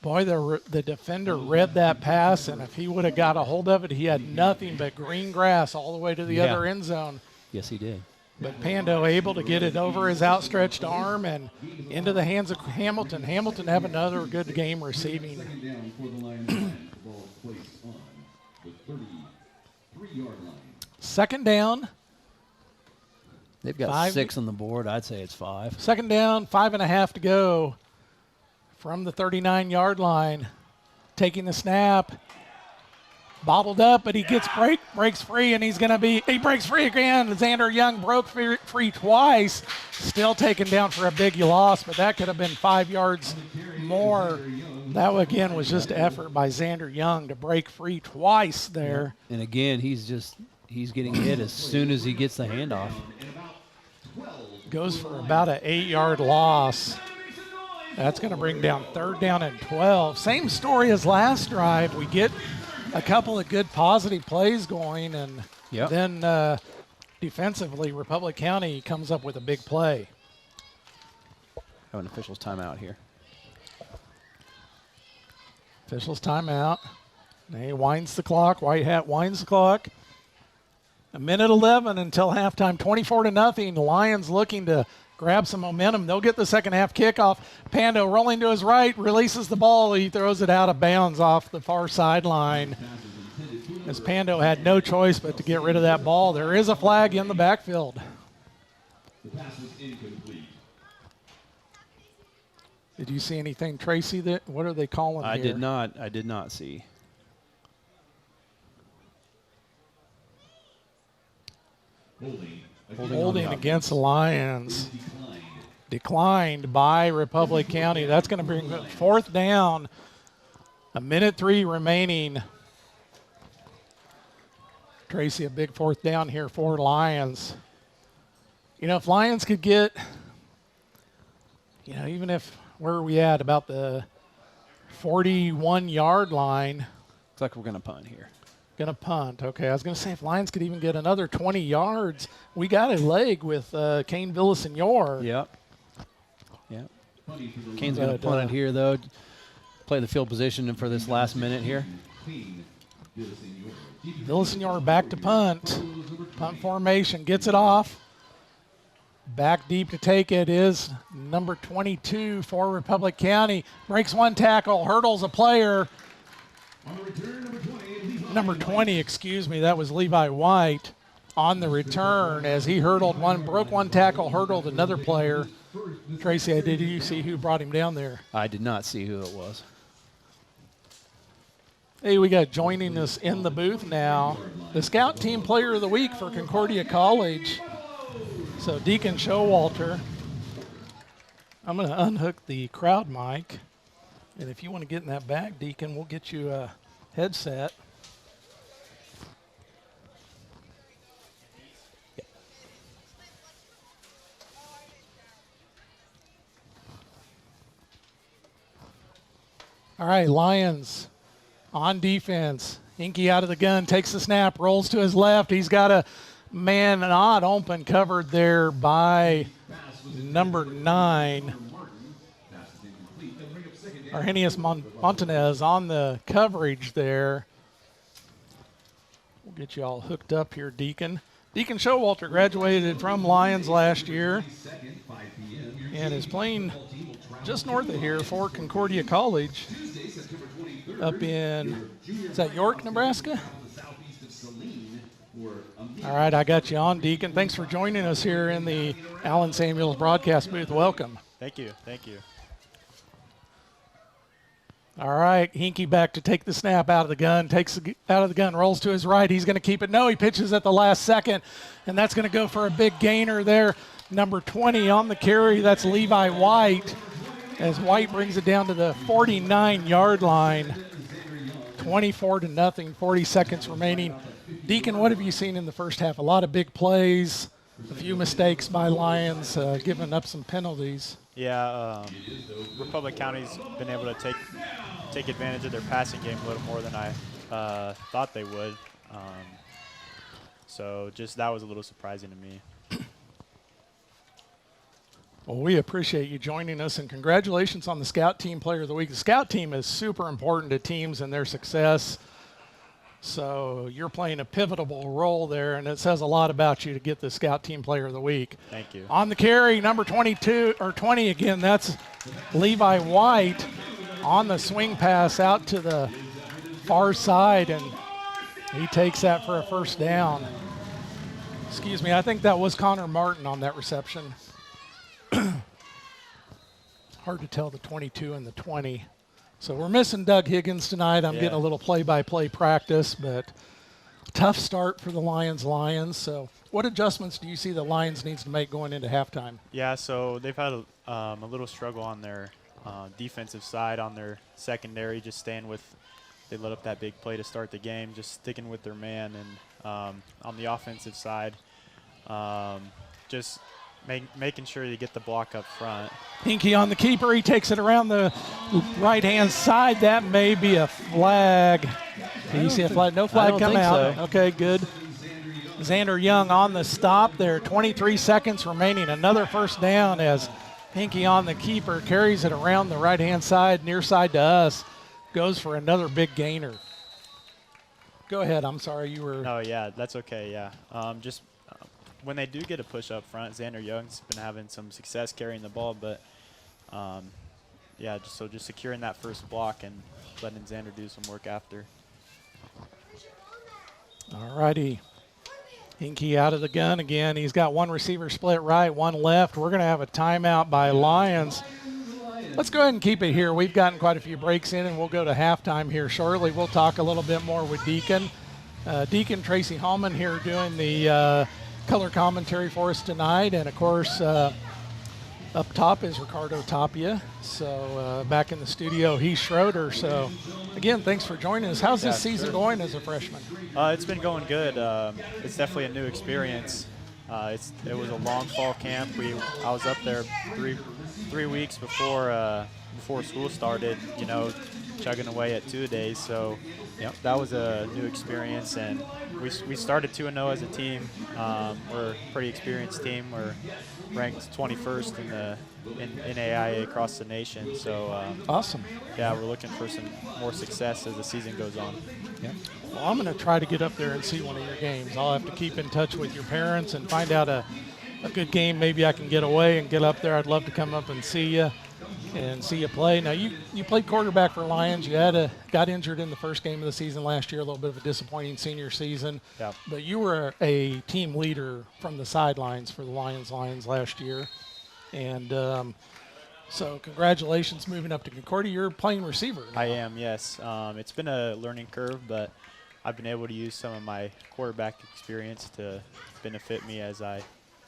S1: Boy, the defender read that pass, and if he would have got a hold of it, he had nothing but green grass all the way to the other end zone.
S4: Yes, he did.
S1: But Pando able to get it over his outstretched arm and into the hands of Hamilton. Hamilton have another good game receiving. Second down.
S4: They've got 6 on the board. I'd say it's 5.
S1: Second down, 5.5 to go from the 39-yard line. Taking the snap. Bobbled up, but he breaks free, and he breaks free again. Xander Young broke free twice. Still taken down for a big loss, but that could have been 5 yards more. That, again, was just effort by Xander Young to break free twice there.
S4: And, again, he's getting hit as soon as he gets the handoff.
S1: Goes for about an 8-yard loss. That's going to bring down 3rd down and 12. Same story as last drive. We get a couple of good positive plays going, and then defensively, Republic County comes up with a big play.
S4: Have an official's timeout here.
S1: Official's timeout. He winds the clock. White Hat winds the clock. 1:11 until halftime, 24-0. Lions looking to grab some momentum. They'll get the second half kickoff. Pando rolling to his right, releases the ball. He throws it out of bounds off the far sideline. As Pando had no choice but to get rid of that ball. There is a flag in the backfield.
S9: The pass was incomplete.
S1: Did you see anything, Tracy? What are they calling
S4: I
S1: here?
S4: I did not see.
S1: Holding against the Lions. Declined by Republic County. That's going to bring 4th down. 1:03 remaining. Tracy, a big 4th down here for Lions. You know, if Lions could get, even even if, where are we at? About the 41-yard line.
S4: Looks like we're going to punt here.
S1: Going to punt. Okay, I was going to say if Lions could even get another 20 yards, we got a leg with Kane Villasenor.
S4: Yep. Kane's going to punt it here, though. Play the field position for this last minute here.
S1: Villasenor back to punt. Punt formation, gets it off. Back deep to take it is number 22 for Republic County. Breaks one tackle, hurdles a player. Number 20, excuse me, that was Levi White on the return as he hurdled one, broke one tackle, hurdled another player. Tracy, did you see who brought him down there?
S4: I did not see who it was.
S1: Hey, we got joining us in the booth now, the Scout Team Player of the Week for Concordia College. So Deacon Showalter. I'm going to unhook the crowd mic. And if you want to get in that back, Deacon, we'll get you a headset. All right, Lions on defense. Inky out of the gun, takes the snap, rolls to his left. He's got a man not open, covered there by number 9. Arrhenius Montanez on the coverage there. We'll get you all hooked up here, Deacon. Deacon Showalter graduated from Lyons last year and is playing just north of here for Concordia College up in, is that York, Nebraska? All right, I got you on, Deacon. Thanks for joining us here in the Allen Samuels broadcast booth. Welcome.
S19: Thank you. Thank you.
S1: All right, Hinkie back to take the snap out of the gun, takes it out of the gun, rolls to his right. He's going to keep it. No, he pitches at the last second, and that's going to go for a big gainer there. Number 20 on the carry, that's Levi White, as White brings it down to the 49-yard line. 24-0, 40 seconds remaining. Deacon, what have you seen in the first half? A lot of big plays, a few mistakes by Lions, giving up some penalties.
S19: Yeah, Republic County's been able to take advantage of their passing game a little more than I thought they would. So just that was a little surprising to me.
S1: Well, we appreciate you joining us, and congratulations on the Scout Team Player of the Week. The Scout Team is super important to teams and their success. So you're playing a pivotal role there, and it says a lot about you to get the Scout Team Player of the Week.
S19: Thank you.
S1: On the carry, number 22, or 20 again, that's Levi White on the swing pass out to the far side, and he takes that for a first down. Excuse me, I think that was Connor Martin on that reception. Hard to tell the 22 and the 20. So we're missing Doug Higgins tonight. I'm getting a little play-by-play practice, but tough start for the Lions. So what adjustments do you see the Lions needs to make going into halftime?
S19: Yeah, so they've had a little struggle on their defensive side, on their secondary, just staying with, they let up that big play to start the game, just sticking with their man. And on the offensive side, just making sure you get the block up front.
S1: Hinkie on the keeper. He takes it around the right-hand side. That may be a flag. Do you see a flag? No flag come out.
S4: So.
S1: Okay, good. Xander Young on the stop there. 23 seconds remaining. Another first down as Hinkie on the keeper carries it around the right-hand side, near side to us. Goes for another big gainer. Go ahead. I'm sorry you were.
S19: Oh, yeah, that's okay, yeah. When they do get a push up front, Xander Young's been having some success carrying the ball, but just securing that first block and letting Xander do some work after.
S1: All righty. Hinkie out of the gun again. He's got one receiver split right, one left. We're going to have a timeout by Lions. Let's go ahead and keep it here. We've gotten quite a few breaks in, and we'll go to halftime here shortly. We'll talk a little bit more with Deacon. Deacon Tracy Hallman here doing the color commentary for us tonight, and of course up top is Ricardo Tapia. So back in the studio, he's Schroeder. So again, thanks for joining us. How's this season going as a freshman?
S19: It's been going good. It's definitely a new experience. It was a long fall camp. I was up there three weeks before school started, chugging away at 2-a-days. So that was a new experience, and we started 2-0 as a team. We're a pretty experienced team. We're ranked 21st in NAIA across the nation. So
S1: awesome.
S19: Yeah, we're looking for some more success as the season goes on.
S1: Yeah. Well, I'm going to try to get up there and see one of your games. I'll have to keep in touch with your parents and find out a good game. Maybe I can get away and get up there. I'd love to come up and see you play. Now, you played quarterback for Lyons. You got injured in the first game of the season last year, a little bit of a disappointing senior season.
S19: Yeah.
S1: But you were a team leader from the sidelines for the Lions last year. And so congratulations moving up to Concordia. You're playing receiver now.
S19: I am, yes. It's been a learning curve, but I've been able to use some of my quarterback experience to benefit me as I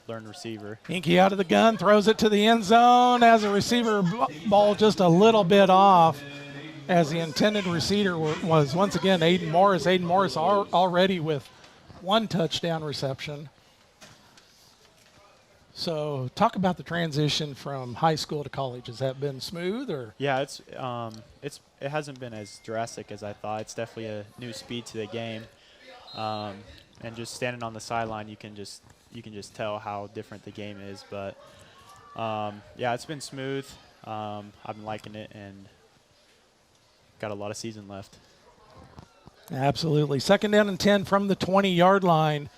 S19: learn receiver.
S1: Hinkie out of the gun, throws it to the end zone as a receiver ball just a little bit off as the intended receiver was once again Aiden Morris. Aiden Morris already with 1 touchdown reception. So talk about the transition from high school to college. Has that been smooth or?
S19: Yeah, it hasn't been as drastic as I thought. It's definitely a new speed to the game, and just standing on the sideline, you can just tell how different the game is. But yeah, it's been smooth. I've been liking it and got a lot of season left.
S1: Absolutely. 2nd down and 10 from the 20-yard line.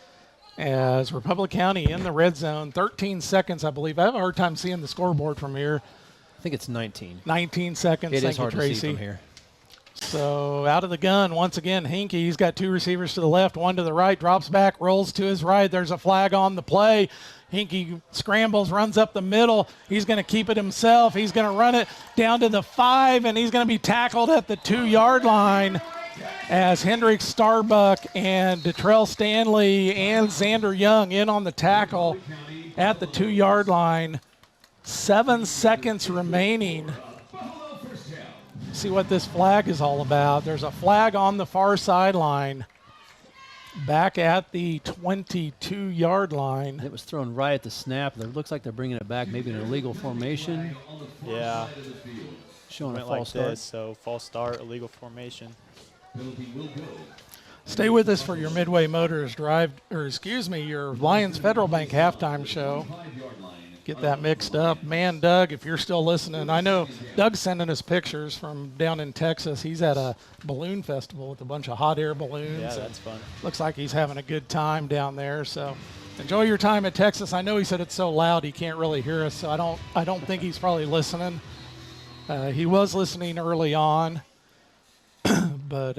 S1: As Republic County in the red zone, 13 seconds, I believe. I have a hard time seeing the scoreboard from here.
S4: I think it's 19.
S1: 19 seconds.
S4: It
S1: Thank
S4: is hard
S1: you, Tracy.
S4: to see from here.
S1: So out of the gun, once again, Hinkie. He's got 2 receivers to the left, 1 to the right, drops back, rolls to his right. There's a flag on the play. Hinkie scrambles, runs up the middle. He's going to keep it himself. He's going to run it down to the 5, and he's going to be tackled at the 2-yard line. As Hendrick Starbuck and Detrell Stanley and Xander Young in on the tackle at the 2-yard line. 7 seconds remaining. See what this flag is all about. There's a flag on the far sideline back at the 22-yard line.
S4: It was thrown right at the snap. It looks like they're bringing it back, maybe in an illegal formation.
S19: Yeah.
S4: Showing a
S19: Went
S4: false start.
S19: So false start, illegal formation.
S1: Stay with us for your Midway Motors your Lyons Federal Bank halftime show. Get that mixed up. Man, Doug, if you're still listening, I know Doug's sending us pictures from down in Texas. He's at a balloon festival with a bunch of hot air balloons.
S19: Yeah, that's fun.
S1: Looks like he's having a good time down there. So enjoy your time at Texas. I know he said it's so loud he can't really hear us, so I don't think he's probably listening. He was listening early on. But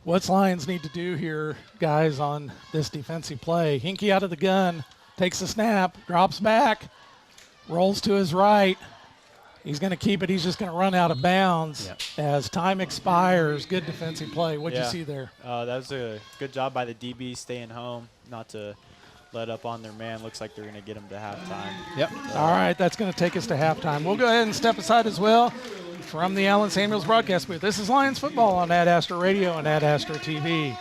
S1: what's Lions need to do here, guys, on this defensive play? Hinkie out of the gun, takes a snap, drops back, rolls to his right. He's going to keep it. He's just going to run out of bounds as time expires. Good defensive play. What'd you see there?
S19: That was a good job by the DB staying home, not to let up on their man. Looks like they're going to get him to halftime.
S1: Yep. All right, that's going to take us to halftime. We'll go ahead and step aside as well. From the Allen Samuels broadcast booth, this is Lions football on Ad Astra Radio and Ad Astra TV.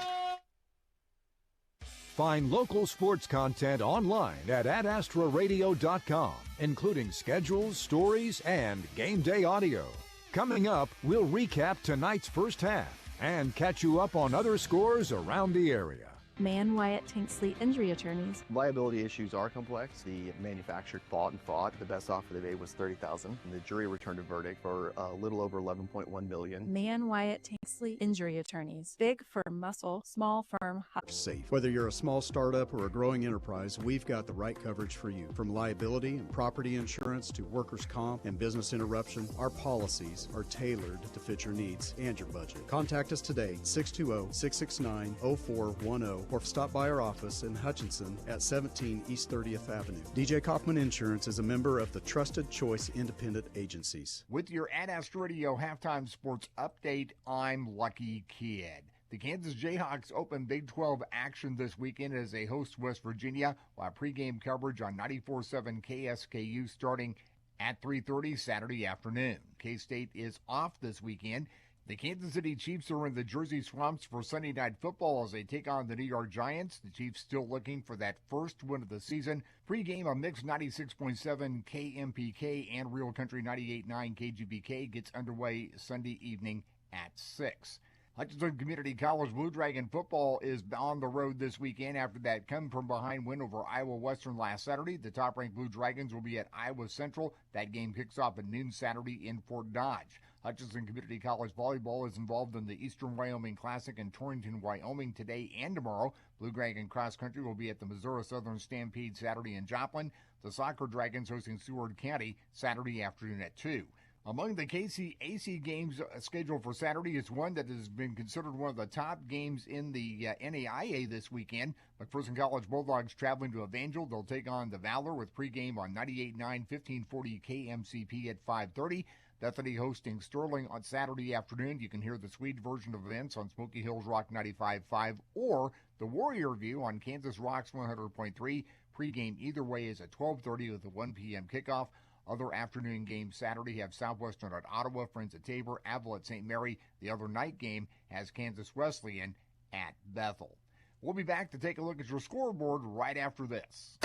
S3: Find local sports content online at adastraradio.com, including schedules, stories, and game day audio. Coming up, we'll recap tonight's first half and catch you up on other scores around the area.
S20: Man Wyatt Tanksley Injury Attorneys.
S21: Liability issues are complex. The manufacturer fought. The best offer they made was $30,000, and the jury returned a verdict for a little over $11.1 million.
S20: Man Wyatt Tanksley Injury Attorneys. Big firm muscle, small firm
S22: safe. Whether you're a small startup or a growing enterprise, we've got the right coverage for you. From liability and property insurance to workers' comp and business interruption, our policies are tailored to fit your needs and your budget. Contact us today, 620-669-0410. Or stop by our office in Hutchinson at 17 East 30th Avenue. DJ Kaufman Insurance is a member of the Trusted Choice Independent Agencies.
S23: With your Ad Astra Radio halftime sports update, I'm Lucky Kid. The Kansas Jayhawks open Big 12 action this weekend as they host West Virginia, while pregame coverage on 94.7 KSKU starting at 3:30 Saturday afternoon. K-State is off this weekend. The Kansas City Chiefs are in the Jersey Swamps for Sunday Night Football as they take on the New York Giants. The Chiefs still looking for that first win of the season. Pre-game on Mix 96.7 KMPK and Real Country 98.9 KGBK gets underway Sunday evening at 6. Hodgson Community College Blue Dragon football is on the road this weekend after that come-from-behind win over Iowa Western last Saturday. The top-ranked Blue Dragons will be at Iowa Central. That game kicks off at noon Saturday in Fort Dodge. Hutchinson Community College Volleyball is involved in the Eastern Wyoming Classic in Torrington, Wyoming today and tomorrow. Blue Dragon Cross Country will be at the Missouri Southern Stampede Saturday in Joplin. The Soccer Dragons hosting Seward County Saturday afternoon at 2. Among the KCAC games scheduled for Saturday is one that has been considered one of the top games in the NAIA this weekend. McPherson College Bulldogs traveling to Evangel. They'll take on the Valor with pregame on 98.9, 1540 KMCP at 5:30. Bethany hosting Sterling on Saturday afternoon. You can hear the Swede version of events on Smoky Hills Rock 95.5 or the Warrior View on Kansas Rocks 100.3. Pregame either way is at 12:30 with a 1 p.m. kickoff. Other afternoon games Saturday have Southwestern at Ottawa, Friends at Tabor, Avila at St. Mary. The other night game has Kansas Wesleyan at Bethel. We'll be back to take a look at your scoreboard right after this.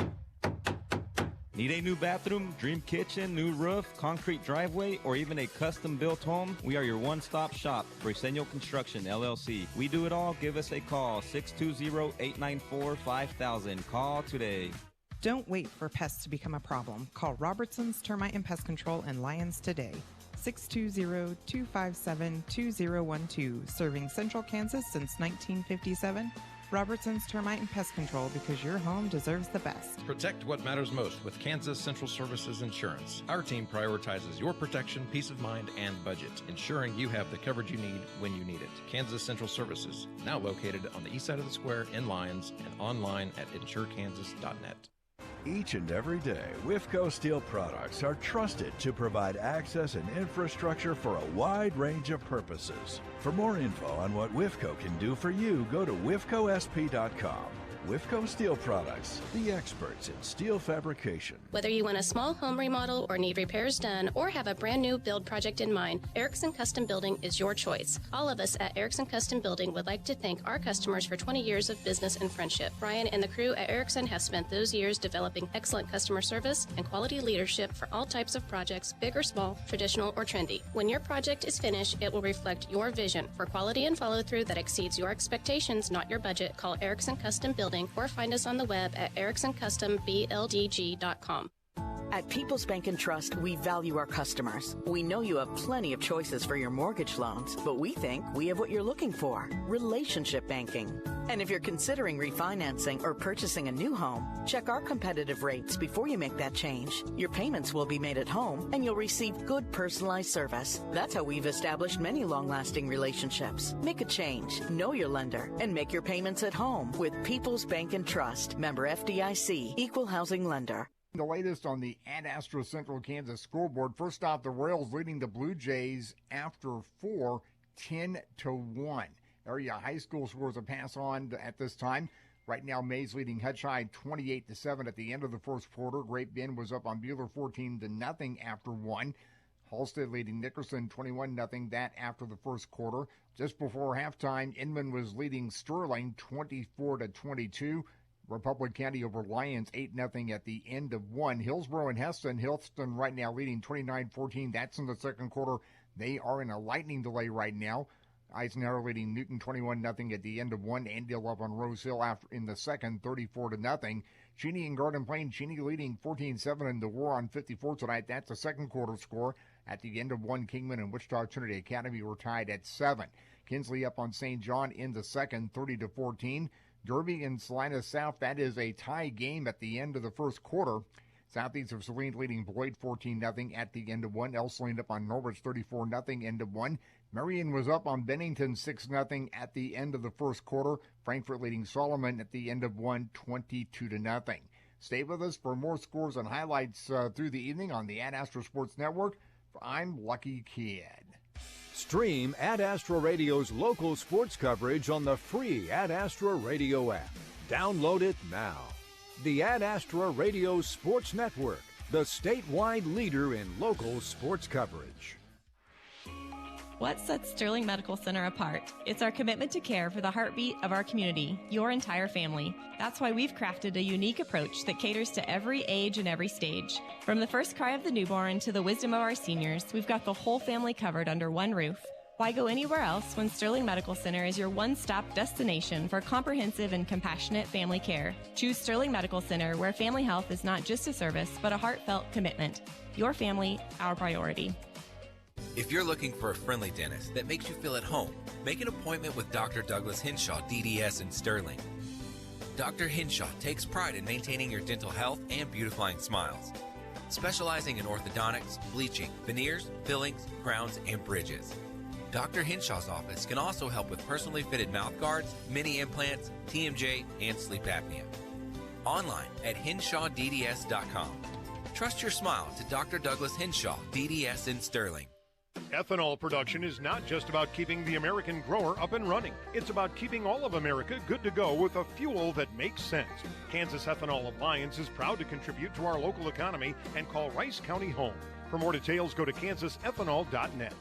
S6: Need a new bathroom, dream kitchen, new roof, concrete driveway, or even a custom-built home? We are your one-stop shop, Briseño Construction, LLC. We do it all. Give us a call, 620-894-5000. Call today.
S7: Don't wait for pests to become a problem. Call Robertson's Termite and Pest Control in Lyons today. 620-257-2012. Serving Central Kansas since 1957. Robertson's Termite and Pest Control, because your home deserves the best.
S8: Protect what matters most with Kansas Central Services Insurance. Our team prioritizes your protection, peace of mind, and budget, ensuring you have the coverage you need when you need it. Kansas Central Services, now located on the east side of the square in Lyons and online at insurekansas.net.
S24: Each and every day, WIFCO Steel products are trusted to provide access and infrastructure for a wide range of purposes. For more info on what WIFCO can do for you, go to wifcosp.com. WIFCO Steel Products, the experts in steel fabrication.
S25: Whether you want a small home remodel or need repairs done or have a brand new build project in mind, Erickson Custom Building is your choice. All of us at Erickson Custom Building would like to thank our customers for 20 years of business and friendship. Brian and the crew at Erickson have spent those years developing excellent customer service and quality leadership for all types of projects, big or small, traditional or trendy. When your project is finished, it will reflect your vision for quality and follow-through that exceeds your expectations, not your budget. Call Erickson Custom Building or find us on the web at ericksoncustombldg.com.
S26: At People's Bank and Trust, we value our customers. We know you have plenty of choices for your mortgage loans, but we think we have what you're looking for: relationship banking. And if you're considering refinancing or purchasing a new home, check our competitive rates before you make that change. Your payments will be made at home, and you'll receive good personalized service. That's how we've established many long-lasting relationships. Make a change, know your lender, and make your payments at home with People's Bank and Trust. Member FDIC, Equal Housing Lender.
S23: The latest on the Ad Astra Central Kansas scoreboard. First off, the Royals leading the Blue Jays after 4, 10-1. Area high school scores a pass on at this time. Right now, Mays leading Hutch High 28-7 at the end of the first quarter. Great Bend was up on Bueller 14-0 after 1. Halstead leading Nickerson 21-0, that after the first quarter. Just before halftime, Inman was leading Sterling 24-22. Republic County over Lyons 8-0 at the end of 1. Hillsborough and Heston. Hillston right now leading 29-14. That's in the second quarter. They are in a lightning delay right now. Eisenhower leading Newton 21-0 at the end of 1. Andale up on Rose Hill after in the second 34-0. Cheney and Garden Plain. Cheney leading 14-7 in the War on 54 tonight. That's the second quarter score. At the end of 1, Kingman and Wichita Trinity Academy were tied at 7. Kinsley up on St. John in the second 30-14. Derby and Salina South, that is a tie game at the end of the first quarter. Southeast of Saline leading Beloit 14-0 at the end of 1. Elsaline up on Norwich 34-0, end of 1. Marion was up on Bennington 6-0 at the end of the first quarter. Frankfort leading Solomon at the end of 1, 22-0. Stay with us for more scores and highlights through the evening on the Ad Astra Sports Network. I'm Lucky Kid.
S3: Stream Ad Astra Radio's local sports coverage on the free Ad Astra Radio app. Download it now. The Ad Astra Radio Sports Network, the statewide leader in local sports coverage.
S5: What sets Sterling Medical Center apart? It's our commitment to care for the heartbeat of our community, your entire family. That's why we've crafted a unique approach that caters to every age and every stage. From the first cry of the newborn to the wisdom of our seniors, we've got the whole family covered under one roof. Why go anywhere else when Sterling Medical Center is your one-stop destination for comprehensive and compassionate family care? Choose Sterling Medical Center, where family health is not just a service, but a heartfelt commitment. Your family, our priority.
S10: If you're looking for a friendly dentist that makes you feel at home, make an appointment with Dr. Douglas Henshaw, DDS in Sterling. Dr. Henshaw takes pride in maintaining your dental health and beautifying smiles, specializing in orthodontics, bleaching, veneers, fillings, crowns, and bridges. Dr. Henshaw's office can also help with personally fitted mouth guards, mini implants, TMJ, and sleep apnea. Online at henshawdds.com. Trust your smile to Dr. Douglas Henshaw, DDS in Sterling.
S11: Ethanol production is not just about keeping the American grower up and running. It's about keeping all of America good to go with a fuel that makes sense. Kansas Ethanol Alliance is proud to contribute to our local economy and call Rice County home. For more details, go to kansasethanol.net.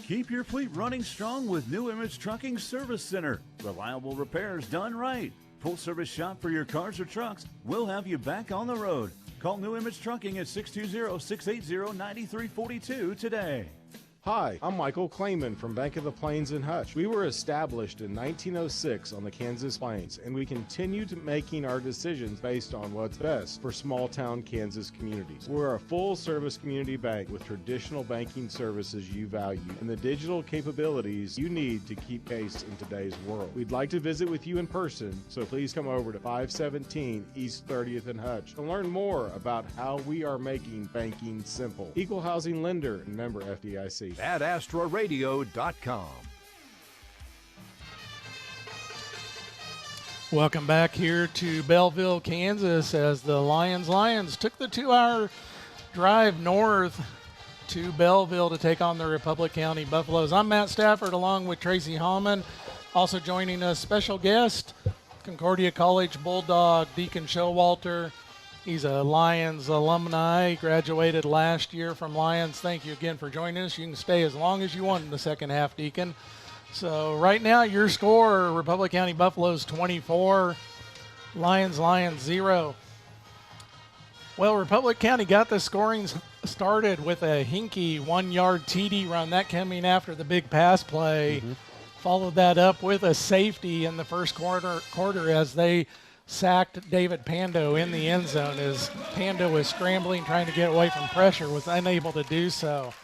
S12: Keep your fleet running strong with New Image Trucking Service Center. Reliable repairs done right. Full service shop for your cars or trucks. We'll have you back on the road. Call New Image Trucking at 620-680-9342 today.
S13: Hi, I'm Michael Clayman from Bank of the Plains in Hutch. We were established in 1906 on the Kansas Plains, and we continue to making our decisions based on what's best for small-town Kansas communities. We're a full-service community bank with traditional banking services you value and the digital capabilities you need to keep pace in today's world. We'd like to visit with you in person, so please come over to 517 East 30th and Hutch to learn more about how we are making banking simple. Equal housing lender and member FDIC.
S3: At AstroRadio.com.
S1: Welcome back here to Belleville, Kansas, as the Lions took the 2-hour drive north to Belleville to take on the Republic County Buffaloes. I'm Matt Stafford along with Tracy Hallman. Also joining us, special guest, Concordia College Bulldog Deacon Showalter. He's a Lyons alumni, graduated last year from Lyons. Thank you again for joining us. You can stay as long as you want in the second half, Deacon. So right now, your score, Republic County Buffaloes 24, Lyons 0. Well, Republic County got the scoring started with a hinky 1-yard TD run, that coming after the big pass play. Followed that up with a safety in the first quarter as they sacked David Pando in the end zone as Pando was scrambling, trying to get away from pressure, was unable to do so.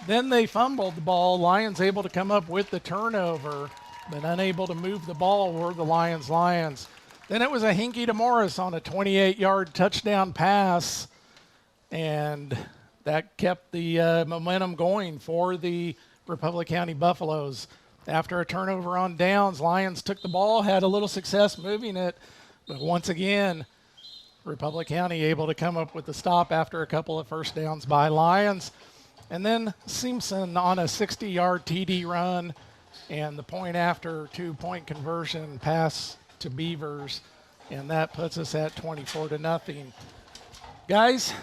S1: Then they fumbled the ball. Lions able to come up with the turnover, but unable to move the ball were the Lions. Then it was a hinky to Morris on a 28-yard touchdown pass, and that kept the momentum going for the Republic County Buffaloes. After a turnover on downs, Lions took the ball, had a little success moving it, but once again, Republic County able to come up with the stop after a couple of first downs by Lions. And then Simpson on a 60-yard TD run and the point after 2-point conversion pass to Beavers, and that puts us at 24-0. Guys,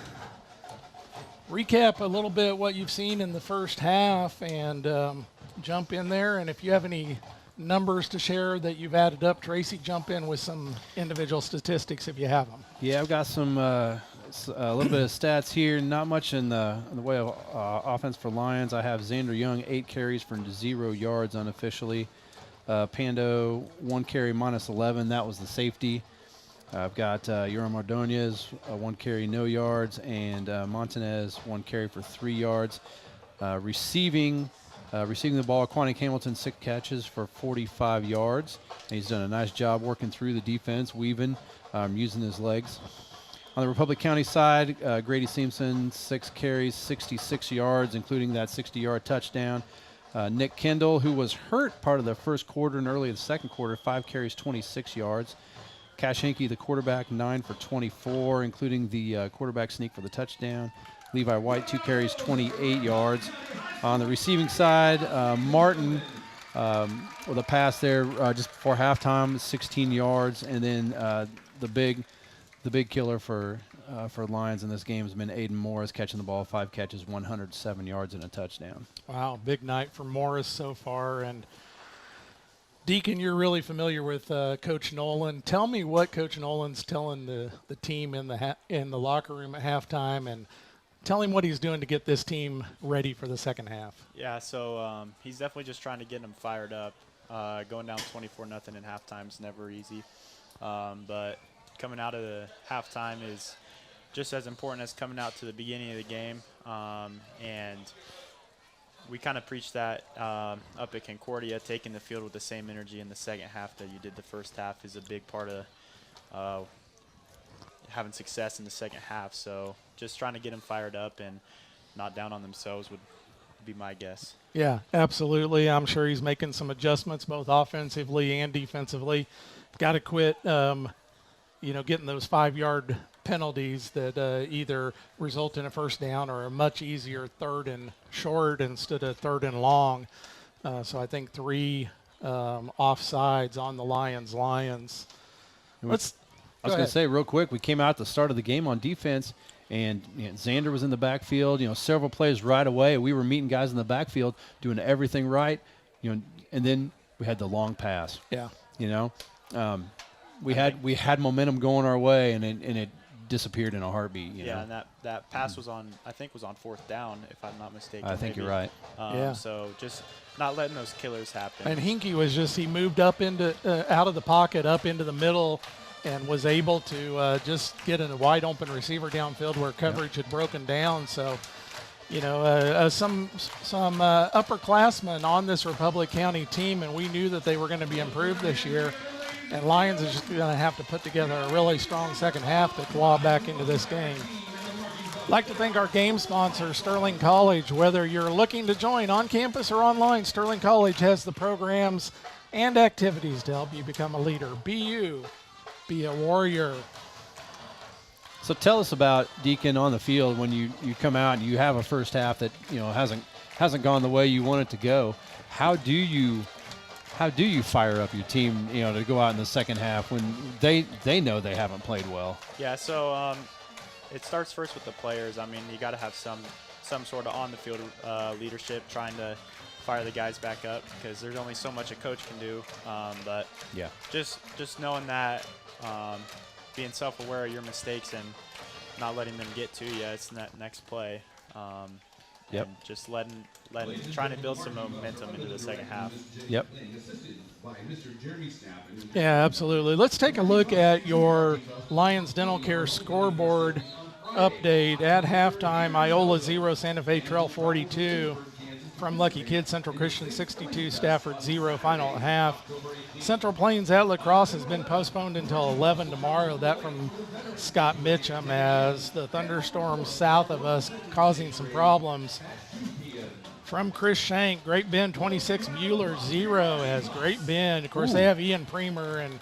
S1: recap a little bit what you've seen in the first half and jump in there, and if you have any numbers to share that you've added up, Tracy, jump in with some individual statistics if you have them.
S4: Yeah, I've got some a little bit of stats here. Not much in the way of offense for Lions. I have Xander Young 8 carries for 0 yards unofficially. Pando 1 carry -11. That was the safety. I've got Yoram Ordonez 1 carry, no yards, and Montanez 1 carry for 3 yards. Receiving the ball, Quantic Hamilton 6 catches for 45 yards. And he's done a nice job working through the defense, weaving, using his legs. On the Republic County side, Grady Simpson 6 carries, 66 yards, including that 60-yard touchdown. Nick Kendall, who was hurt part of the first quarter and early in the second quarter, 5 carries, 26 yards. Cash Hinkey, the quarterback, 9 for 24, including the quarterback sneak for the touchdown. Levi White, 2 carries, 28 yards. On the receiving side, Martin with a pass there just before halftime, 16 yards, and then the big killer for for Lions in this game has been Aiden Morris catching the ball, 5 catches, 107 yards, and a touchdown.
S1: Wow, big night for Morris so far. And Deacon, you're really familiar with Coach Nolan. Tell me what Coach Nolan's telling the team in the locker room at halftime, and tell him what he's doing to get this team ready for the second half.
S19: Yeah, so he's definitely just trying to get them fired up. Going down 24-0 in halftime is never easy. But coming out of the halftime is just as important as coming out to the beginning of the game. And we kind of preached that up at Concordia. Taking the field with the same energy in the second half that you did the first half is a big part of having success in the second half. So just trying to get them fired up and not down on themselves would be my guess.
S1: Yeah, absolutely. I'm sure he's making some adjustments both offensively and defensively. Got to quit, getting those 5-yard penalties that either result in a first down or a much easier 3rd and short instead of 3rd and long. So I think 3 offsides on the Lions.
S4: I was going to say real quick, we came out at the start of the game on defense, and Xander was in the backfield. Several plays right away. We were meeting guys in the backfield, doing everything right. And then we had the long pass.
S1: Yeah.
S4: We had momentum going our way, and it disappeared in a heartbeat. You know?
S19: And that pass was on 4th down, if I'm not mistaken.
S4: I think you're right.
S19: So just not letting those killers happen.
S1: And Hinkie was he moved up into out of the pocket, up into the middle, and was able to just get a wide open receiver downfield where coverage had broken down. So, some upperclassmen on this Republic County team, and we knew that they were going to be improved this year. And Lions is just going to have to put together a really strong second half to claw back into this game. I'd like to thank our game sponsor, Sterling College. Whether you're looking to join on campus or online, Sterling College has the programs and activities to help you become a leader. Be you. Be a warrior.
S4: So tell us about, Deacon, on the field when you come out and you have a first half that hasn't gone the way you want it to go. How do you fire up your team, to go out in the second half when they know they haven't played well?
S19: Yeah, so it starts first with the players. I mean, you got to have some sort of on the field leadership, trying to fire the guys back up, because there's only so much a coach can do. But
S4: yeah,
S19: just knowing that, being self-aware of your mistakes and not letting them get to you. It's that next play.
S4: Yep.
S19: And just trying to build some momentum into the second half.
S4: Yep.
S1: Yeah, absolutely. Let's take a look at your Lyons Dental Care scoreboard update. At halftime, Iola 0, Santa Fe Trail 42. From Lucky Kid, Central Christian 62, Stafford 0, final at half. Central Plains at La Crosse has been postponed until 11 tomorrow. That from Scott Mitchum, as the thunderstorms south of us causing some problems. From Chris Shank, Great Bend 26, Mueller 0 as Great Bend. Of course, they have Ian Premer, and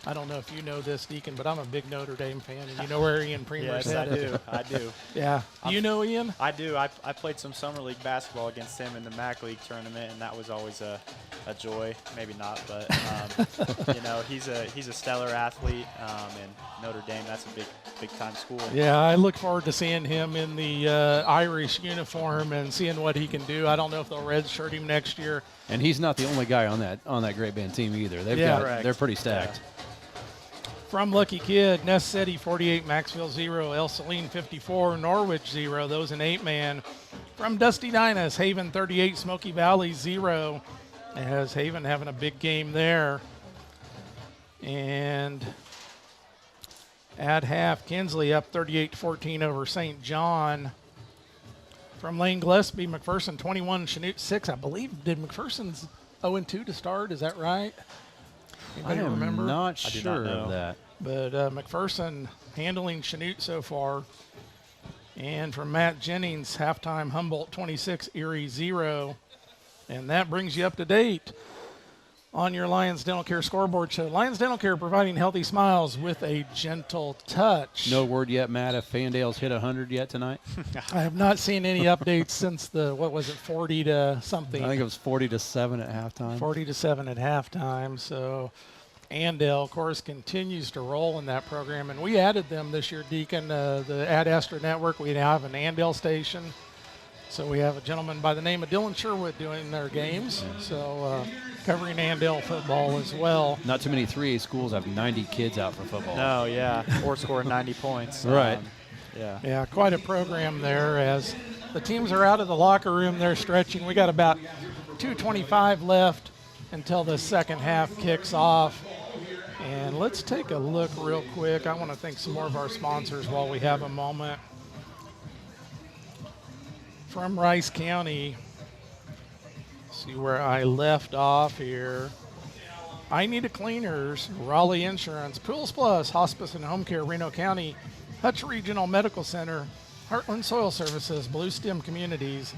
S1: I don't know if you know this, Deacon, but I'm a big Notre Dame fan, and you know where Ian Premer's headed.
S19: I do.
S1: Yeah. You know Ian?
S19: I do. I played some summer league basketball against him in the MAC League tournament, and that was always a joy. Maybe not, but he's a stellar athlete, and Notre Dame, that's a big time school.
S1: Yeah, I look forward to seeing him in the Irish uniform and seeing what he can do. I don't know if they'll redshirt him next year.
S4: And he's not the only guy on that Great Bend team either. They're pretty stacked.
S19: Yeah.
S1: From Lucky Kid, Ness City 48, Maxville 0, El Saline 54, Norwich 0, those in 8-man. From Dusty Dinas, Haven 38, Smoky Valley 0, as Haven having a big game there. And at half, Kinsley up 38-14 over St. John. From Lane Gillespie, McPherson 21, Chanute 6. I believe, did McPherson's 0-2 to start? Is that right? Anybody remember?
S4: Not sure of that.
S1: But McPherson handling Chanute so far. And from Matt Jennings, halftime, Humboldt 26, Erie 0. And that brings you up to date on your Lyons Dental Care scoreboard show. Lyons Dental Care, providing healthy smiles with a gentle touch.
S4: No word yet, Matt, if Fandale's hit 100 yet tonight?
S1: I have not seen any updates since 40 to something.
S4: I think it was 40-7 at halftime.
S1: 40-7 at halftime. So, Andale, of course, continues to roll in that program. And we added them this year, Deacon, the Ad Astra Network. We have an Andale station. So we have a gentleman by the name of Dylan Sherwood doing their games. So covering Andale football as well.
S4: Not too many 3A schools have 90 kids out for football.
S19: No, yeah, or scoring 90 points.
S4: Right.
S1: Yeah, quite a program there as the teams are out of the locker room. They're stretching. We got about 2:25 left until the second half kicks off. And let's take a look real quick. I want to thank some more of our sponsors while we have a moment. From Rice County, see where I left off here. I Need a Cleaners, Raleigh Insurance, Pools Plus, Hospice and Home Care, Reno County, Hutch Regional Medical Center, Heartland Soil Services, Blue Stem Communities,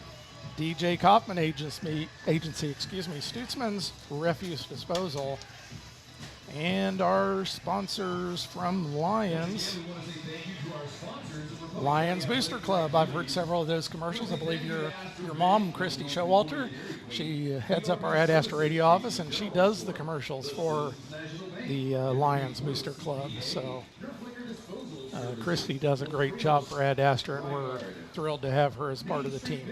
S1: DJ Kaufman Agency, Stutzman's Refuse Disposal, and our sponsors from Lyons. Lyons Booster Club. I've heard several of those commercials. I believe your mom, Christy Showalter, she heads up our Ad Astra radio office, and she does the commercials for the Lyons Booster Club. So Christy does a great job for Ad Astra, and we're thrilled to have her as part of the team.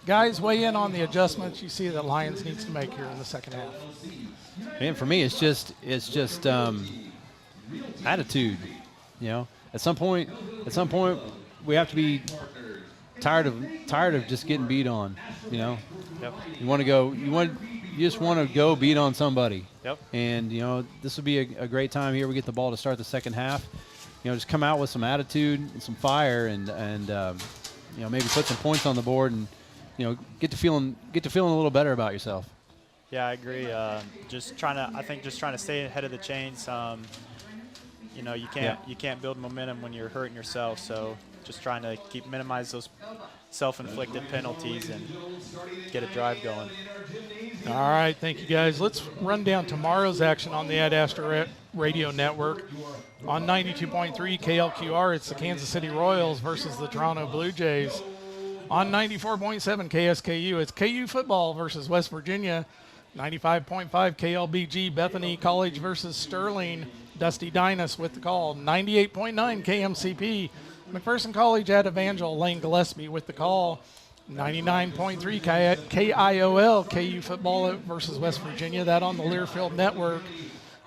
S1: Guys, weigh in on the adjustments you see that Lyons needs to make here in the second half.
S4: Man, for me, it's just attitude. You know, at some point, we have to be tired of just getting beat on. You know,
S19: Yep.
S4: you just want to go beat on somebody.
S19: Yep.
S4: And you know, this will be a great time here. We get the ball to start the second half. You know, just come out with some attitude and some fire, and you know, maybe put some points on the board, and you know, get to feeling a little better about yourself.
S19: Yeah, I agree. Just trying to stay ahead of the chains. You know, you can't build momentum when you're hurting yourself. So just trying to minimize those self-inflicted penalties and get a drive going.
S1: All right, thank you guys. Let's run down tomorrow's action on the Ad Astra Radio Network. On 92.3 KLQR, it's the Kansas City Royals versus the Toronto Blue Jays. On 94.7 KSKU, it's KU football versus West Virginia. 95.5 KLBG, Bethany College versus Sterling. Dusty Dinas with the call. 98.9 KMCP, McPherson College at Evangel. Lane Gillespie with the call. 99.3 KIOL, KU football versus West Virginia. That on the Learfield Network.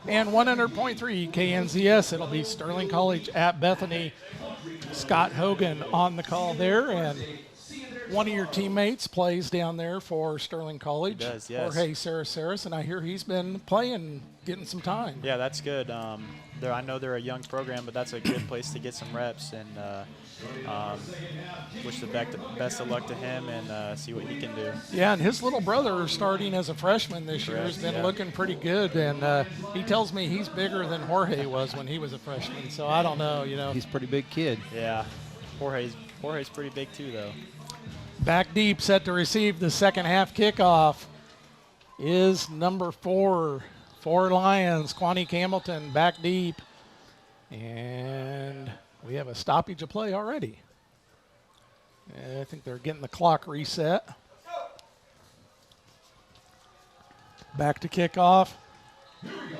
S1: And 100.3 KNZS, it'll be Sterling College at Bethany. Scott Hogan on the call there, and one of your teammates plays down there for Sterling College.
S19: He does, yes.
S1: Jorge Saraceres, and I hear he's been playing, getting some time.
S19: Yeah, that's good. I know they're a young program, but that's a good place to get some reps, and wish the best of luck to him and see what he can do.
S1: Yeah, and his little brother starting as a freshman this year has been
S19: yeah.
S1: looking pretty good, and he tells me he's bigger than Jorge was when he was a freshman, so I don't know, you know.
S4: He's a pretty big kid.
S19: Yeah, Jorge's pretty big too, though.
S1: Back deep, set to receive the second half kickoff is number 4 for Lyons, Quanique Hamilton, back deep. And we have a stoppage of play already. I think they're getting the clock reset. Back to kickoff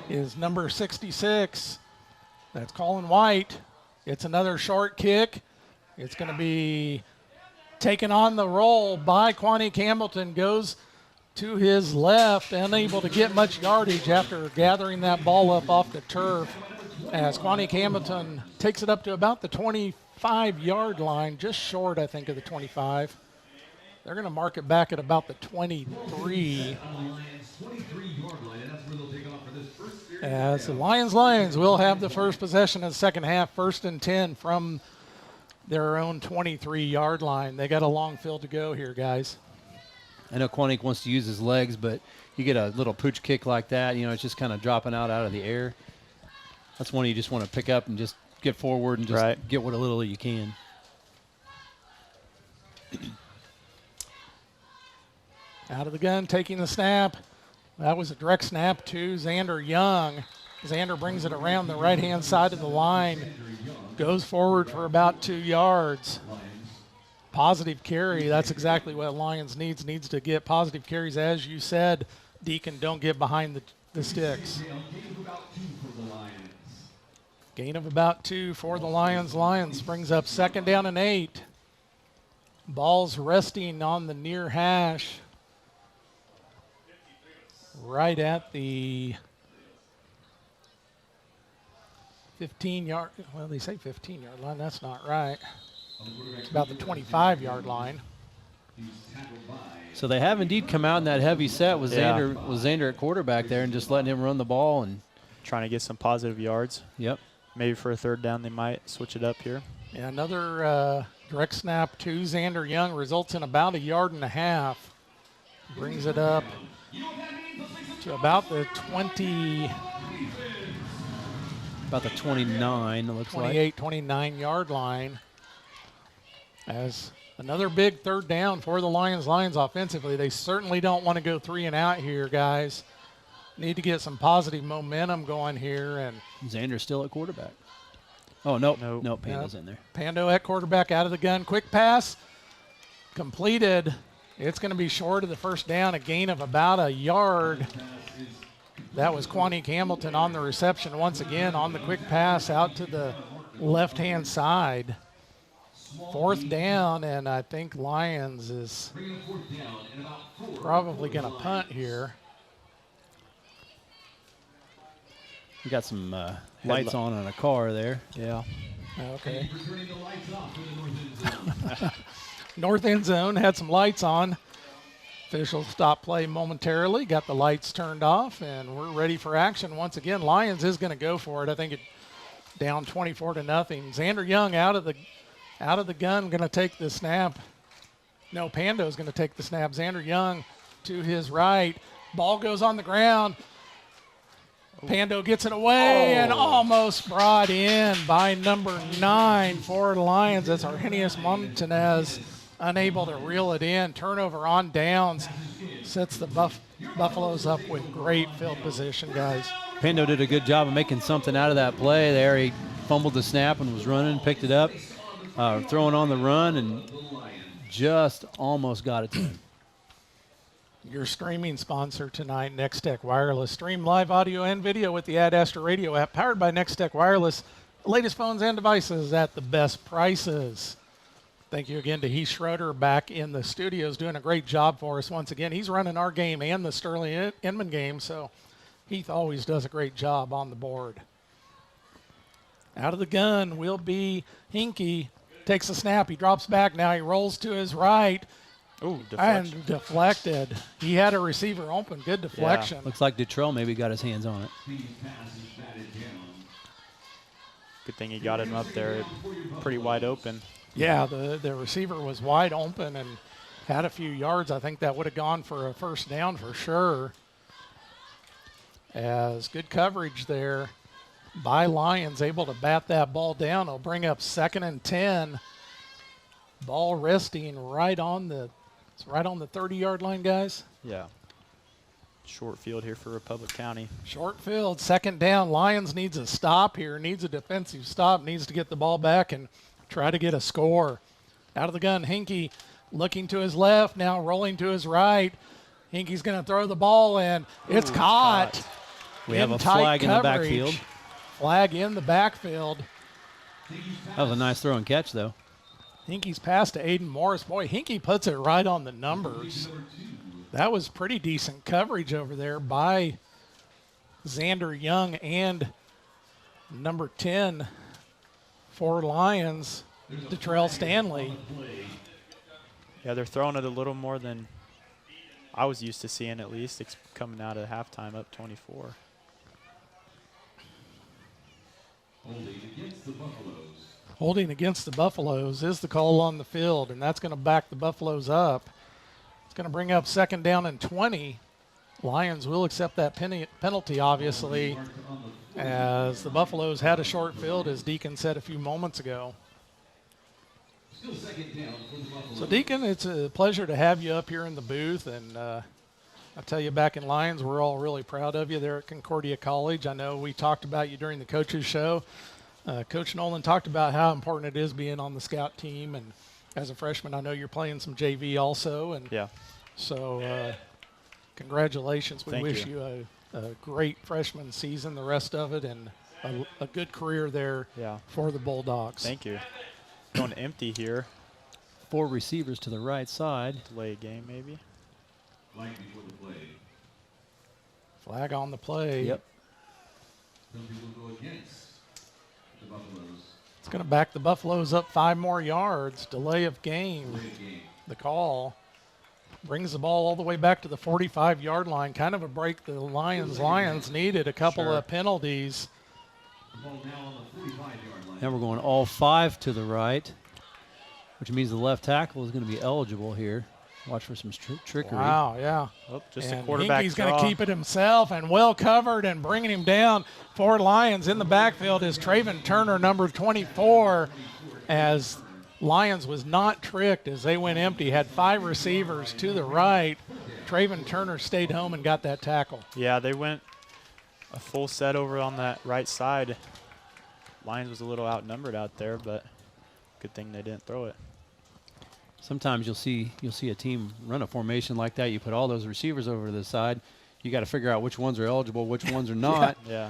S1: is number 66. That's Colin White. It's another short kick. It's going to be taken on the roll by Quanique Hamilton, goes to his left, unable to get much yardage after gathering that ball up off the turf, as Quanique Hamilton takes it up to about the 25-yard line, just short, I think, of the 25. They're going to mark it back at about the 23. As the Lions will have the first possession of the second half, 1st and 10 from their own 23-yard line. They got a long field to go here, guys.
S4: I know Quanique wants to use his legs, but you get a little pooch kick like that, you know, it's just kind of dropping out of the air. That's one you just want to pick up and just get forward and just get what a little you can.
S1: Out of the gun, taking the snap. That was a direct snap to Xander Young. Xander brings it around the right-hand side of the line. Goes forward for about 2 yards. Positive carry. That's exactly what Lyons needs to get positive carries. As you said, Deacon, don't get behind the the sticks. Gain of about 2 for the Lions. Lions brings up 2nd down and 8. Ball's resting on the near hash. Right at the 15-yard, well, they say 15-yard line. That's not right. It's about the 25-yard line.
S4: So they have indeed come out in that heavy set with Xander at quarterback there and just letting him run the ball and
S19: trying to get some positive yards.
S4: Yep.
S19: Maybe for a 3rd down they might switch it up here.
S1: Yeah, another direct snap to Xander Young results in about 1.5 yards. Brings it up to about the 20.
S4: About the 29, it looks
S1: 28, 29-yard line. As another big 3rd down for the Lions. Lions offensively, they certainly don't want to go 3 and out here, guys. Need to get some positive momentum going here. And
S4: Xander's still at quarterback. Oh, no, Pando's in there.
S1: Pando at quarterback, out of the gun. Quick pass, completed. It's going to be short of the 1st down, a gain of about 1 yard. That was Quanique Hamilton on the reception once again on the quick pass out to the left-hand side. 4th down, and I think Lyons is probably going to punt here.
S4: We got some lights on a car there.
S19: Yeah.
S1: Okay. North end zone had some lights on. Officials stopped play momentarily, got the lights turned off, and we're ready for action once again. Lyons is going to go for it. I think it down 24-0. Xander Young out of the gun, going to take the snap. No, Pando's going to take the snap. Xander Young to his right. Ball goes on the ground. Pando gets it away and almost brought in by number 9 for the Lions. That's Arrhenius Montanez, unable to reel it in. Turnover on downs. Sets the Buffaloes up with great field position, guys.
S4: Pando did a good job of making something out of that play there. He fumbled the snap and was running, picked it up, throwing on the run, and just almost got it to him.
S1: Your streaming sponsor tonight, Nextech Wireless. Stream live audio and video with the Ad Astra Radio app, powered by Nextech Wireless. The latest phones and devices at the best prices. Thank you again to Heath Schroeder back in the studios, doing a great job for us once again. He's running our game and the Sterling Inman game, so Heath always does a great job on the board. Out of the gun will be Hinkie. Takes a snap. He drops back now. He rolls to his right.
S19: Ooh, deflection.
S1: And deflected. He had a receiver open. Good deflection.
S4: Yeah. Looks like Dutrell maybe got his hands on it.
S19: Good thing he got him up there pretty wide open.
S1: Yeah, the receiver was wide open and had a few yards. I think that would have gone for a 1st down for sure. As good coverage there by Lyons, able to bat that ball down. It'll bring up 2nd and 10. Ball resting right on the 30-yard line, guys.
S19: Yeah. Short field here for Republic County.
S1: Short field, 2nd down. Lyons needs a stop here, needs a defensive stop, needs to get the ball back and try to get a score. Out of the gun, Hinkie looking to his left, now rolling to his right. Hinkie's going to throw the ball, and it's caught.
S4: We have a flag in the backfield.
S1: Flag in the backfield.
S4: That was a nice throw and catch, though.
S1: Hinkie's pass to Aiden Morris. Boy, Hinkie puts it right on the numbers. That was pretty decent coverage over there by Xander Young and number 10 for Lyons, Detrell Stanley.
S19: Yeah, they're throwing it a little more than I was used to seeing, at least. It's coming out of halftime up 24.
S1: Holding against the Buffaloes is the call on the field, and that's going to back the Buffaloes up. It's going to bring up 2nd down and 20. Lions will accept that penalty, obviously, as the Buffaloes had a short field, as Deacon said a few moments ago. So, Deacon, it's a pleasure to have you up here in the booth, and I tell you, back in Lyons, we're all really proud of you there at Concordia College. I know we talked about you during the coaches show. Coach Nolan talked about how important it is being on the scout team, and as a freshman, I know you're playing some JV also. And
S19: yeah.
S1: So, congratulations. We wish you a a great freshman season, the rest of it, and a good career there for the Bulldogs.
S19: Thank you. Going empty here.
S4: 4 receivers to the right side.
S19: Delay game, maybe.
S9: Flag before the play.
S1: Flag on the play.
S4: Yep.
S9: Penalty will go against the Buffaloes.
S1: It's going to back the Buffaloes up 5 more yards. Delay of game.
S9: Delay of game.
S1: The call brings the ball all the way back to the 45-yard line. Kind of a break the Lions needed. A couple of penalties.
S9: The ball now on the 45-yard line.
S4: Now we're going all 5 to the right, which means the left tackle is going to be eligible here. Watch for some trickery.
S1: Wow, yeah.
S19: Oh, just
S1: and
S19: a quarterback
S1: Hinkey's going to keep it himself, and well covered, and bringing him down for Lions in the backfield is Traven Turner, number 24, as Lions was not tricked as they went empty, had 5 receivers to the right. Traven Turner stayed home and got that tackle.
S19: Yeah, they went a full set over on that right side. Lions was a little outnumbered out there, but good thing they didn't throw it.
S4: Sometimes you'll see a team run a formation like that. You put all those receivers over to the side. You got to figure out which ones are eligible, which ones are not.
S19: Yeah.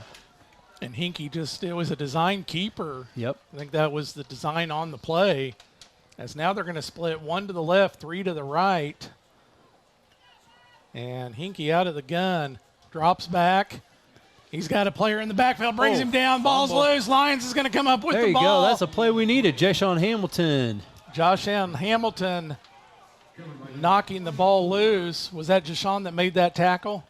S1: And Hinkey it was a design keeper.
S4: Yep.
S1: I think that was the design on the play. As now they're going to split 1 to the left, 3 to the right. And Hinkey out of the gun, drops back. He's got a player in the backfield, brings him down, ball's loose. Lions is going to come up with the ball.
S4: There you go. That's a play we needed. Jashawn Hamilton.
S1: Josh Allen Hamilton knocking the ball loose. Was that Jashawn that made that tackle?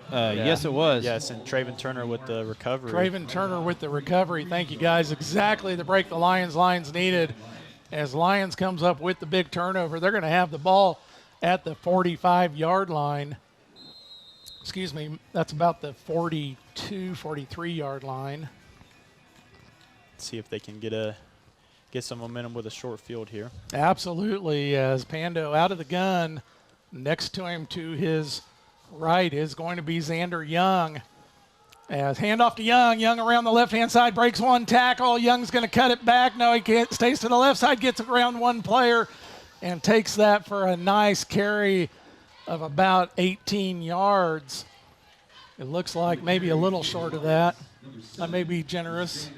S4: Yes, it was.
S19: Yes, and Traven Turner with the recovery.
S1: Traven Turner with the recovery. Thank you, guys. Exactly the break the Lions needed. As Lions comes up with the big turnover, they're going to have the ball at the 45-yard line. Excuse me, that's about the 42, 43-yard line.
S19: See if they can get some momentum with a short field here.
S1: Absolutely, as Pando out of the gun. Next to him to his right is going to be Xander Young. As handoff to Young. Young around the left-hand side, breaks 1 tackle. Young's going to cut it back. No, he can't. Stays to the left side, gets around 1 player, and takes that for a nice carry of about 18 yards. It looks like maybe a little short of that. I may be generous.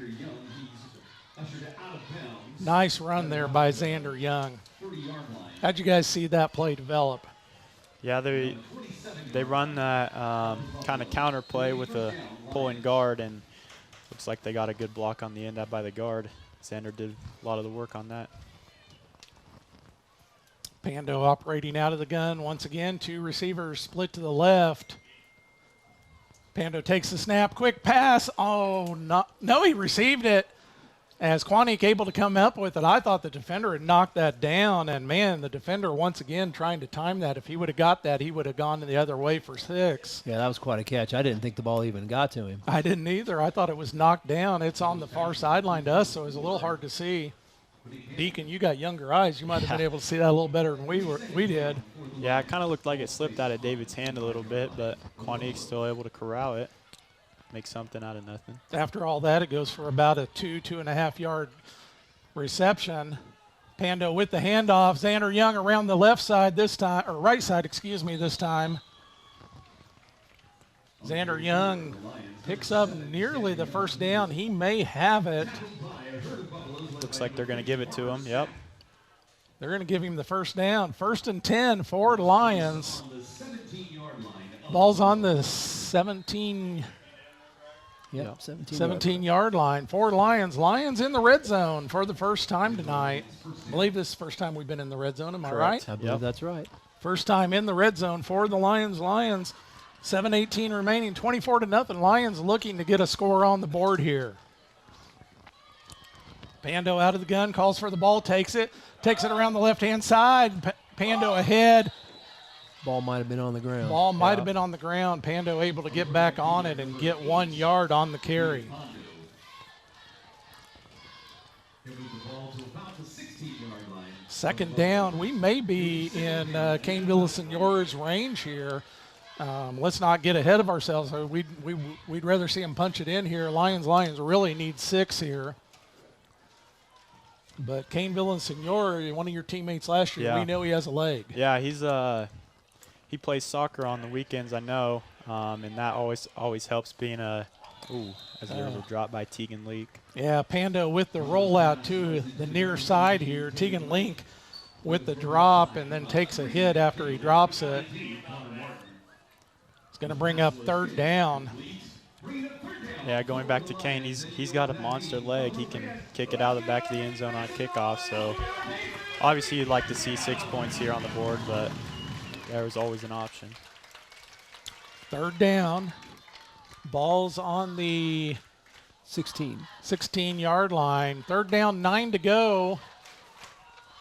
S1: Nice run there by Xander Young. How'd you guys see that play develop?
S19: Yeah, they run that kind of counter play with a pulling guard, and looks like they got a good block on the end out by the guard. Xander did a lot of the work on that.
S1: Pando operating out of the gun once again. 2 receivers split to the left. Pando takes the snap, quick pass. Oh, no, he received it. As Quanique able to come up with it, I thought the defender had knocked that down, and man, the defender once again trying to time that. If he would have got that, he would have gone the other way for 6.
S4: Yeah, that was quite a catch. I didn't think the ball even got to him.
S1: I didn't either. I thought it was knocked down. It's on the far sideline to us, so it was a little hard to see. Deacon, you got younger eyes. You might have been able to see that a little better than we did.
S19: Yeah, it kind of looked like it slipped out of David's hand a little bit, but Quanique's still able to corral it, make something out of nothing.
S1: After all that, it goes for about a 2.5 yard reception. Pando with the handoff. Xander Young around the left side this time, or right side, excuse me, this time. Xander Young picks up nearly the first down. He may have it.
S19: Looks like they're going to give it to him. Yep.
S1: They're going to give him the first down. 1st and 10 for the Lions. Ball's on the 17.
S4: Yep,
S1: 17-yard line for Lions. Lions in the red zone for the first time tonight. I believe this is the first time we've been in the red zone. Am I right?
S4: I believe that's right.
S1: First time in the red zone for the Lions. 7:18 remaining, 24-0. Lions looking to get a score on the board here. Pando out of the gun, calls for the ball, takes it around the left-hand side. Pando ahead.
S4: Ball might have been on the ground.
S1: Ball might have been on the ground. Pando able to get back on it and get 1 yard on the carry. Second down. We may be in Kane Villasenor's range here. Let's not get ahead of ourselves. We'd rather see him punch it in here. Lions really need 6 here. But Kane Villasenor, one of your teammates last year, we know he has a leg.
S19: Yeah, he plays soccer on the weekends, I know, and that always helps being as there was a drop by Tegan Leak.
S1: Yeah, Pando with the rollout to the near side here. Tegan Link with the drop and then takes a hit after he drops it. It's going to bring up third down.
S19: Yeah, going back to Kane, he's got a monster leg. He can kick it out of the back of the end zone on kickoff. So obviously you'd like to see 6 points here on the board, but there was always an option.
S1: Third down. Ball's on the
S4: 16-yard
S1: line. Third down, 9 to go.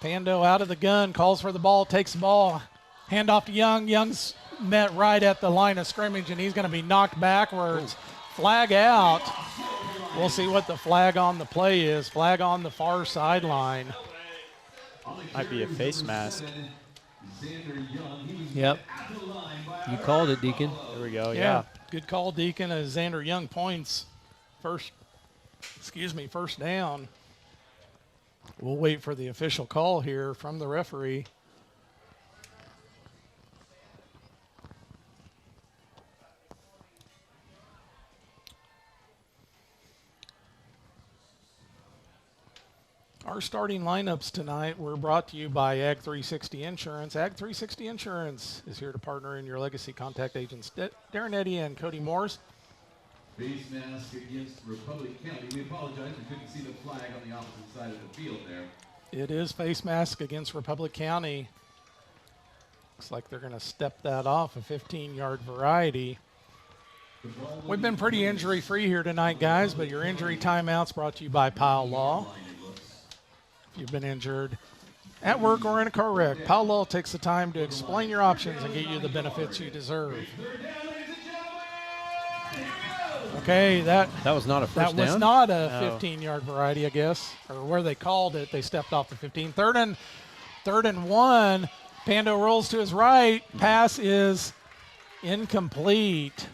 S1: Pando out of the gun, calls for the ball, takes the ball. Hand off to Young. Young's met right at the line of scrimmage, and he's going to be knocked backwards. Flag out. We'll see what the flag on the play is. Flag on the far sideline.
S19: Might be a face mask.
S4: Yep. You called it, Deacon.
S19: There we go, yeah.
S1: Good call, Deacon, as Xander Young points first down. We'll wait for the official call here from the referee. Our starting lineups tonight were brought to you by Ag 360 Insurance. Ag 360 Insurance is here to partner in your legacy. Contact agents Darren Eddy and Cody Morse.
S9: Face mask against Republic County. We apologize, we couldn't see the flag on the opposite side of the field there.
S1: It is face mask against Republic County. Looks like they're going to step that off, a 15-yard variety. We've been pretty injury-free here tonight, guys, but your injury timeouts brought to you by Powell Law. If you've been injured at work or in a car wreck, Powell Law takes the time to explain your options and get you the benefits you deserve. Okay, that
S4: was not a first down.
S1: That was not a 15-yard variety, I guess, or where they called it. They stepped off the 15. Third and 1. Pando rolls to his right. Pass is incomplete.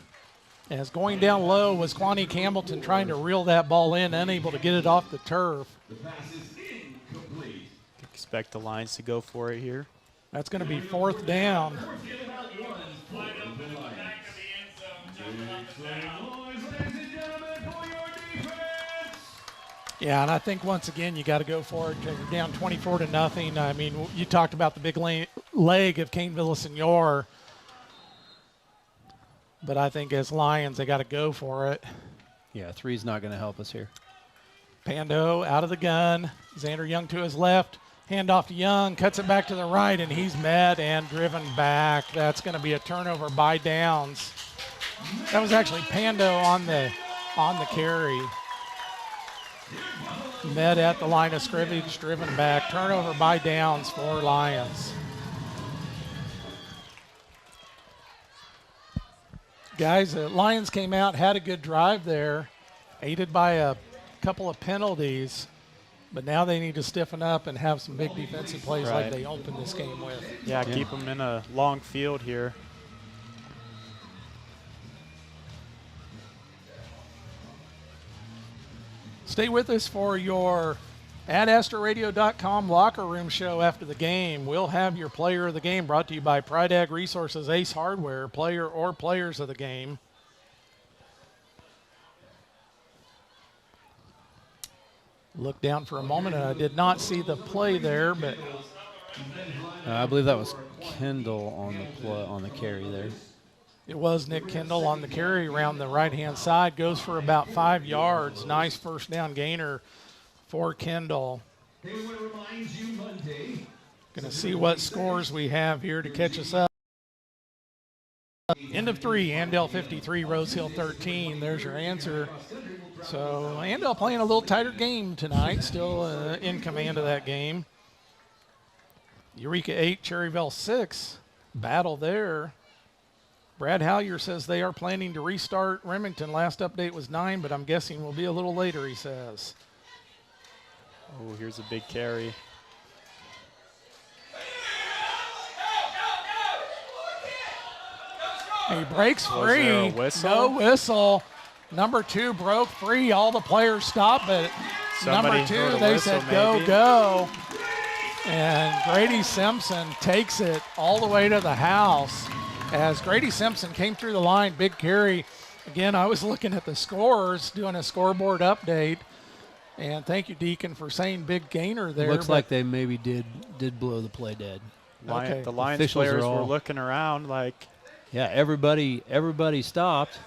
S1: As going down low was Quanique Hamilton trying to reel that ball in, unable to get it off the turf.
S19: Expect the Lions to go for it here.
S1: That's going to be fourth down. Yeah, and I think once again you got to go for it. You're down 24-0. I mean, you talked about the big leg of Kane Villasenor, but I think as Lions they got to go for it.
S4: Yeah, 3's not going to help us here.
S1: Pando out of the gun. Xander Young to his left. Hand off to Young, cuts it back to the right, and he's met and driven back. That's going to be a turnover by downs. That was actually Pando on the carry. Met at the line of scrimmage, driven back. Turnover by downs for Lions. Guys, the Lions came out, had a good drive there, aided by a couple of penalties. But now they need to stiffen up and have some big defensive plays like they opened this game with.
S19: Yeah, keep them in a long field here.
S1: Stay with us for your at AstroRadio.com locker room show after the game. We'll have your player of the game brought to you by Pride Ag Resources, Ace Hardware, player or players of the game. Looked down for a moment, and I did not see the play there, but
S4: I believe that was Kendall on the carry there.
S1: It was Nick Kendall on the carry around the right-hand side. Goes for about 5 yards. Nice first down gainer for Kendall. Going to see what scores we have here to catch us up. End of 3, Andell 53, Rose Hill 13. There's your answer. So Andell playing a little tighter game tonight, still in command of that game. Eureka 8, Cherryville 6. Battle there. Brad Hallier says they are planning to restart Remington. Last update was 9, but I'm guessing will be a little later, he says.
S19: Oh, here's a big carry.
S1: He breaks free. No whistle. Number 2 broke free. All the players stopped, but number 2, they said go, go. And Grady Simpson takes it all the way to the house. as Grady Simpson came through the line, big carry. Again, I was looking at the scores, doing a scoreboard update, and thank you, Deacon, for saying big gainer there.
S4: Looks like they maybe did blow the play dead.
S1: Okay.
S19: The Lions
S4: Officials
S19: players
S4: are
S19: were
S4: all-
S19: looking around like,
S4: Yeah, everybody stopped.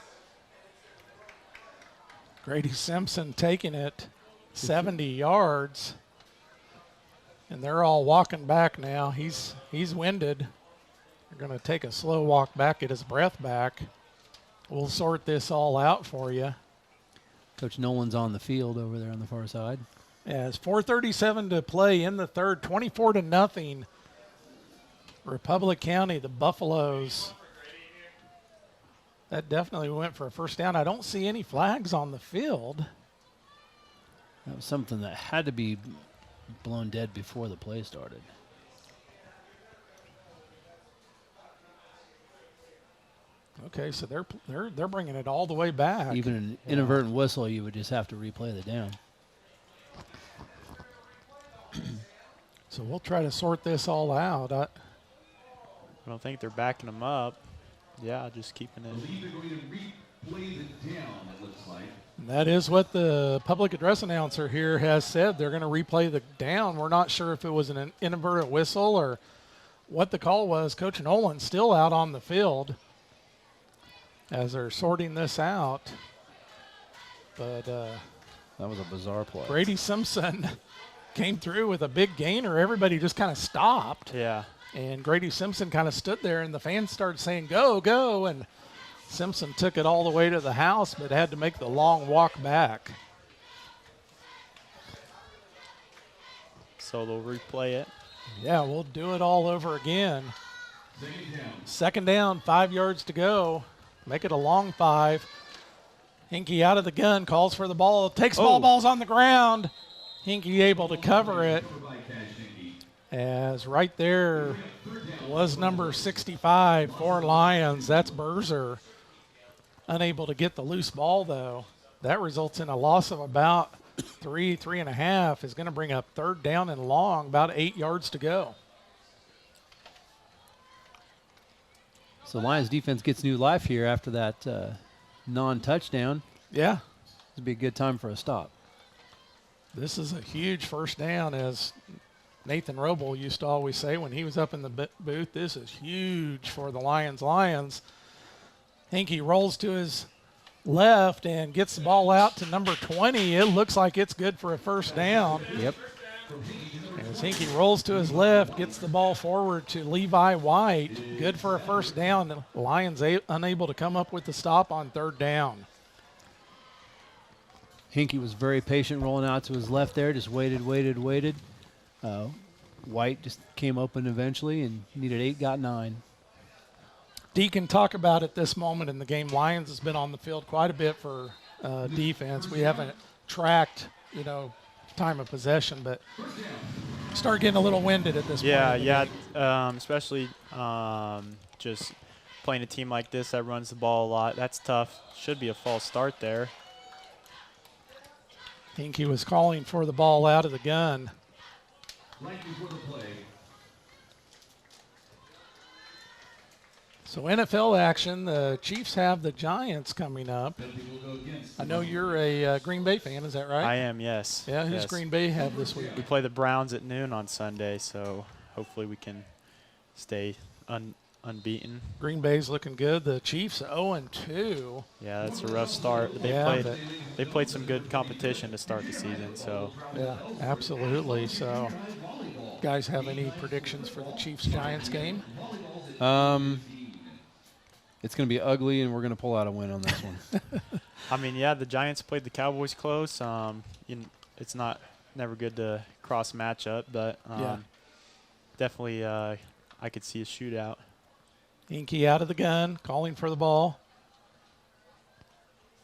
S1: Grady Simpson taking it 70 yards, and they're all walking back now. He's winded. They're going to take a slow walk back, get his breath back. We'll sort this all out for you.
S4: Coach Nolan's on the field over there on the far side.
S1: As 4:37 to play in the third, 24-0. Republic County, the Buffaloes. That definitely went for a first down. I don't see any flags on the field.
S4: That was something that had to be blown dead before the play started.
S1: Okay, so they're bringing it all the way back.
S4: Even an inadvertent whistle, you would just have to replay the down.
S1: So we'll try to sort this all out.
S19: I don't think they're backing them up. Yeah, just keeping it.
S9: They're going to replay the down, it looks like.
S1: That is what the public address announcer here has said. They're going to replay the down. We're not sure if it was an inadvertent whistle or what the call was. Coach Nolan still out on the field as they're sorting this out. But
S4: that was a bizarre play.
S1: Brady Simpson came through with a big gainer. Everybody just kind of stopped.
S19: Yeah.
S1: And Grady Simpson kind of stood there, and the fans started saying, go, go. And Simpson took it all the way to the house, but had to make the long walk back.
S19: So they'll replay it.
S1: Yeah, we'll do it all over again. Second down, 5 yards to go. Make it a long 5. Hinkie out of the gun, calls for the ball, takes ball's on the ground. Hinkie able to cover it. As right there was number 65 for Lyons. That's Berzer. Unable to get the loose ball, though. That results in a loss of about 3.5. Is going to bring up third down and long, about 8 yards to go.
S4: So Lions defense gets new life here after that non-touchdown.
S1: Yeah.
S4: This would be a good time for a stop.
S1: This is a huge first down, as Nathan Roble used to always say when he was up in the booth. This is huge for the Lions. Hinkie rolls to his left and gets the ball out to number 20. It looks like it's good for a first down.
S4: Yep.
S1: As Hinkie rolls to his left, gets the ball forward to Levi White. Good for a first down. The Lions unable to come up with the stop on third down.
S4: Hinkie was very patient rolling out to his left there, just waited. White just came open eventually and needed 8, got 9.
S1: Deacon, talk about it this moment in the game. Lyons has been on the field quite a bit for defense. We haven't tracked, time of possession, but start getting a little winded at this point.
S19: Yeah, especially just playing a team like this that runs the ball a lot. That's tough. Should be a false start there.
S1: Hinkie was calling for the ball out of the gun. So NFL action, the Chiefs have the Giants coming up. I know you're a Green Bay fan, is that right?
S19: I am, yes.
S1: Yeah, who's
S19: yes.
S1: Green Bay have this week?
S19: We play the Browns at noon on Sunday, so hopefully we can stay unbeaten.
S1: Green Bay's looking good. The Chiefs 0-2.
S19: Yeah, that's a rough start. They played some good competition to start the season. So
S1: yeah, absolutely. So, guys, have any predictions for the Chiefs-Giants game?
S4: It's going to be ugly, and we're going to pull out a win on this one.
S19: I mean, yeah, the Giants played the Cowboys close. It's never good to cross matchup, but definitely I could see a shootout.
S1: Hinkie out of the gun, calling for the ball.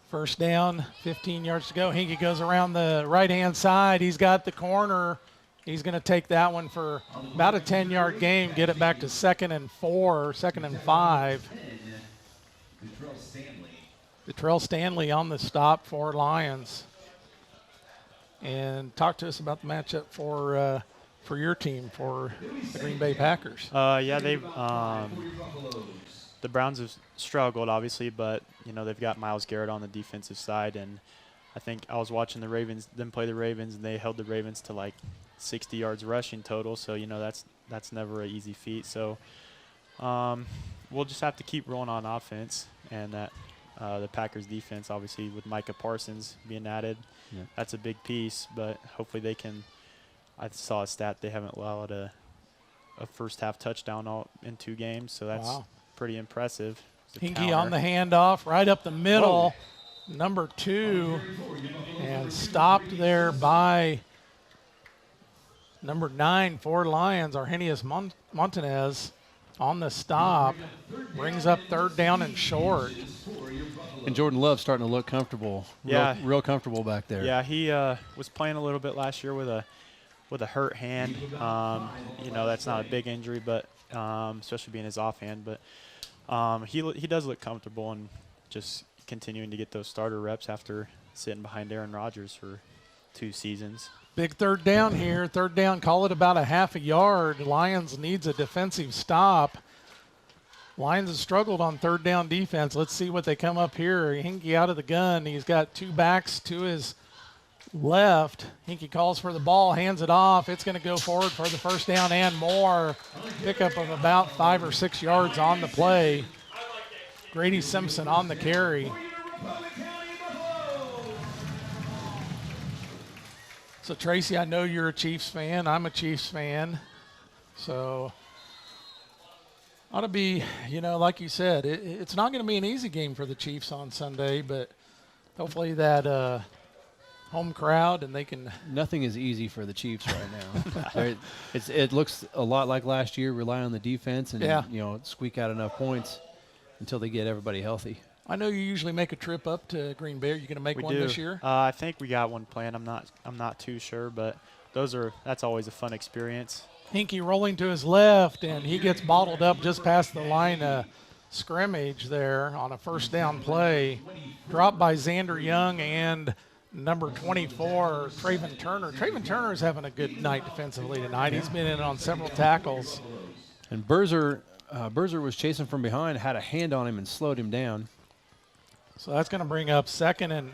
S1: First down, 15 yards to go. Hinkie goes around the right-hand side. He's got the corner. He's going to take that one for about a 10-yard gain, get it back to 2nd and 4, 2nd and 5. Detrell Stanley on the stop for Lyons. And talk to us about the matchup for your team, for the Green Bay Packers.
S19: Yeah, they're the Browns have struggled, obviously, but, they've got Myles Garrett on the defensive side. And I think I was watching them play the Ravens, and they held the Ravens to like 60 yards rushing total. So, that's never an easy feat. So we'll just have to keep rolling on offense, and that the Packers defense, obviously, with Micah Parsons being added, that's a big piece. But hopefully they can – I saw a stat they haven't allowed a first-half touchdown in 2 games, so that's pretty impressive.
S1: Hinkie on the handoff, right up the middle, number 2, and stopped there by number 9 for Lyons, Arrhenius Montanez on the stop, brings up 3rd down and short.
S4: And Jordan Love's starting to look comfortable, real comfortable back there.
S19: Yeah, he was playing a little bit last year with a hurt hand. That's not a big injury, but especially being his offhand. But he does look comfortable and just continuing to get those starter reps after sitting behind Aaron Rodgers for 2 seasons.
S1: Big 3rd down here. 3rd down, call it about a half a yard. Lyons needs a defensive stop. Lyons has struggled on 3rd down defense. Let's see what they come up here. Hinkie out of the gun. He's got 2 backs to his left. Hinkie calls for the ball, hands it off. It's going to go forward for the 1st down and more. Pickup of about 5 or 6 yards on the play. Grady Simpson on the carry. So, Tracy, I know you're a Chiefs fan. I'm a Chiefs fan. So, ought to be, like you said, it's not going to be an easy game for the Chiefs on Sunday, but hopefully that home crowd and they can.
S4: Nothing is easy for the Chiefs right now. It looks a lot like last year, rely on the defense and, squeak out enough points until they get everybody healthy.
S1: I know you usually make a trip up to Green Bay. Are you going to make one this year?
S19: I think we got one planned. I'm not too sure, but that's always a fun experience.
S1: Hinkie rolling to his left, and he gets bottled up just past the line of scrimmage there on a 1st down play. Dropped by Xander Young and number 24, Traven Turner. Traven Turner is having a good night defensively tonight. He's been in on several tackles.
S4: And Berzer was chasing from behind, had a hand on him and slowed him down.
S1: So that's going to bring up 2nd and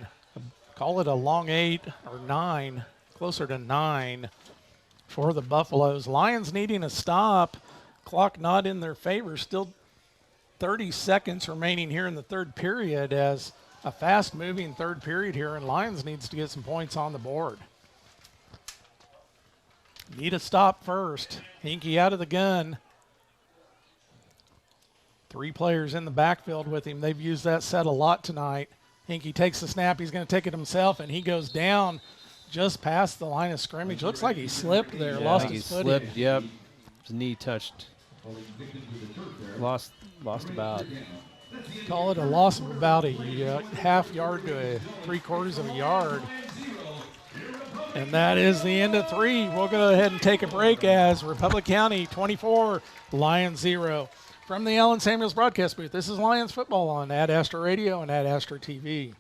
S1: call it a long 8 or 9, closer to 9 for the Buffaloes. Lions needing a stop. Clock not in their favor. Still 30 seconds remaining here in the 3rd period as a fast-moving 3rd period here, and Lions needs to get some points on the board. Need a stop first. Hinkie out of the gun. 3 players in the backfield with him. They've used that set a lot tonight. Hinkie takes the snap. He's going to take it himself, and he goes down just past the line of scrimmage. Looks like he slipped there, lost his footing.
S4: Slipped, yep. His knee touched. Lost about.
S1: Call it a loss of about a half yard to 3/4 of a yard. And that is the end of 3. We'll go ahead and take a break as Republic County 24, Lions 0. From the Allen Samuels broadcast booth, this is Lions football on Ad Astra Radio and Ad Astra TV.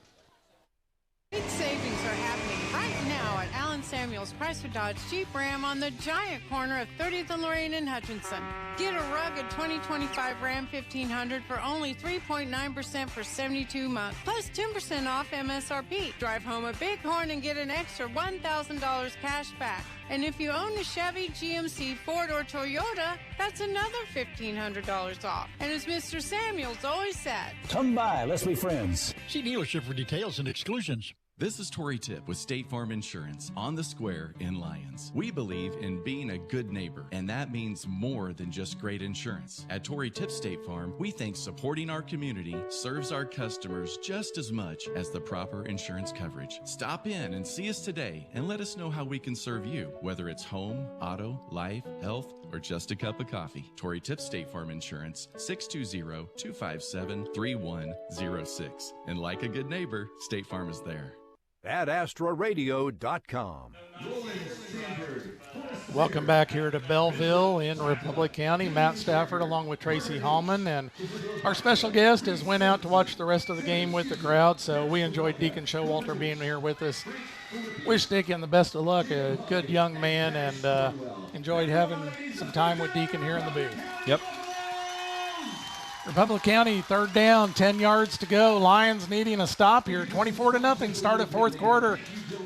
S2: Big savings are happening right now at Allen Samuels Chrysler Dodge Jeep Ram on the giant corner of 30th and Lorraine and Hutchinson. Get a rugged 2025 Ram 1500 for only 3.9% for 72 months, plus 10% off MSRP. Drive home a Bighorn and get an extra $1,000 cash back. And if you own a Chevy, GMC, Ford, or Toyota, that's another $1,500 off. And as Mr. Samuels always said,
S14: come by, let's be friends.
S15: See dealership for details and exclusions.
S16: This is Tori Tip with State Farm Insurance on the Square in Lyons. We believe in being a good neighbor, and that means more than just great insurance. At Tori Tip State Farm, we think supporting our community serves our customers just as much as the proper insurance coverage. Stop in and see us today and let us know how we can serve you, whether it's home, auto, life, health, or just a cup of coffee. Tori Tip State Farm Insurance, 620-257-3106. And like a good neighbor, State Farm is there.
S3: At AstraRadio.com.
S1: Welcome back here to Belleville in Republic County. Matt Stafford along with Tracy Hallman. And our special guest has went out to watch the rest of the game with the crowd. So we enjoyed Deacon Showalter being here with us. Wish Deacon the best of luck, a good young man, and enjoyed having some time with Deacon here in the booth.
S4: Yep.
S1: Republic County, third down, 10 yards to go. Lions needing a stop here. 24-0, start of fourth quarter.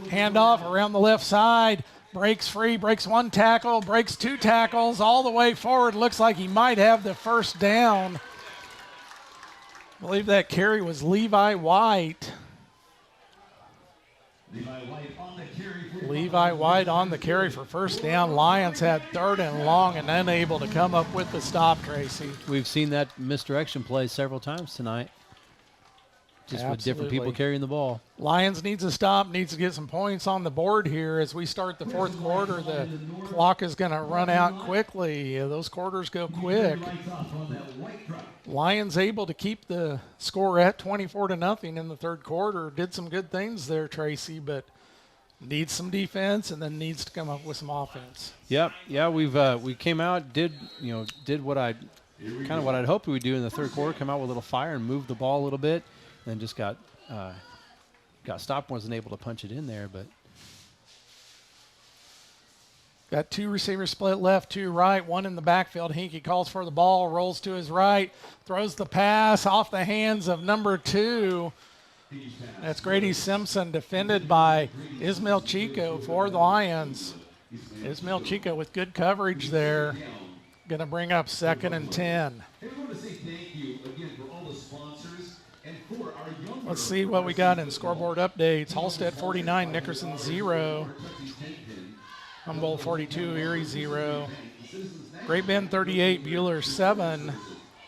S1: Handoff around the left side. Breaks free, breaks one tackle, breaks two tackles, all the way forward. Looks like he might have the first down. I believe that carry was Levi White. Levi White on the carry for first down. Lions had third and long and unable to come up with the stop, Tracy.
S4: We've seen that misdirection play several times tonight. Just
S1: Absolutely.
S4: with different people carrying the ball.
S1: Lions needs a stop, needs to get some points on the board here as we start the fourth quarter. The clock is going to run out quickly. Those quarters go quick. Lions able to keep the score at 24-0 in the third quarter. Did some good things there, Tracy, but needs some defense and then needs to come up with some offense.
S4: Yep. Yeah, we came out, did what I'd hoped we would do in the third quarter, come out with a little fire and move the ball a little bit. Then just got stopped, wasn't able to punch it in there. But
S1: got two receivers split left, two right, one in the backfield. Hinkie calls for the ball, rolls to his right, throws the pass off the hands of number 2. That's Grady Simpson, defended by Ismail Chico for the Lions. Ismail Chico with good coverage there. Going to bring up 2nd and 10. Let's see what we got in scoreboard updates. Halstead 49, Nickerson 0. Humboldt 42, Erie 0. Great Bend 38, Bueller 7.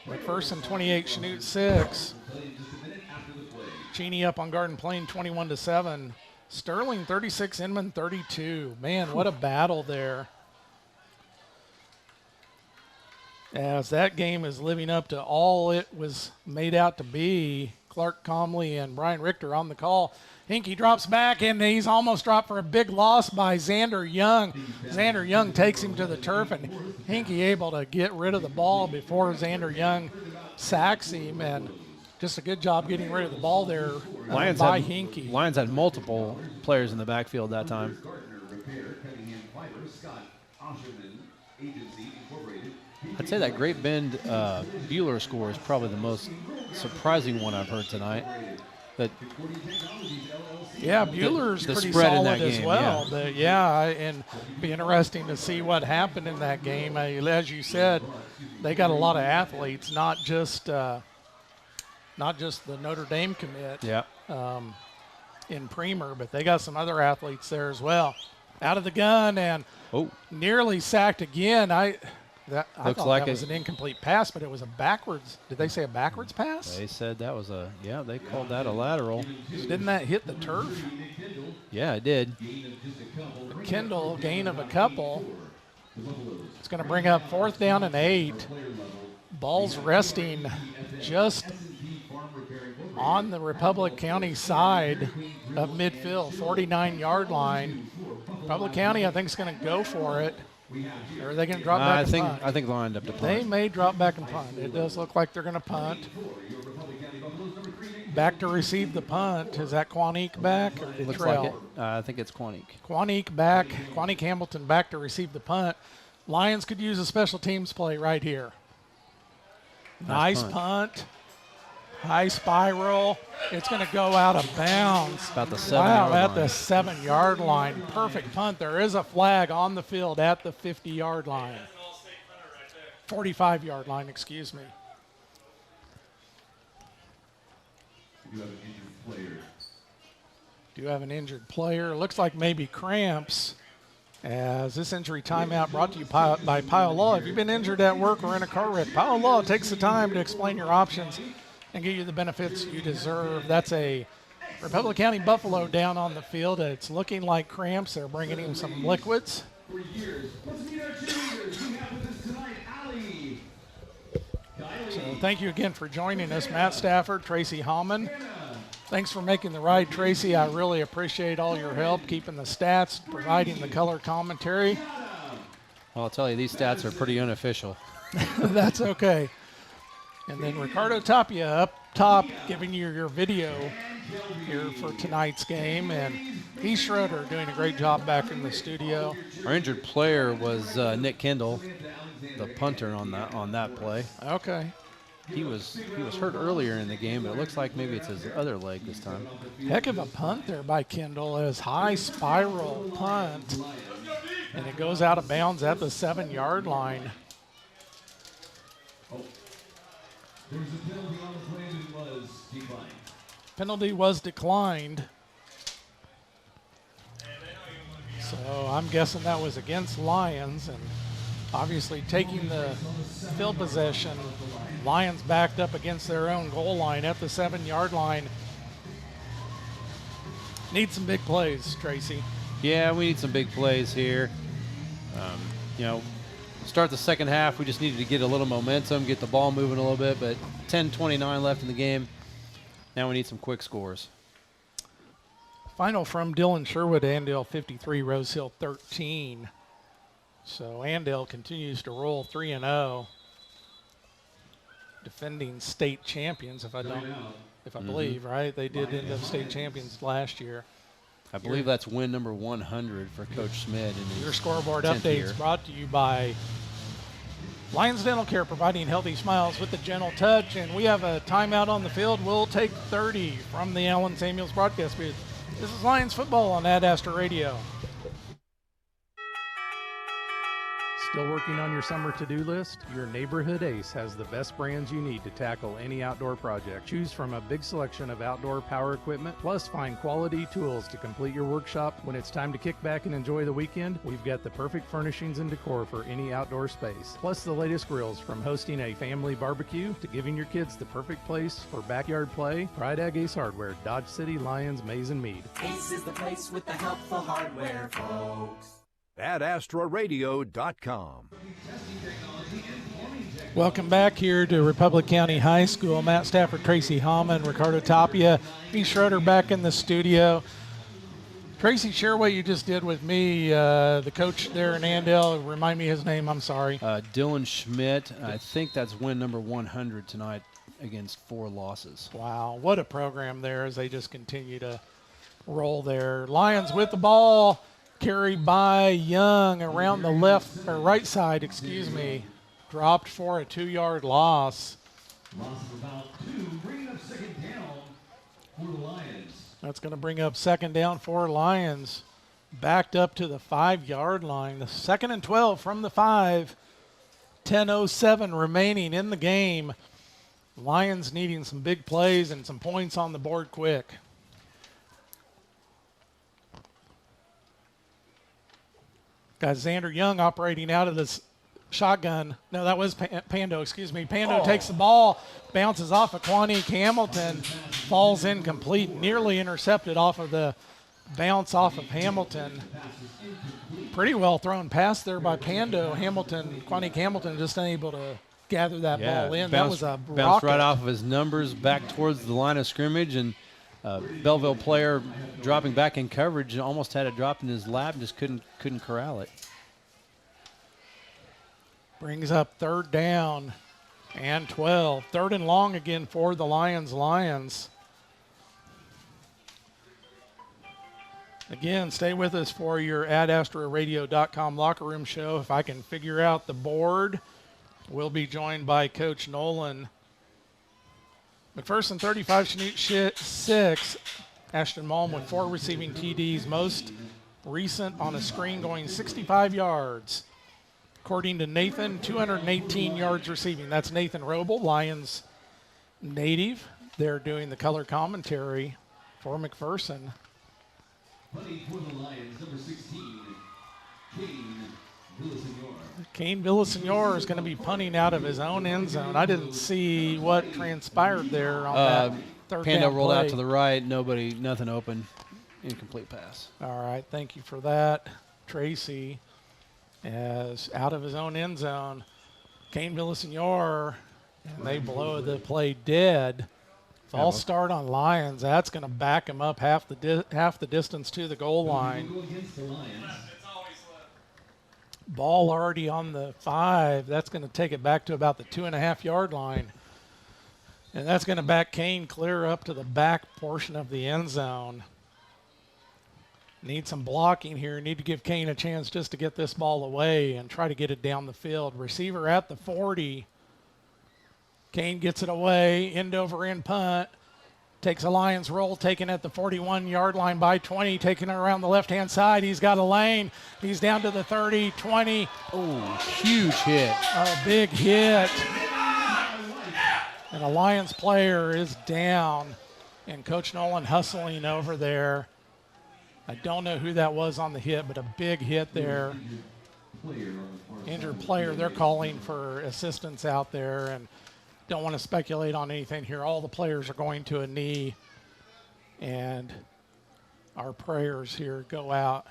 S1: McPherson 28, Chanute 6. Cheney up on Garden Plain 21-7. Sterling 36, Inman 32. Man, what a battle there. As that game is living up to all it was made out to be. Clark Comley and Brian Richter on the call. Hinkie drops back, and he's almost dropped for a big loss by Xander Young. Xander Young takes him to the turf, and Hinkie able to get rid of the ball before Xander Young sacks him, and just a good job getting rid of the ball there by Hinkie.
S4: Lions had multiple players in the backfield that time. I'd say that Great Bend Bueller score is probably the most surprising one I've heard tonight. But
S1: yeah, Bueller's
S4: the
S1: pretty
S4: spread
S1: solid
S4: in that
S1: as
S4: game,
S1: well. But and be interesting to see what happened in that game. As you said, they got a lot of athletes, not just the Notre Dame commit.
S4: Yeah.
S1: In Premer, but they got some other athletes there as well. Out of the gun and nearly sacked again. I thought that was an incomplete pass, but it was a backwards. Did they say a backwards pass?
S4: They said that was they called that a lateral.
S1: Didn't that hit the turf?
S4: Yeah, it did.
S1: Kendall, gain of a couple. It's going to bring up 4th down and 8. Ball's resting just on the Republic County side of midfield, 49-yard line. Republic County, I think, is going to go for it. Or are they going to drop back and punt?
S4: I think they'll end up to punt.
S1: They may drop back and punt. It does look like they're going to punt. Back to receive the punt. Is that Quanique back or did
S4: Looks
S1: Trell?
S4: like it. I think it's Quanique.
S1: Quanique back. Quanique Hamilton back to receive the punt. Lions could use a special teams play right here. Nice punt. High spiral. It's going to go out of bounds.
S4: About the 7-yard line.
S1: At the 7-yard line. Perfect punt. There is a flag on the field at the 50-yard line. 45-yard line, excuse me. Do have an injured player. Looks like maybe cramps. As this injury timeout brought to you by Pile Law. If you've been injured at work or in a car wreck, Pile Law takes the time to explain your options and give you the benefits you deserve. That's a Republic County Buffalo down on the field. It's looking like cramps. They're bringing him some liquids. So thank you again for joining us, Matt Stafford, Tracy Hallman. Thanks for making the ride, Tracy. I really appreciate all your help, keeping the stats, providing the color commentary.
S4: Well, I'll tell you, these stats are pretty unofficial.
S1: That's okay. And then Ricardo Tapia up top giving you your video here for tonight's game. And Heath Schroeder doing a great job back in the studio.
S4: Our injured player was Nick Kendall, the punter on that play.
S1: Okay.
S4: he was hurt earlier in the game, but it looks like maybe it's his other leg this time.
S1: Heck of a punt there by Kendall. As high spiral punt, and it goes out of bounds at the 7-yard line.
S9: There was a penalty on the play that was declined.
S1: Penalty was declined. So I'm guessing that was against Lyons, and obviously taking the field possession. Lyons backed up against their own goal line at the 7-yard line. Need some big plays, Tracy.
S4: Yeah, we need some big plays here. You know, start the second half, we just needed to get a little momentum, get the ball moving a little bit, but 10:29 left in the game. Now we need some quick scores.
S1: Final from Dylan Sherwood, Andale 53, Rose Hill 13. So Andale continues to roll 3-0. Defending state champions, if I believe, right? They did end up state champions last year.
S4: I believe that's win number 100 for Coach Schmidt.
S1: Your scoreboard
S4: 10th
S1: updates
S4: year.
S1: brought to you by Lyons Dental Care, providing healthy smiles with a gentle touch. And we have a timeout on the field. We'll take 30 from the Allen Samuels broadcast booth. This is Lions football on Ad Astra Radio.
S6: Still working on your summer to-do list? Your neighborhood ace has the best brands you need to tackle any outdoor project. Choose from a big selection of outdoor power equipment, plus find quality tools to complete your workshop. When it's time to kick back and enjoy the weekend, we've got the perfect furnishings and decor for any outdoor space. Plus the latest grills, from hosting a family barbecue to giving your kids the perfect place for backyard play. Pride Ag Ace Hardware, Dodge City, Lyons, Mays and Mead.
S17: Ace is the place with the helpful hardware, folks.
S3: At AstraRadio.com.
S1: Welcome back here to Republic County High School. Matt Stafford, Tracy Hallman, Ricardo Tapia, B. Schroeder back in the studio. Tracy, share what you just did with me. The coach there in Andale, remind me his name, I'm sorry.
S4: Dylan Schmidt. I think that's win number 100 tonight against 4 losses.
S1: Wow, what a program there as they just continue to roll there. Lions with the ball. Carried by Young around the left or right side, dropped for a 2-yard loss.
S9: Loss of about 2, bringing up second down for the Lions.
S1: That's going to bring up second down for Lions. Backed up to the 5-yard line. The 2nd and 12 from the 5. 10:07 remaining in the game. Lions needing some big plays and some points on the board quick. Got Xander Young operating out of this shotgun. No, that was Pando, Pando takes the ball, bounces off of Quanique Hamilton, falls incomplete, nearly intercepted off of the bounce off of Hamilton. Pretty well thrown pass there by Pando. Quanique Hamilton just unable to gather that ball in. That was a
S4: bounced right off of his numbers back towards the line of scrimmage, and Belleville player dropping back in coverage and almost had it dropped in his lap and just couldn't corral it.
S1: Brings up 3rd down and 12. 3rd and long again for the Lions. Again, stay with us for your AdAstraRadio.com locker room show. If I can figure out the board, we'll be joined by Coach Nolan. McPherson 35, Chanute 6. Ashton Malm with 4 receiving TDs, most recent on a screen going 65 yards. According to Nathan, 218 yards receiving. That's Nathan Roble, Lions native. They're doing the color commentary for McPherson.
S9: Punting for the Lions, number 16, Kane Villasenor.
S1: Kane Villasenor is going to be punting out of his own end zone. I didn't see what transpired there on that third
S4: Pando
S1: down
S4: rolled
S1: play.
S4: out to the right, nothing open, incomplete pass.
S1: All right, thank you for that, Tracy. As out of his own end zone, Kane Villasenor, and they blow the play dead. False start on Lions. That's going to back him up half the distance to the goal line. Ball already on the 5. That's going to take it back to about the 2.5-yard line. And that's going to back Kane clear up to the back portion of the end zone. Need some blocking here. Need to give Kane a chance just to get this ball away and try to get it down the field. Receiver at the 40. Kane gets it away, end over end punt. Takes a Lions roll, taken at the 41-yard line by 20, taking it around the left-hand side. He's got a lane. He's down to the 30, 20.
S4: Oh, huge hit.
S1: A big hit. And a Lions player is down. And Coach Nolan hustling over there. I don't know who that was on the hit, but a big hit there. Injured player. They're calling for assistance out there, and don't want to speculate on anything here. All the players are going to a knee, and our prayers here go out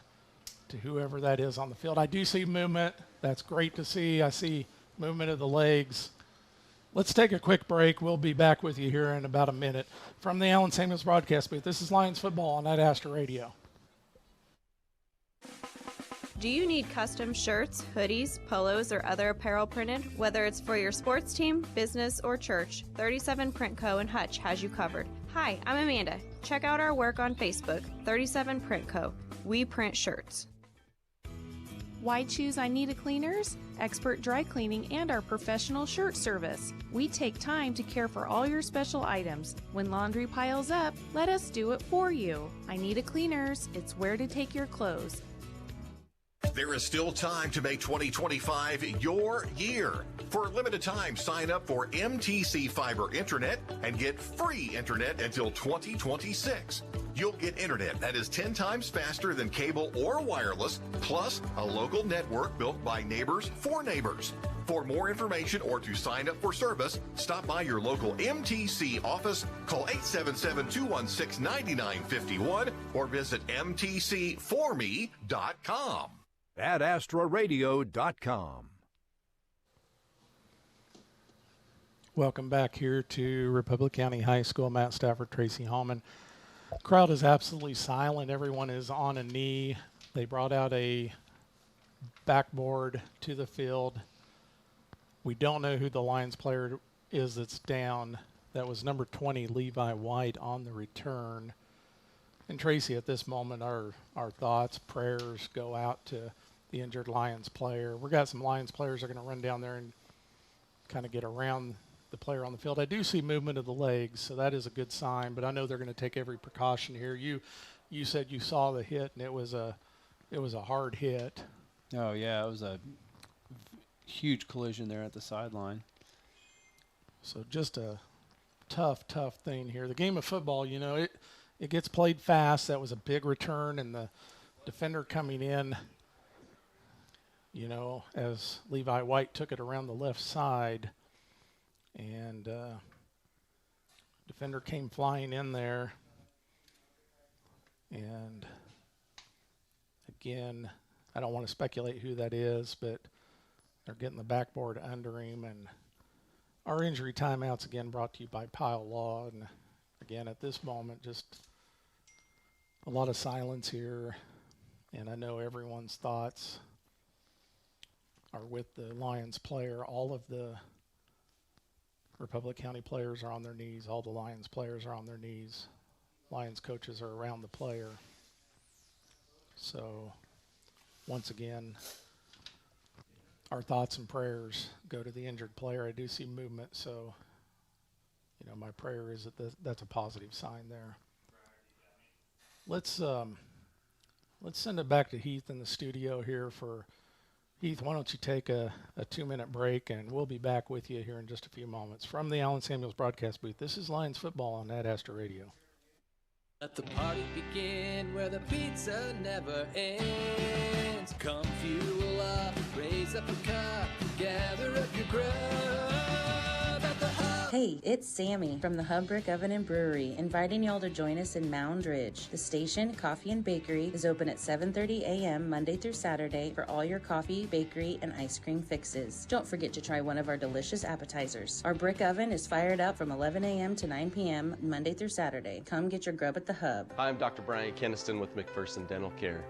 S1: to whoever that is on the field. I do see movement. That's great to see. I see movement of the legs. Let's take a quick break. We'll be back with you here in about a minute. From the Allen Samuels broadcast booth, this is Lions football on Astra Radio.
S7: Do you need custom shirts, hoodies, polos, or other apparel printed? Whether it's for your sports team, business, or church, 37 Print Co. in Hutch has you covered. Hi, I'm Amanda. Check out our work on Facebook, 37 Print Co. We print shirts.
S8: Why choose I Need a Cleaners? Expert dry cleaning and our professional shirt service. We take time to care for all your special items. When laundry piles up, let us do it for you. I Need a Cleaners. It's where to take your clothes.
S18: There is still time to make 2025 your year. For a limited time, sign up for MTC Fiber Internet and get free internet until 2026. You'll get internet that is 10 times faster than cable or wireless, plus a local network built by neighbors for neighbors. For more information or to sign up for service, stop by your local MTC office, call 877-216-9951, or visit mtcforme.com.
S3: At AstraRadio.com.
S1: Welcome back here to Republic County High School. Matt Stafford, Tracy Hallman. Crowd is absolutely silent. Everyone is on a knee. They brought out a backboard to the field. We don't know who the Lions player is that's down. That was number 20, Levi White, on the return. And Tracy, at this moment, our thoughts, prayers go out to the injured Lions player. We've got some Lions players that are going to run down there and kind of get around the player on the field. I do see movement of the legs, so that is a good sign, but I know they're going to take every precaution here. You said you saw the hit, and it was a hard hit.
S4: Oh, yeah, it was a huge collision there at the sideline.
S1: So just a tough thing here. The game of football, it gets played fast. That was a big return, and the defender coming in, as Levi White took it around the left side, and defender came flying in there. And again, I don't want to speculate who that is, but they're getting the backboard under him. And our injury timeouts, again, brought to you by Pile Law. And again, at this moment, just a lot of silence here. And I know everyone's thoughts are with the Lions player. All of the Republic County players are on their knees. All the Lions players are on their knees. Lions coaches are around the player. So, once again, our thoughts and prayers go to the injured player. I do see movement, so, my prayer is that that's a positive sign there. Let's send it back to Heath in the studio here for Heath. Why don't you take a 2-minute break, and we'll be back with you here in just a few moments. From the Allen Samuels broadcast booth, this is Lions football on Astra Radio.
S20: Let the party begin where the pizza never ends. Come fuel up, raise up a cup, gather up your grub at the hub.
S21: Hey, it's Sammy from the Hub Brick Oven and Brewery, inviting y'all to join us in Mound Ridge. The station, Coffee and Bakery, is open at 7:30 a.m. Monday through Saturday for all your coffee, bakery, and ice cream fixes. Don't forget to try one of our delicious appetizers. Our brick oven is fired up from 11 a.m. to 9 p.m. Monday through Saturday. Come get your grub at the Hub.
S22: I'm Dr. Brian Keniston with McPherson Dental Care.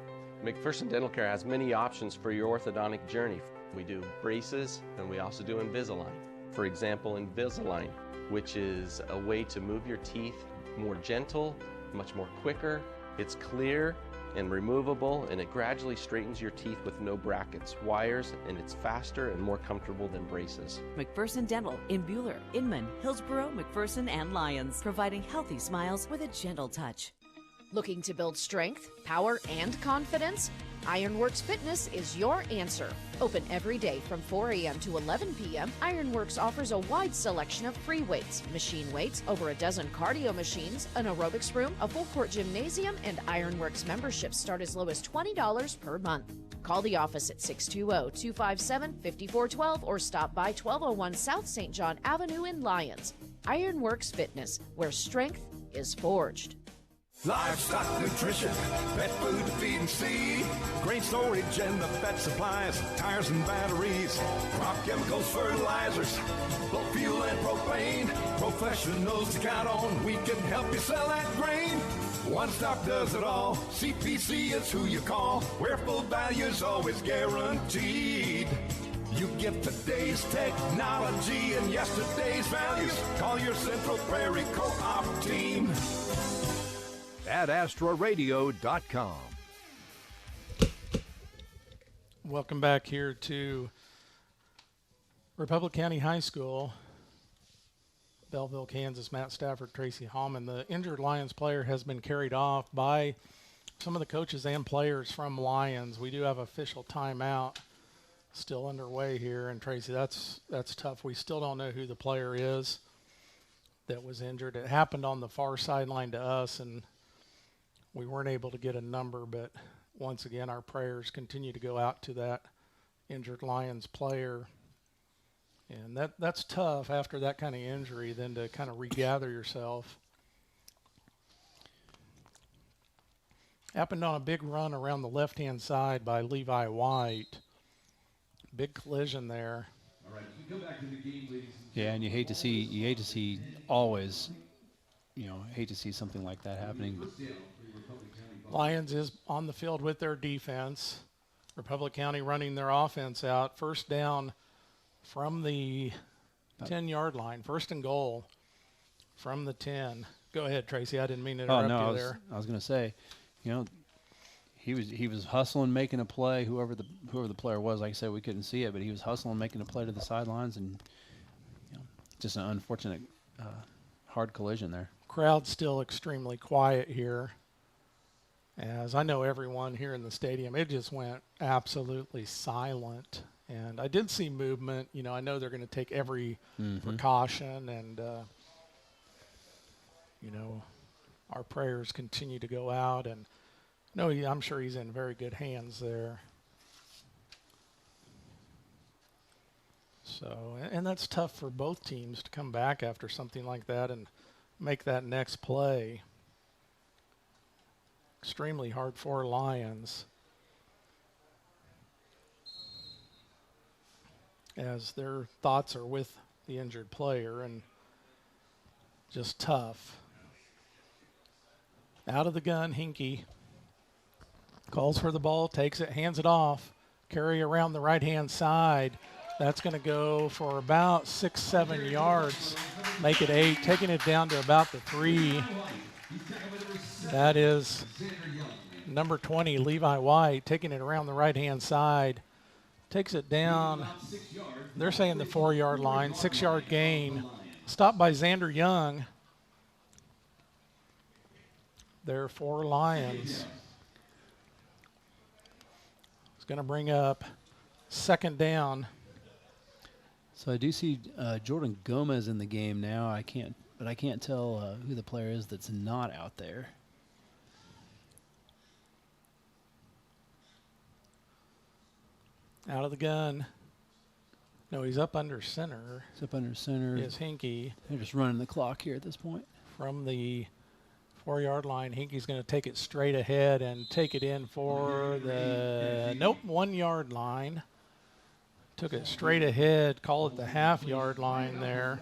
S22: McPherson Dental Care has many options for your orthodontic journey. We do braces, and we also do Invisalign. For example, Invisalign, which is a way to move your teeth more gentle, much more quicker. It's clear, and removable, and it gradually straightens your teeth with no brackets, wires, and it's faster and more comfortable than braces.
S5: McPherson Dental in Buhler, Inman, Hillsborough, McPherson, and Lyons, providing healthy smiles with a gentle touch.
S10: Looking to build strength, power, and confidence? Ironworks Fitness is your answer. Open every day from 4 a.m. to 11 p.m., Ironworks offers a wide selection of free weights, machine weights, over a dozen cardio machines, an aerobics room, a full-court gymnasium, and Ironworks memberships start as low as $20 per month. Call the office at 620-257-5412 or stop by 1201 South St. John Avenue in Lyons. Ironworks Fitness, where strength is forged.
S23: Livestock nutrition, pet food to feed and seed, grain storage and the vet supplies, tires and batteries, crop chemicals, fertilizers, both fuel and propane. Professionals to count on, we can help you sell that grain. One Stop does it all. CPC is who you call, where full value is always guaranteed. You get today's technology and yesterday's values. Call your Central Prairie Co-op team
S3: at astroradio.com.
S1: Welcome back here to Republic County High School, Belleville, Kansas. Matt Stafford, Tracy Hallman. The injured Lions player has been carried off by some of the coaches and players from Lyons. We do have official timeout still underway here, and Tracy, that's tough. We still don't know who the player is that was injured. It happened on the far sideline to us, and we weren't able to get a number, but once again, our prayers continue to go out to that injured Lions player. And that's tough after that kind of injury, then to kind of regather yourself. Happened on a big run around the left-hand side by Levi White. Big collision there.
S9: All right, we go back to the game, ladies.
S4: Yeah, and you hate to see always, hate to see something like that happening.
S1: Lyons is on the field with their defense. Republic County running their offense out. First down from the 10-yard line. First and goal from the 10. Go ahead, Tracy. I didn't mean to interrupt you there.
S4: I was going to say, he was hustling, making a play. Whoever the player was, like I said, we couldn't see it, but he was hustling, making a play to the sidelines, and just an unfortunate hard collision there.
S1: Crowd still extremely quiet here. As I know everyone here in the stadium, it just went absolutely silent. And I did see movement. I know they're going to take every precaution, and, our prayers continue to go out. And I'm sure he's in very good hands there. So, and that's tough for both teams to come back after something like that and make that next play. Extremely hard for Lyons, as their thoughts are with the injured player, and just tough. Out of the gun, Hinkie calls for the ball, takes it, hands it off, carry around the right-hand side. That's going to go for about 6-7 yards, make it 8, taking it down to about the 3. That is number 20, Levi White, taking it around the right-hand side. Takes it down, they're saying the 4-yard line, 6-yard gain. Stopped by Xander Young. There for Lyons. It's going to bring up second down.
S4: So I do see Jordan Gomez in the game now. I can't tell who the player is that's not out there.
S1: Out of the gun. No, he's up under center.
S4: He's up under center.
S1: Is Hinkie.
S4: They're just running the clock here at this point.
S1: From the 4-yard line, Hinkie's going to take it straight ahead and take it in for the 1-yard line. Took it straight ahead, call it the half-yard line there.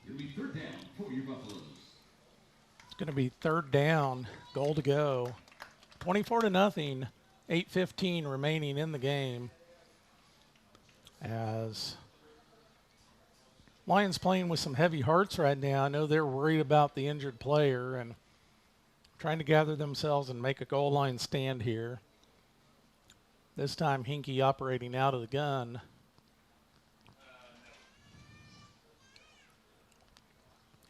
S9: It'll be third down for your Buffaloes.
S1: It's going to be third down, goal to go. 24-0, 8:15 remaining in the game. As Lions playing with some heavy hearts right now. I know they're worried about the injured player and trying to gather themselves and make a goal line stand here. This time Hinkie operating out of the gun.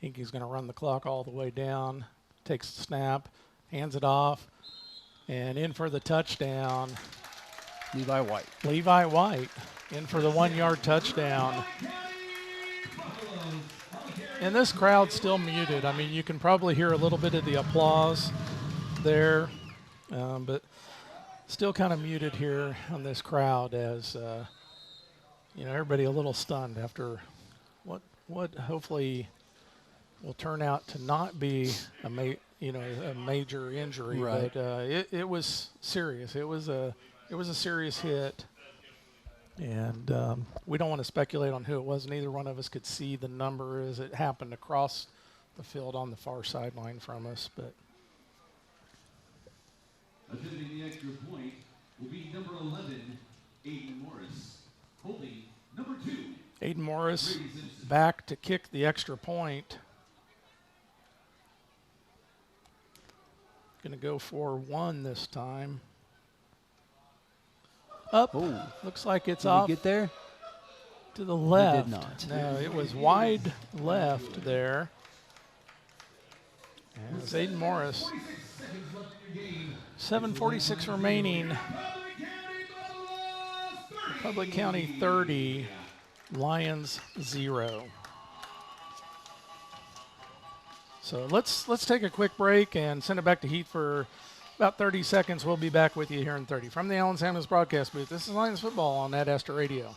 S1: Hinkie's going to run the clock all the way down, takes the snap, hands it off, and in for the touchdown.
S4: Levi White.
S1: Levi White in for the 1-yard touchdown. And this crowd's still muted. I mean, you can probably hear a little bit of the applause there, but still kind of muted here on this crowd as, everybody a little stunned after what hopefully will turn out to not be a major injury,
S4: right.
S1: But it was serious. It was a serious hit, and we don't want to speculate on who it was. Neither one of us could see the number as it happened across the field on the far sideline from us. But
S9: attempting the extra point will be number 11, Aiden Morris. Holding number 2.
S1: Aiden Morris back to kick the extra point. Going to go for 1 this time. Up.
S4: Ooh.
S1: Looks like it's
S4: Did
S1: off.
S4: he get there?
S1: To the left.
S4: He did not.
S1: No, it was wide left there. And it's Aiden Morris. 7:46 remaining. Republic County 30, Lyons 0. So let's take a quick break and send it back to Heath for about 30 seconds. We'll be back with you here in 30. From the Allen Samuels broadcast booth, this is Lions football on Ad Astra Radio.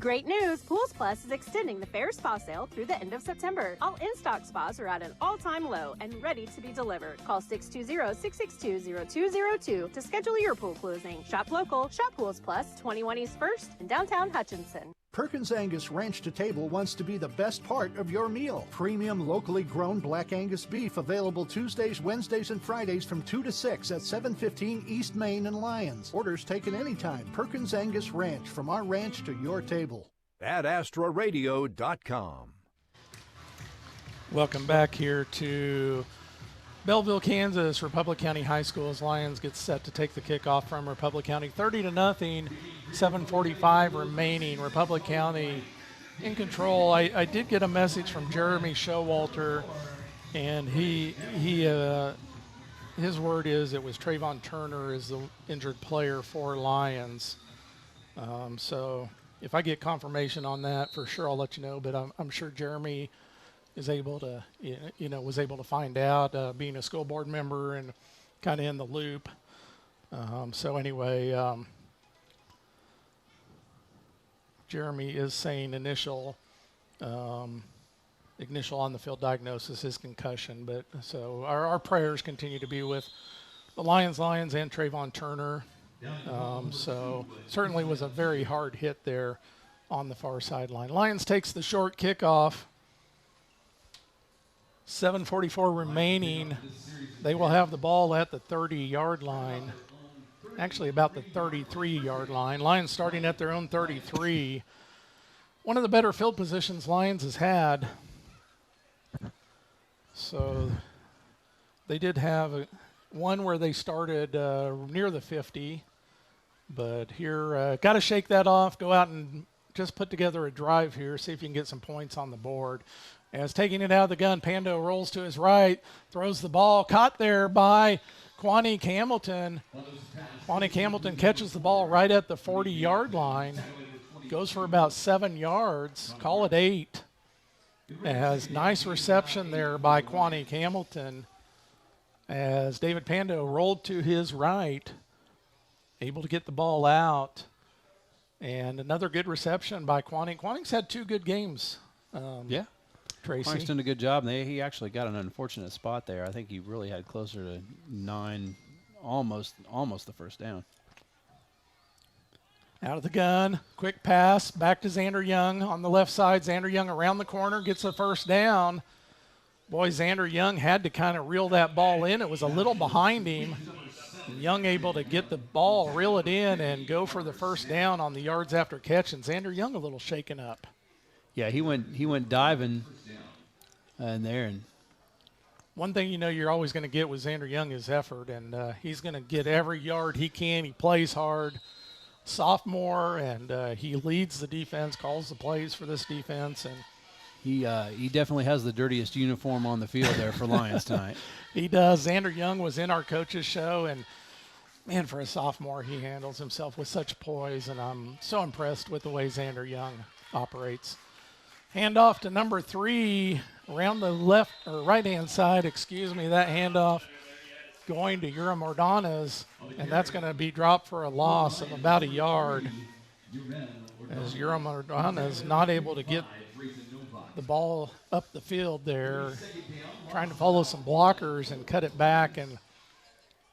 S11: Great news! Pools Plus is extending the fair spa sale through the end of September. All in-stock spas are at an all-time low and ready to be delivered. Call 620-662-0202 to schedule your pool closing. Shop local, shop Pools Plus, 21 East 1st in downtown Hutchinson.
S12: Perkins Angus Ranch to Table wants to be the best part of your meal. Premium locally grown Black Angus beef available Tuesdays, Wednesdays, and Fridays from 2 to 6 at 715 East Main and Lyons. Orders taken anytime. Perkins Angus Ranch, from our ranch to your table.
S3: At AstraRadio.com.
S1: Welcome back here to Belleville, Kansas. Republic County High School's Lyons gets set to take the kickoff from Republic County 30-0. 7:45 remaining. Republic County in control. I did get a message from Jeremy Showalter, and his word is it was Trayvon Turner is the injured player for Lyons. So if I get confirmation on that, for sure I'll let you know. But I'm sure Jeremy is able to, was able to find out, being a school board member and kind of in the loop. So anyway, Jeremy is saying initial on the field diagnosis is concussion. But so our prayers continue to be with the Lyons and Trayvon Turner. So certainly was a very hard hit there on the far sideline. Lyons takes the short kickoff. 7:44 remaining. They will have the ball at the 30-yard line. Actually about the 33-yard line. Lyons starting at their own 33. One of the better field positions Lyons has had. So they did have one where they started near the 50. But here, got to shake that off, go out and just put together a drive here, see if you can get some points on the board. As taking it out of the gun, Pando rolls to his right, throws the ball, caught there by Quanique Hamilton. Quanique Hamilton catches the ball right at the 40-yard line, goes for about 7 yards, call it 8. As nice reception there by Quanique Hamilton as David Pando rolled to his right, able to get the ball out. And another good reception by Quanique. Quanique's had 2 good games.
S4: Yeah.
S1: Tracy.
S4: Quanique's done a good job. He actually got an unfortunate spot there. I think he really had closer to 9, almost the first down.
S1: Out of the gun, quick pass, back to Xander Young on the left side. Xander Young around the corner, gets a first down. Boy, Xander Young had to kind of reel that ball in. It was a little behind him. Young able to get the ball, reel it in, and go for the first down on the yards after catch. And Xander Young a little shaken up.
S4: Yeah, he went diving in there and
S1: one thing you know you're always going to get with Xander Young is effort, and he's going to get every yard he can. He plays hard. Sophomore, and he leads the defense, calls the plays for this defense, and
S4: he definitely has the dirtiest uniform on the field there for Lyons tonight.
S1: He does. Xander Young was in our coaches show, and man, for a sophomore, he handles himself with such poise, and I'm so impressed with the way Xander Young operates. Handoff to number 3 around the left or right-hand side. That handoff going to Urim Ordonez, and that's going to be dropped for a loss of about a yard, as Urim Ordonez not able to get the ball up the field there, trying to follow some blockers and cut it back, and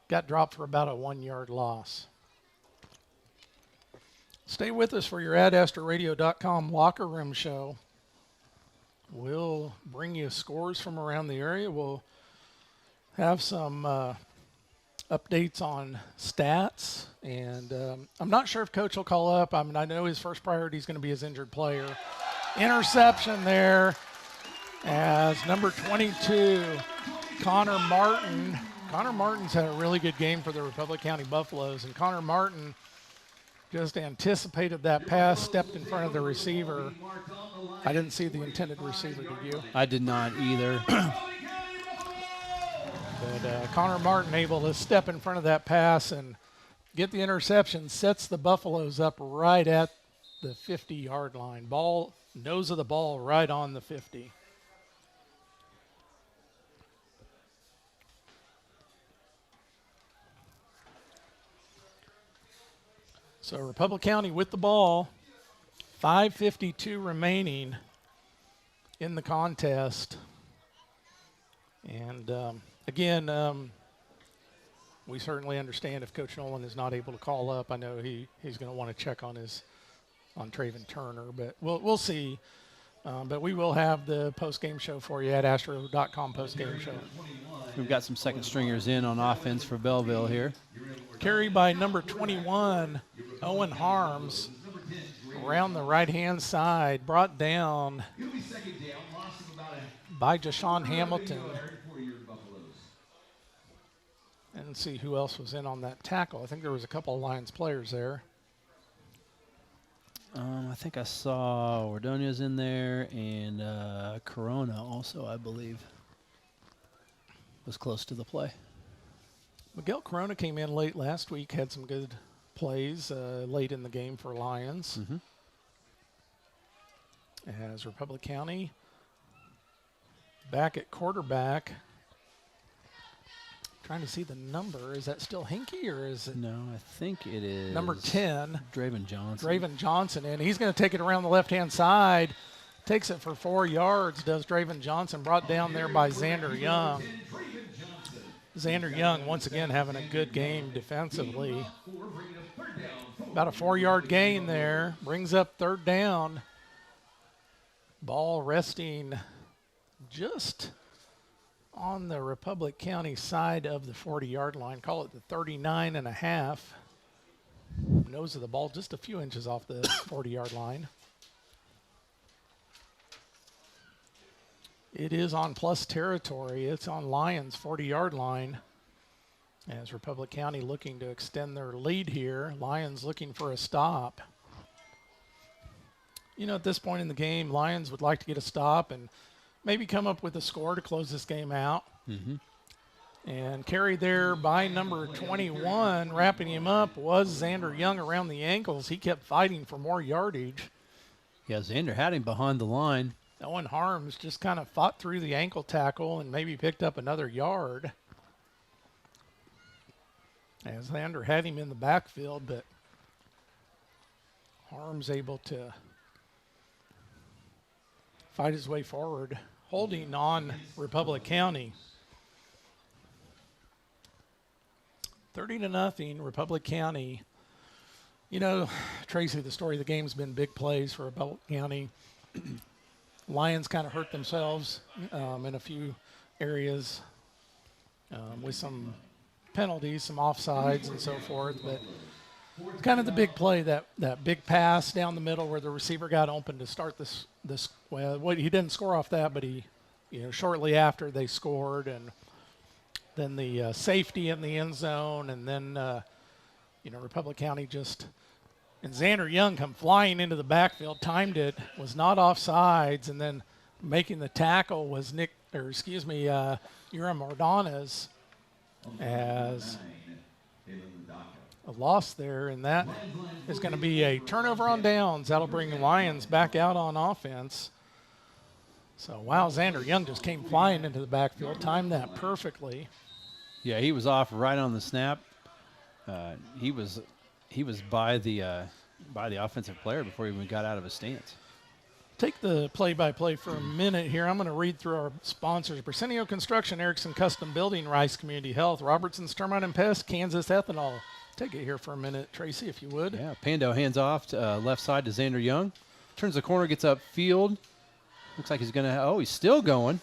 S1: got dropped for about a 1-yard loss. Stay with us for your AdAstraRadio.com locker room show. We'll bring you scores from around the area. We'll have some updates on stats, and I'm not sure if Coach will call up. I mean, I know his first priority is going to be his injured player. Interception there as number 22, Connor Martin. Connor Martin's had a really good game for the Republic County Buffaloes, and Connor Martin just anticipated that pass, stepped in front of the receiver. I didn't see the intended receiver, did you?
S4: I did not either.
S1: But Connor Martin able to step in front of that pass and get the interception, sets the Buffaloes up right at the 50-yard line. Nose of the ball right on the 50. So Republic County with the ball, 5:52 remaining in the contest. And again, we certainly understand if Coach Nolan is not able to call up. I know he's going to want to check on Traven Turner, but we'll see. But we will have the post-game show for you at Astro.com post-game show.
S4: We've got some second stringers in on offense for Belleville here.
S1: Carry by number 21, Owen Harms, around the right-hand side, brought down by Jashawn Hamilton. And see who else was in on that tackle. I think there was a couple of Lions players there.
S4: I think I saw Ordonez in there, and Corona also, I believe, was close to the play.
S1: Miguel Corona came in late last week, had some good plays late in the game for Lions.
S4: Mm-hmm.
S1: As Republic County back at quarterback. Trying to see the number. Is that still Hinkie, or is it?
S4: No, I think it is.
S1: Number 10.
S4: Draven Johnson.
S1: Draven Johnson, and he's going to take it around the left-hand side. Takes it for 4 yards, does Draven Johnson, brought down there by Xander Young. Xander Young, once again, having a good game defensively. About a 4-yard gain there. Brings up third down. Ball resting just on the Republic County side of the 40-yard line. Call it the 39.5. Nose of the ball just a few inches off the 40-yard line. It is on plus territory. It's on Lyons' 40-yard line. As Republic County looking to extend their lead here. Lyons looking for a stop. You know, at this point in the game, Lyons would like to get a stop and maybe come up with a score to close this game out.
S4: Mm-hmm.
S1: And carried there by number 21, wrapping him up, was Xander Young around the ankles. He kept fighting for more yardage.
S4: Yeah, Xander had him behind the line.
S1: Owen Harms just kind of fought through the ankle tackle and maybe picked up another yard. As Xander had him in the backfield, but Harms able to fight his way forward, holding on Republic County. 30-0, Republic County. You know, Tracy, the story of the game's been big plays for Republic County. Lions kind of hurt themselves in a few areas with some penalties, some offsides and so forth. But it's kind of the big play, that big pass down the middle where the receiver got open to start this. Well, he didn't score off that, but he shortly after they scored, and then the safety in the end zone, and then, Republic County and Xander Young come flying into the backfield, timed it, was not offsides, and then making the tackle was Urim Ordonez as a loss there, and that is going to be a turnover on downs. That'll bring Lyons back out on offense. So, wow, Xander Young just came flying into the backfield, timed that perfectly.
S4: Yeah, he was off right on the snap. He was by the offensive player before he even got out of his stance.
S1: Take the play-by-play for a minute here. I'm going to read through our sponsors. Brasenio Construction, Erickson Custom Building, Rice Community Health, Robertson's Termite and Pest, Kansas Ethanol. Take it here for a minute, Tracy, if you would.
S4: Yeah, Pando hands off to, left side to Xander Young. Turns the corner, gets upfield. Looks like he's going to – he's still going.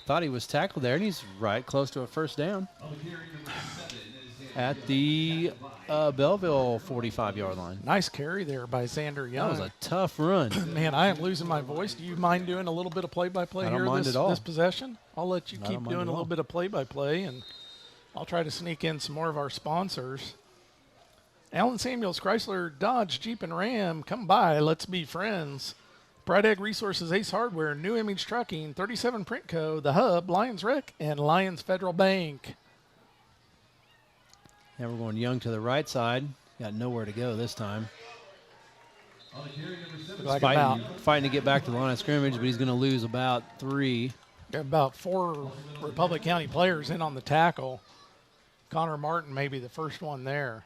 S4: Thought he was tackled there, and he's right close to a first down at the Belleville 45-yard line.
S1: Nice carry there by Xander Young.
S4: That was a tough run.
S1: Man, I am losing my voice. Do you mind doing a little bit of play-by-play here this possession? I'll let you keep doing a little bit of play-by-play, and I'll try to sneak in some more of our sponsors. Allen Samuels, Chrysler, Dodge, Jeep, and Ram. Come by. Let's be friends. Pride Ag Resources, Ace Hardware, New Image Trucking, 37 Print Co., The Hub, Lyons Rec, and Lyons Federal Bank.
S4: Now we're going Young to the right side. Got nowhere to go this time. Fighting to get back to the line of scrimmage, but he's going to lose about 3.
S1: Got about 4 Republic County players in on the tackle. Connor Martin may be the first one there.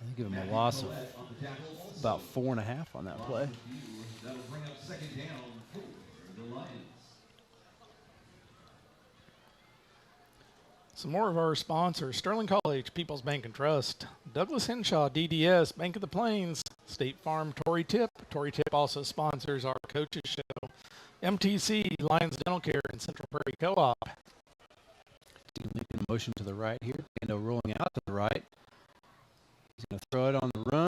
S4: They give him a loss of about 4.5 on that play.
S9: That'll bring up second down for the Lions.
S1: Some more of our sponsors: Sterling College, People's Bank and Trust, Douglas Henshaw, DDS, Bank of the Plains, State Farm, Tory Tip. Tory Tip also sponsors our coaches show. MTC, Lyons Dental Care, and Central Prairie Co-op.
S4: Lincoln motion to the right here. Pando rolling out to the right. He's going to throw it on the run.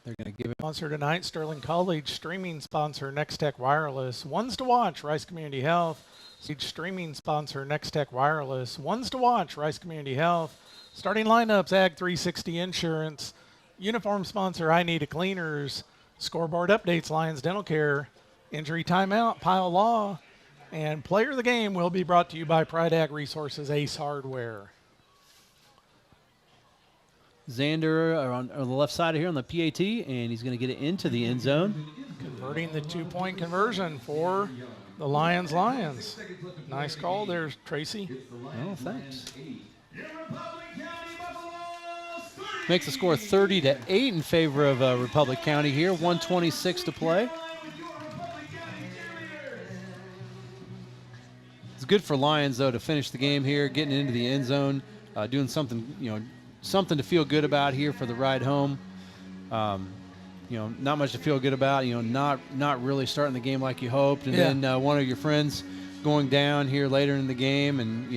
S4: They're going to give him.
S1: Sponsor tonight, Sterling College. Streaming sponsor, Next Tech Wireless. Ones to watch, Rice Community Health. Streaming sponsor, Next Tech Wireless. Ones to watch, Rice Community Health. Starting lineups, Ag 360 Insurance. Uniform sponsor, I Need a Cleaners. Scoreboard updates, Lyons Dental Care. Injury timeout, Pile Law. And player of the game will be brought to you by Pride Ag Resources, Ace Hardware.
S4: Xander on the left side here on the PAT, and he's going to get it into the end zone.
S1: Converting the 2-point conversion for the Lyons. Nice call there, Tracy.
S4: Oh, thanks. Makes the score 30-8 in favor of Republic County here. 1:26 to play. It's good for Lyons, though, to finish the game here, getting into the end zone, doing something, something to feel good about here for the ride home. Not much to feel good about. Not really starting the game like you hoped, and then one of your friends going down here later in the game, and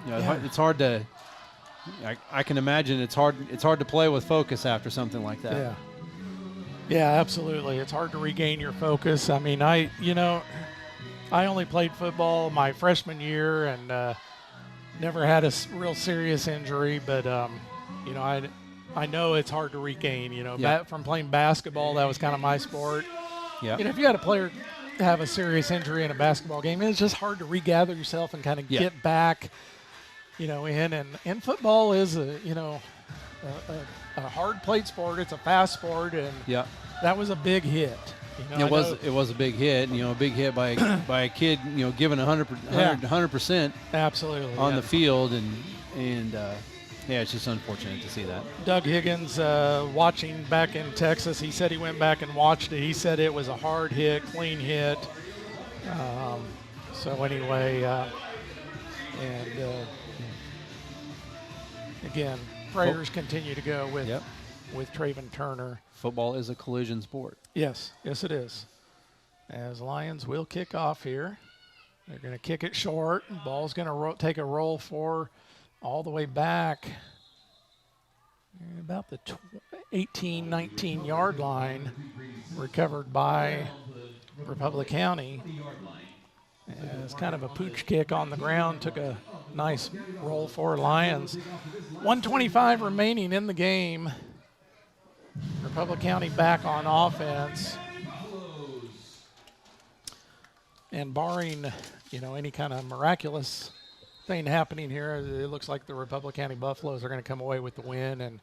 S4: it's hard to. I can imagine it's hard to play with focus after something like that.
S1: Yeah, absolutely. It's hard to regain your focus. I mean, I only played football my freshman year and never had a real serious injury, but I know it's hard to regain. From playing basketball, that was kind of my sport.
S4: Yeah.
S1: If you had a player have a serious injury in a basketball game, it's just hard to regather yourself and kind of get back. In and football is a hard played sport. It's a fast sport, and that was a big hit.
S4: It was a big hit, a big hit by a kid, giving 100%
S1: absolutely
S4: on the field, and it's just unfortunate to see that.
S1: Doug Higgins, watching back in Texas, he said he went back and watched it. He said it was a hard hit, clean hit. Again, prayers continue to go with Traven Turner.
S4: Football is a collision sport.
S1: Yes, it is. As Lyons will kick off here. They're going to kick it short. Ball's going to take a roll for all the way back about the 18, 19-yard line, recovered by Republic County. It's kind of a pooch kick on the ground, took a nice roll for Lyons. 1:25 remaining in the game. Republic County back on offense. And barring, any kind of miraculous thing happening here, it looks like the Republic County Buffaloes are going to come away with the win. And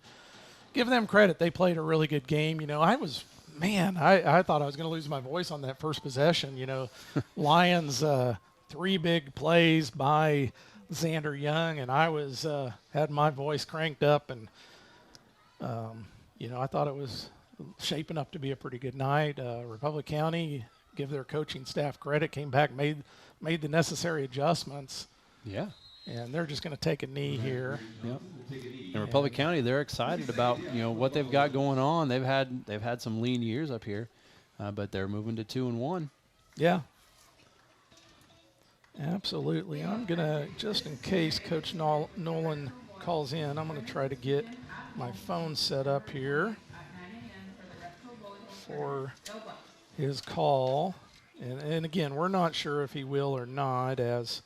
S1: give them credit. They played a really good game. I thought I was going to lose my voice on that first possession. Lyons, 3 big plays by Xander Young, and I was had my voice cranked up, and I thought it was shaping up to be a pretty good night. Republic County, give their coaching staff credit, came back, made the necessary adjustments.
S4: Yeah.
S1: And they're just going to take a knee here.
S4: Yep. And Republic County, they're excited about what they've got going on. They've had some lean years up here, but they're moving to 2-1.
S1: Yeah. Absolutely. I'm going to, just in case Coach Nolan calls in, I'm going to try to get my phone set up here for his call. And again, we're not sure if he will or not, as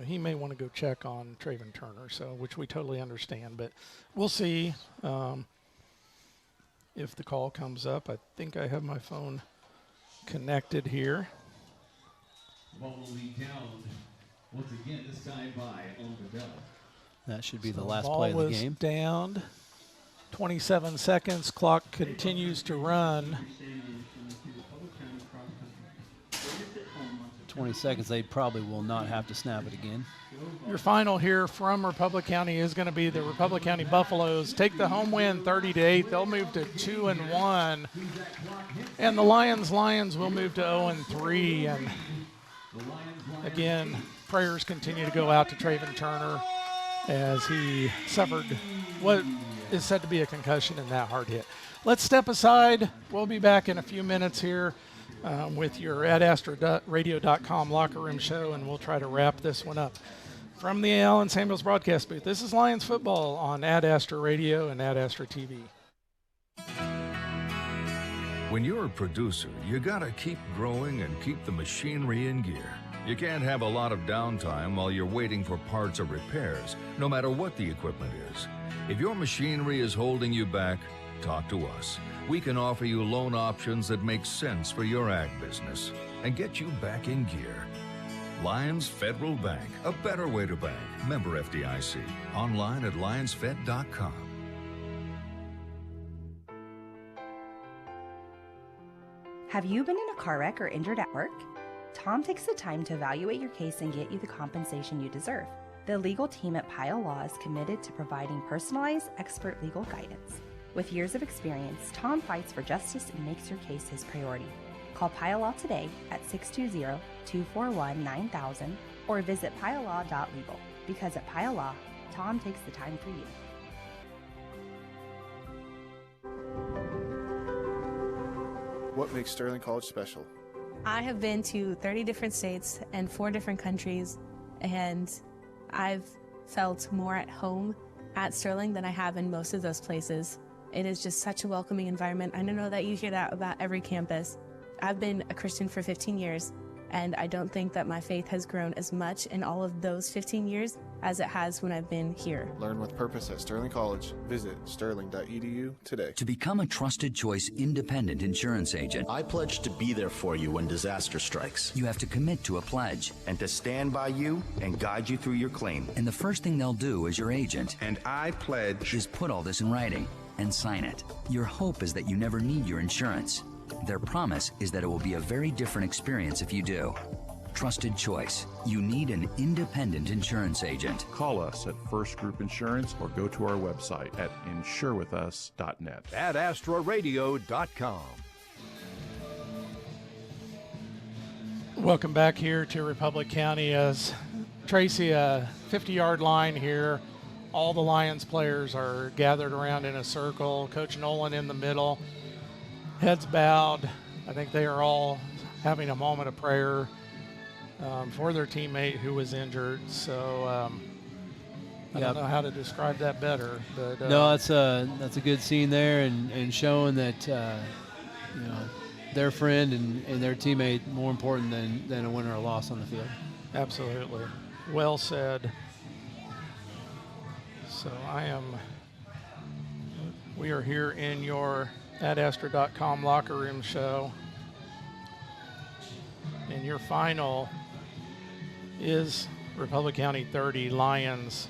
S1: he may want to go check on Traven Turner, which we totally understand, but we'll see if the call comes up. I think I have my phone connected here.
S9: Ball will be down once again, this time by Olga.
S4: That should be the last play of the game.
S1: Ball was downed. 27 seconds. Clock continues to run.
S4: 20 seconds. They probably will not have to snap it again.
S1: Your final here from Republic County is going to be the Republic County Buffaloes take the home win 30-8. They'll move to 2-1. And the Lyons will move to 0-3. And again, prayers continue to go out to Traven Turner as he suffered what is said to be a concussion in that hard hit. Let's step aside. We'll be back in a few minutes here with your AdAstraRadio.com locker room show, and we'll try to wrap this one up. From the Allen Samuels broadcast booth, this is Lions football on Ad Astra Radio and Ad Astra TV.
S2: When you're a producer, you gotta keep growing and keep the machinery in gear. You can't have a lot of downtime while you're waiting for parts or repairs, no matter what the equipment is. If your machinery is holding you back, talk to us. We can offer you loan options that make sense for your ag business and get you back in gear. Lyons Federal Bank, a better way to bank. Member FDIC. Online at lionsfed.com.
S13: Have you been in a car wreck or injured at work? Tom takes the time to evaluate your case and get you the compensation you deserve. The legal team at Pyle Law is committed to providing personalized, expert legal guidance. With years of experience, Tom fights for justice and makes your case his priority. Call Pyle Law today at 620-241-9000 or visit pylelaw.legal. Because at Pyle Law, Tom takes the time for you.
S19: What makes Sterling College special?
S24: I have been to 30 different states and 4 different countries, and I've felt more at home at Sterling than I have in most of those places. It is just such a welcoming environment. I know that you hear that about every campus. I've been a Christian for 15 years, and I don't think that my faith has grown as much in all of those 15 years as it has when I've been here.
S19: Learn with purpose at Sterling College. Visit sterling.edu today.
S25: To become a trusted choice independent insurance agent,
S26: I pledge to be there for you when disaster strikes.
S25: You have to commit to a pledge.
S26: And to stand by you and guide you through your claim.
S25: And the first thing they'll do as your agent,
S26: and I pledge,
S25: is put all this in writing and sign it. Your hope is that you never need your insurance. Their promise is that it will be a very different experience if you do. Trusted choice. You need an independent insurance agent.
S27: Call us at First Group Insurance or go to our website at insurewithus.net.
S3: AdAstraRadio.com.
S1: Welcome back here to Republic County as Tracy, a 50-yard line here. All the Lions players are gathered around in a circle. Coach Nolan in the middle. Heads bowed. I think they are all having a moment of prayer for their teammate who was injured. So I don't know how to describe that better. But
S4: no, that's a good scene there, and showing that their friend and their teammate more important than a win or a loss on the field.
S1: Absolutely. Well said. So we are here in your @Astra.com locker room show. And your final is Republic County 30, Lyons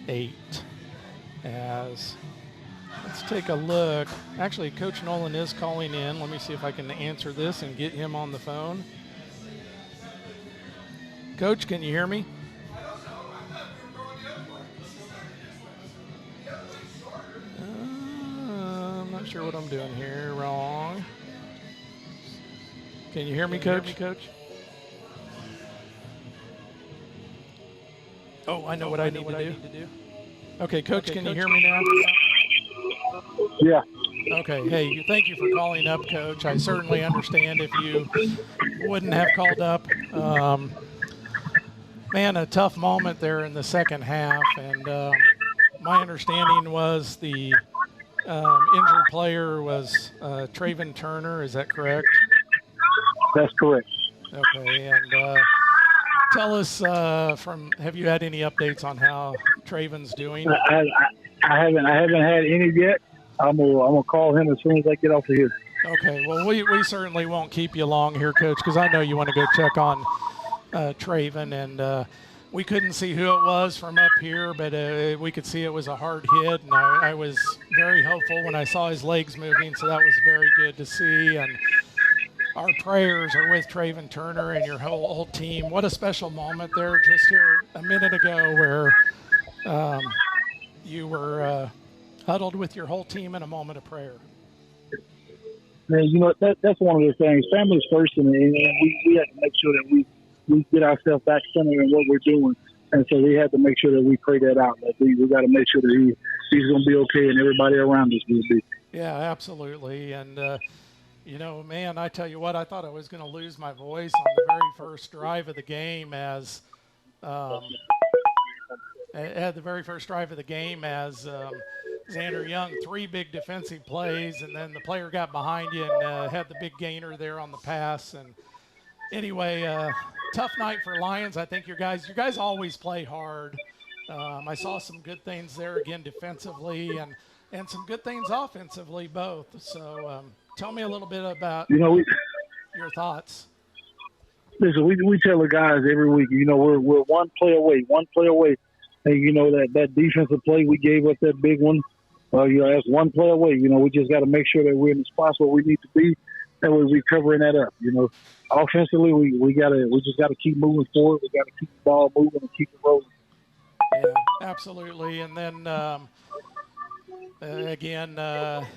S1: 8. Let's take a look. Actually, Coach Nolan is calling in. Let me see if I can answer this and get him on the phone. Coach, can you hear me? I'm not sure what I'm doing here. Wrong. Can you hear me, Coach? Oh, I know what I need to do. Okay, Coach, can you hear me now?
S6: Yeah.
S1: Okay, hey, thank you for calling up, Coach. I certainly understand if you wouldn't have called up. Man, a tough moment there in the second half, and my understanding was the injured player was Traven Turner. Is that correct?
S6: That's correct.
S1: Okay, and tell us have you had any updates on how Traven's doing?
S6: I haven't had any yet. I'm gonna call him as soon as I get off of here.
S1: Okay, well, we certainly won't keep you long here, Coach, because I know you want to go check on Traven, and we couldn't see who it was from up here, but we could see it was a hard hit, and I was very hopeful when I saw his legs moving, so that was very good to see. And our prayers are with Traven Turner and your whole team. What a special moment there just here a minute ago where you were huddled with your whole team in a moment of prayer.
S6: Man, that's one of the things. Family's first, and we have to make sure that we get ourselves back centered in what we're doing. And so we had to make sure that we pray that out. Like we got to make sure that he's going to be okay and everybody around us will be.
S1: Yeah, absolutely. And, man, I tell you what, I thought I was going to lose my voice on the very first drive of the game as Xander Young, 3 big defensive plays, and then the player got behind you and had the big gainer there on the pass. And anyway, tough night for Lyons. I think you guys always play hard. I saw some good things there again defensively and some good things offensively both. So tell me a little bit about your thoughts.
S6: Listen, we tell the guys every week, we're one play away. And that defensive play we gave up, that big one, that's one play away. We just got to make sure that we're in the spots where we need to be, and we're covering that up. Offensively, we just got to keep moving forward. We got to keep the ball moving and keep it rolling.
S1: Yeah, absolutely. And then again, the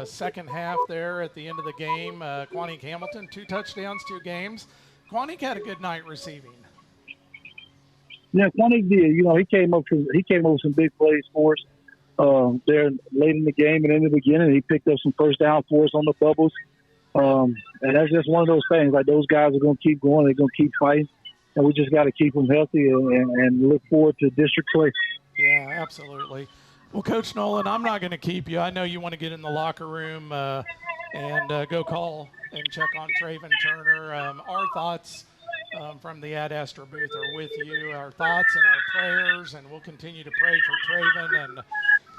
S1: second half there at the end of the game, Quanique Hamilton, 2 touchdowns, 2 games. Quanique had a good night receiving.
S6: Yeah, Quanique did. He came up with some big plays for us there late in the game and in the beginning. He picked up some first down for us on the bubbles. And that's just one of those things. Like, those guys are going to keep going. They're going to keep fighting. And we just got to keep them healthy and look forward to district play.
S1: Yeah, absolutely. Well, Coach Nolan, I'm not going to keep you. I know you want to get in the locker room and go call and check on Traven Turner. Our thoughts from the Astra booth are with you. Our thoughts and our prayers, and we'll continue to pray for Traven.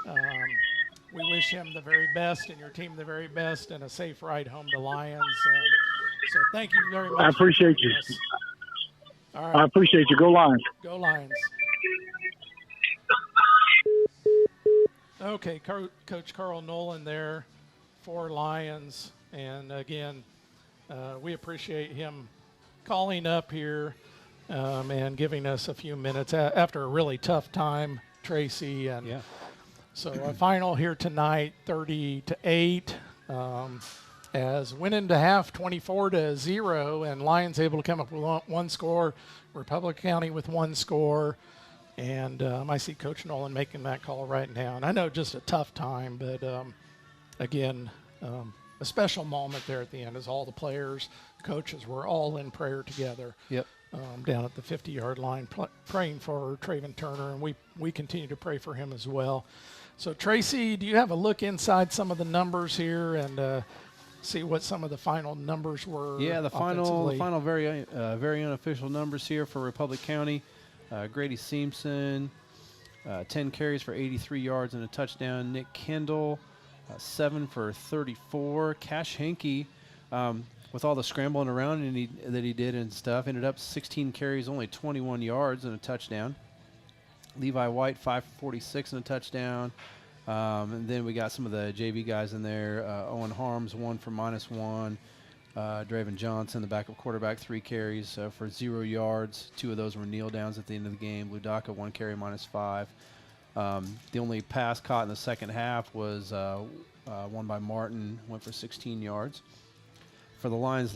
S1: And we wish him the very best and your team the very best and a safe ride home to Lyons. So thank you very much.
S6: I appreciate you.
S1: All right.
S6: I appreciate you. Go Lions.
S1: Go Lions. Okay, Coach Carl Nolan there for Lyons. And again, we appreciate him calling up here and giving us a few minutes after a really tough time, Tracy. And
S4: yeah.
S1: So our final here tonight, 30-8, as went into half 24-0, and Lyons able to come up with one score, Republic County with 1 score. And I see Coach Nolan making that call right now. And I know just a tough time, but again, a special moment there at the end as all the players, coaches were all in prayer together.
S4: Yep.
S1: Down at the 50-yard line, praying for Traven Turner, and we continue to pray for him as well. So, Tracy, do you have a look inside some of the numbers here and see what some of the final numbers were?
S4: Yeah, the final very unofficial numbers here for Republic County. Grady Simpson, 10 carries for 83 yards and a touchdown. Nick Kendall, 7 for 34. Cash Henke, with all the scrambling around that he did and stuff, ended up 16 carries, only 21 yards and a touchdown. Levi White, 5 for 46 and a touchdown. And then we got some of the JV guys in there. Owen Harms, 1 for -1. Draven Johnson, the backup quarterback, 3 carries for 0 yards. 2 of those were kneel downs at the end of the game. Ludaka, 1 carry, -5. The only pass caught in the second half was one by Martin, went for 16 yards. For the Lions,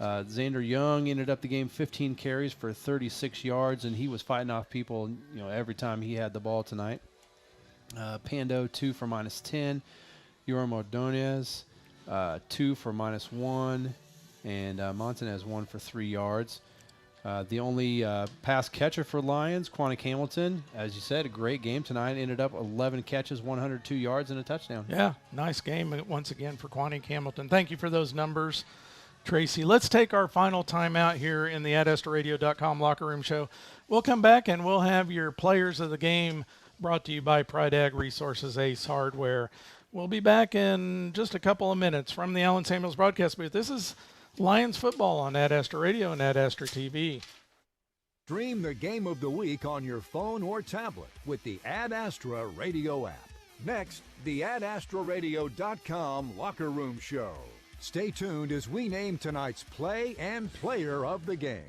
S4: Xander Young ended up the game 15 carries for 36 yards, and he was fighting off people, every time he had the ball tonight. Pando, 2 for -10. Yoram Ordonez, 2 for -1, and Montanez, 1 for 3 yards. The only pass catcher for Lions, Quanick Hamilton, as you said, a great game tonight. Ended up 11 catches, 102 yards, and a touchdown.
S1: Yeah, nice game once again for Quanick Hamilton. Thank you for those numbers, Tracy. Let's take our final timeout here in the AdAstraRadio.com Locker Room Show. We'll come back and we'll have your players of the game brought to you by Pride Ag Resources, Ace Hardware. We'll be back in just a couple of minutes from the Allen Samuels broadcast booth. This is Lions football on Ad Astra Radio and Ad Astra TV.
S3: Stream the game of the week on your phone or tablet with the Ad Astra Radio app. Next, the AdAstraRadio.com Locker Room Show. Stay tuned as we name tonight's play and player of the game.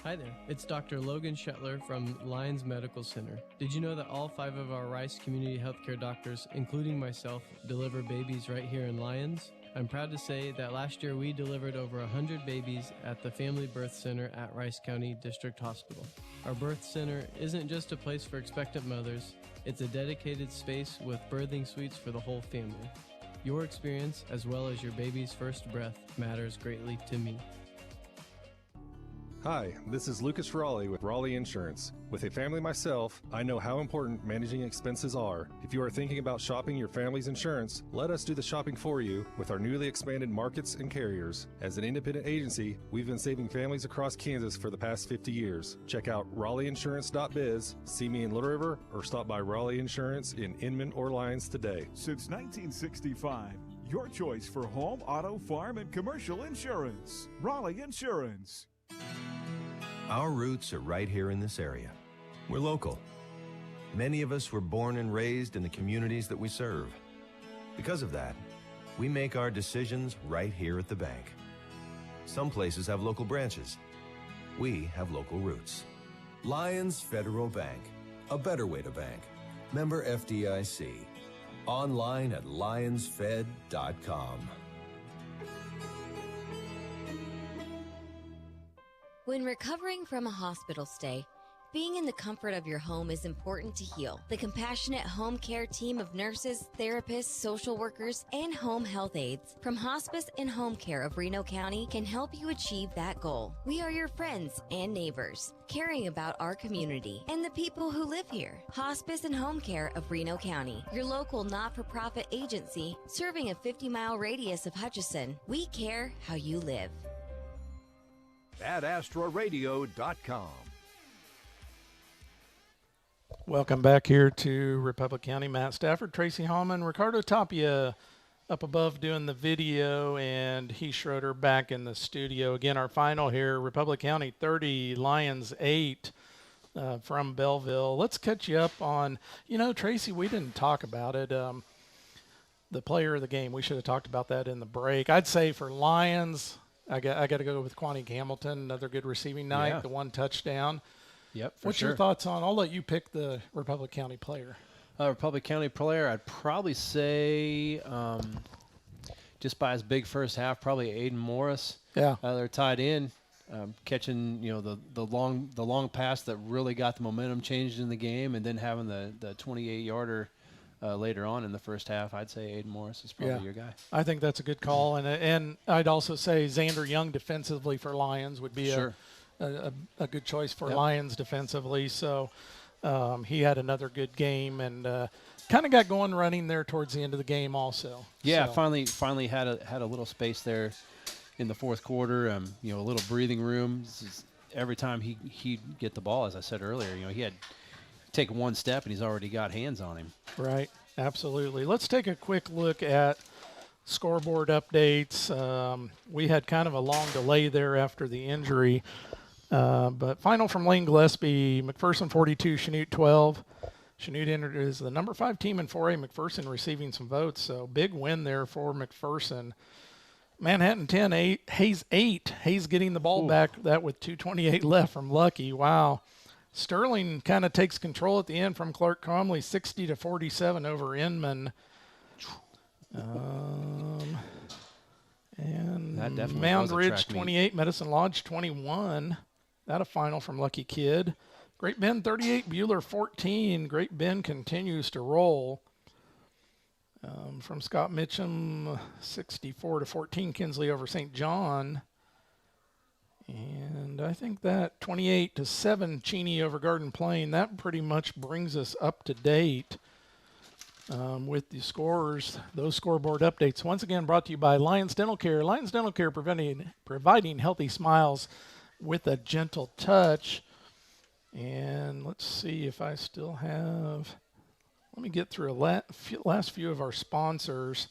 S7: Hi there, it's Dr. Logan Shetler from Lyons Medical Center. Did you know that all 5 of our Rice Community Healthcare doctors, including myself, deliver babies right here in Lyons? I'm proud to say that last year we delivered over 100 babies at the Family Birth Center at Rice County District Hospital. Our birth center isn't just a place for expectant mothers, it's a dedicated space with birthing suites for the whole family. Your experience, as well as your baby's first breath, matters greatly to me.
S8: Hi, this is Lucas Raleigh with Raleigh Insurance. With a family myself, I know how important managing expenses are. If you are thinking about shopping your family's insurance, let us do the shopping for you with our newly expanded markets and carriers. As an independent agency, we've been saving families across Kansas for the past 50 years. Check out RaleighInsurance.biz, see me in Little River, or stop by Raleigh Insurance in Inman or Lyons today.
S14: Since 1965, your choice for home, auto, farm, and commercial insurance. Raleigh Insurance.
S15: Our roots are right here in this area. We're local. Many of us were born and raised in the communities that we serve. Because of that, we make our decisions right here at the bank. Some places have local branches. We have local roots. Lyons Federal Bank, a better way to bank. Member FDIC. Online at lionsfed.com.
S16: When recovering from a hospital stay, being in the comfort of your home is important to heal. The compassionate home care team of nurses, therapists, social workers, and home health aides from Hospice and Home Care of Reno County can help you achieve that goal. We are your friends and neighbors, caring about our community and the people who live here. Hospice and Home Care of Reno County, your local not-for-profit agency serving a 50-mile radius of Hodgson. We care how you live.
S3: AdAstraRadio.com.
S1: Welcome back here to Republic County. Matt Stafford, Tracy Hallman, Ricardo Tapia up above doing the video, and Heath Schroeder back in the studio. Again, our final here, Republic County 30, Lions 8 from Belleville. Let's catch you up on, Tracy, we didn't talk about it. The player of the game, we should have talked about that in the break. I'd say for Lions, I got to go with Quanick Hamilton, another good receiving night, the 1 touchdown.
S4: Yep,
S1: What's your thoughts on? I'll let you pick the Republic County player.
S4: Republic County player, I'd probably say, just by his big first half, probably Aiden Morris.
S1: Yeah,
S4: they're tied in, catching the long pass that really got the momentum changed in the game, and then having the 28-yarder later on in the first half, I'd say Aiden Morris is probably your guy.
S1: I think that's a good call, and I'd also say Xander Young defensively for Lions would be a good choice for Lions defensively. So he had another good game and kind of got going running there towards the end of the game also.
S4: Yeah, finally had a little space there in the fourth quarter. A little breathing room. Every time he'd get the ball, as I said earlier, he had take one step and he's already got hands on him.
S1: Right, absolutely. Let's take a quick look at scoreboard updates. We had kind of a long delay there after the injury, but final from Lane Gillespie: McPherson 42, Chanute 12. Chanute entered as the number 5 team in 4A. McPherson receiving some votes, so big win there for McPherson. Manhattan 10, Hayes 8. Hayes getting the ball back, that with 2:28 left from Lucky. Wow. Sterling kind of takes control at the end from Clark Cromley, 60-47 over Inman. And Mound Ridge 28, Medicine Lodge 21. That a final from Lucky Kid. Great Bend 38, Bueller 14. Great Bend continues to roll. From Scott Mitchum, 64-14, Kinsley over St. John. And I think that 28-7, Cheney over Garden Plain, that pretty much brings us up to date with the scores, those scoreboard updates. Once again, brought to you by Lyons Dental Care. Lyons Dental Care, providing healthy smiles with a gentle touch. And let's see if I still have, let me get through a last few of our sponsors.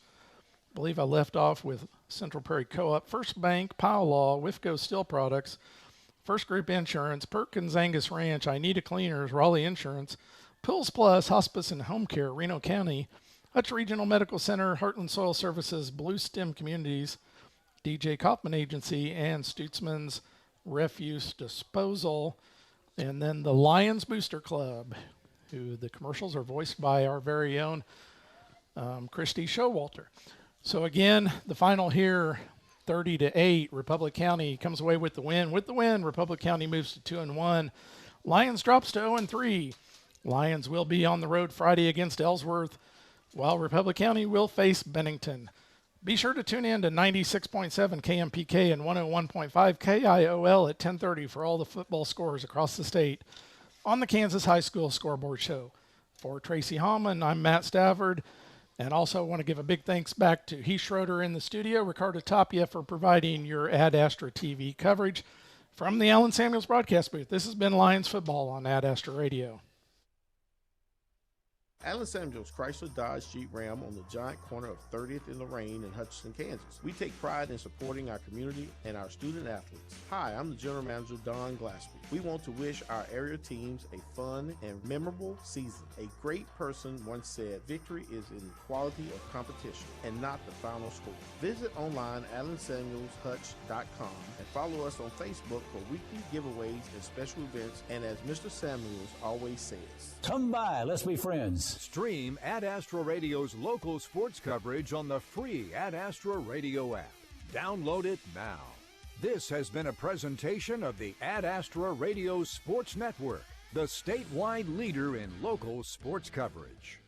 S1: I believe I left off with Central Prairie Co-op, First Bank, Powell Law, Wifco Steel Products, First Group Insurance, Perkins Angus Ranch, I Need a Cleaners, Raleigh Insurance, Pills Plus, Hospice and Home Care, Reno County, Hutch Regional Medical Center, Heartland Soil Services, Blue Stem Communities, DJ Kaufman Agency, and Stutzman's Refuse Disposal. And then the Lions Booster Club, who the commercials are voiced by our very own Christy Showalter. So again, the final here, 30-8. Republic County comes away with the win. With the win, Republic County moves to 2-1. Lions drops to 0-3. Lions will be on the road Friday against Ellsworth, while Republic County will face Bennington. Be sure to tune in to 96.7 KMPK and 101.5 KIOL at 10:30 for all the football scores across the state on the Kansas High School Scoreboard Show. For Tracy Hallman, I'm Matt Stafford. And also want to give a big thanks back to Heath Schroeder in the studio, Ricardo Tapia for providing your Ad Astra TV coverage from the Allen Samuels broadcast booth. This has been Lions Football on Ad Astra Radio.
S5: Allen Samuels Chrysler Dodge Jeep Ram on the giant corner of 30th and Lorraine in Hodgson, Kansas. We take pride in supporting our community and our student athletes. Hi, I'm the General Manager, Don Glaspie. We want to wish our area teams a fun and memorable season. A great person once said, victory is in the quality of competition and not the final score. Visit online AllenSamuelsHutch.com and follow us on Facebook for weekly giveaways and special events. And as Mr. Samuels always says,
S10: come by, let's be friends.
S3: Stream Ad Astra Radio's local sports coverage on the free Ad Astra Radio app. Download it now. This has been a presentation of the Ad Astra Radio Sports Network, the statewide leader in local sports coverage.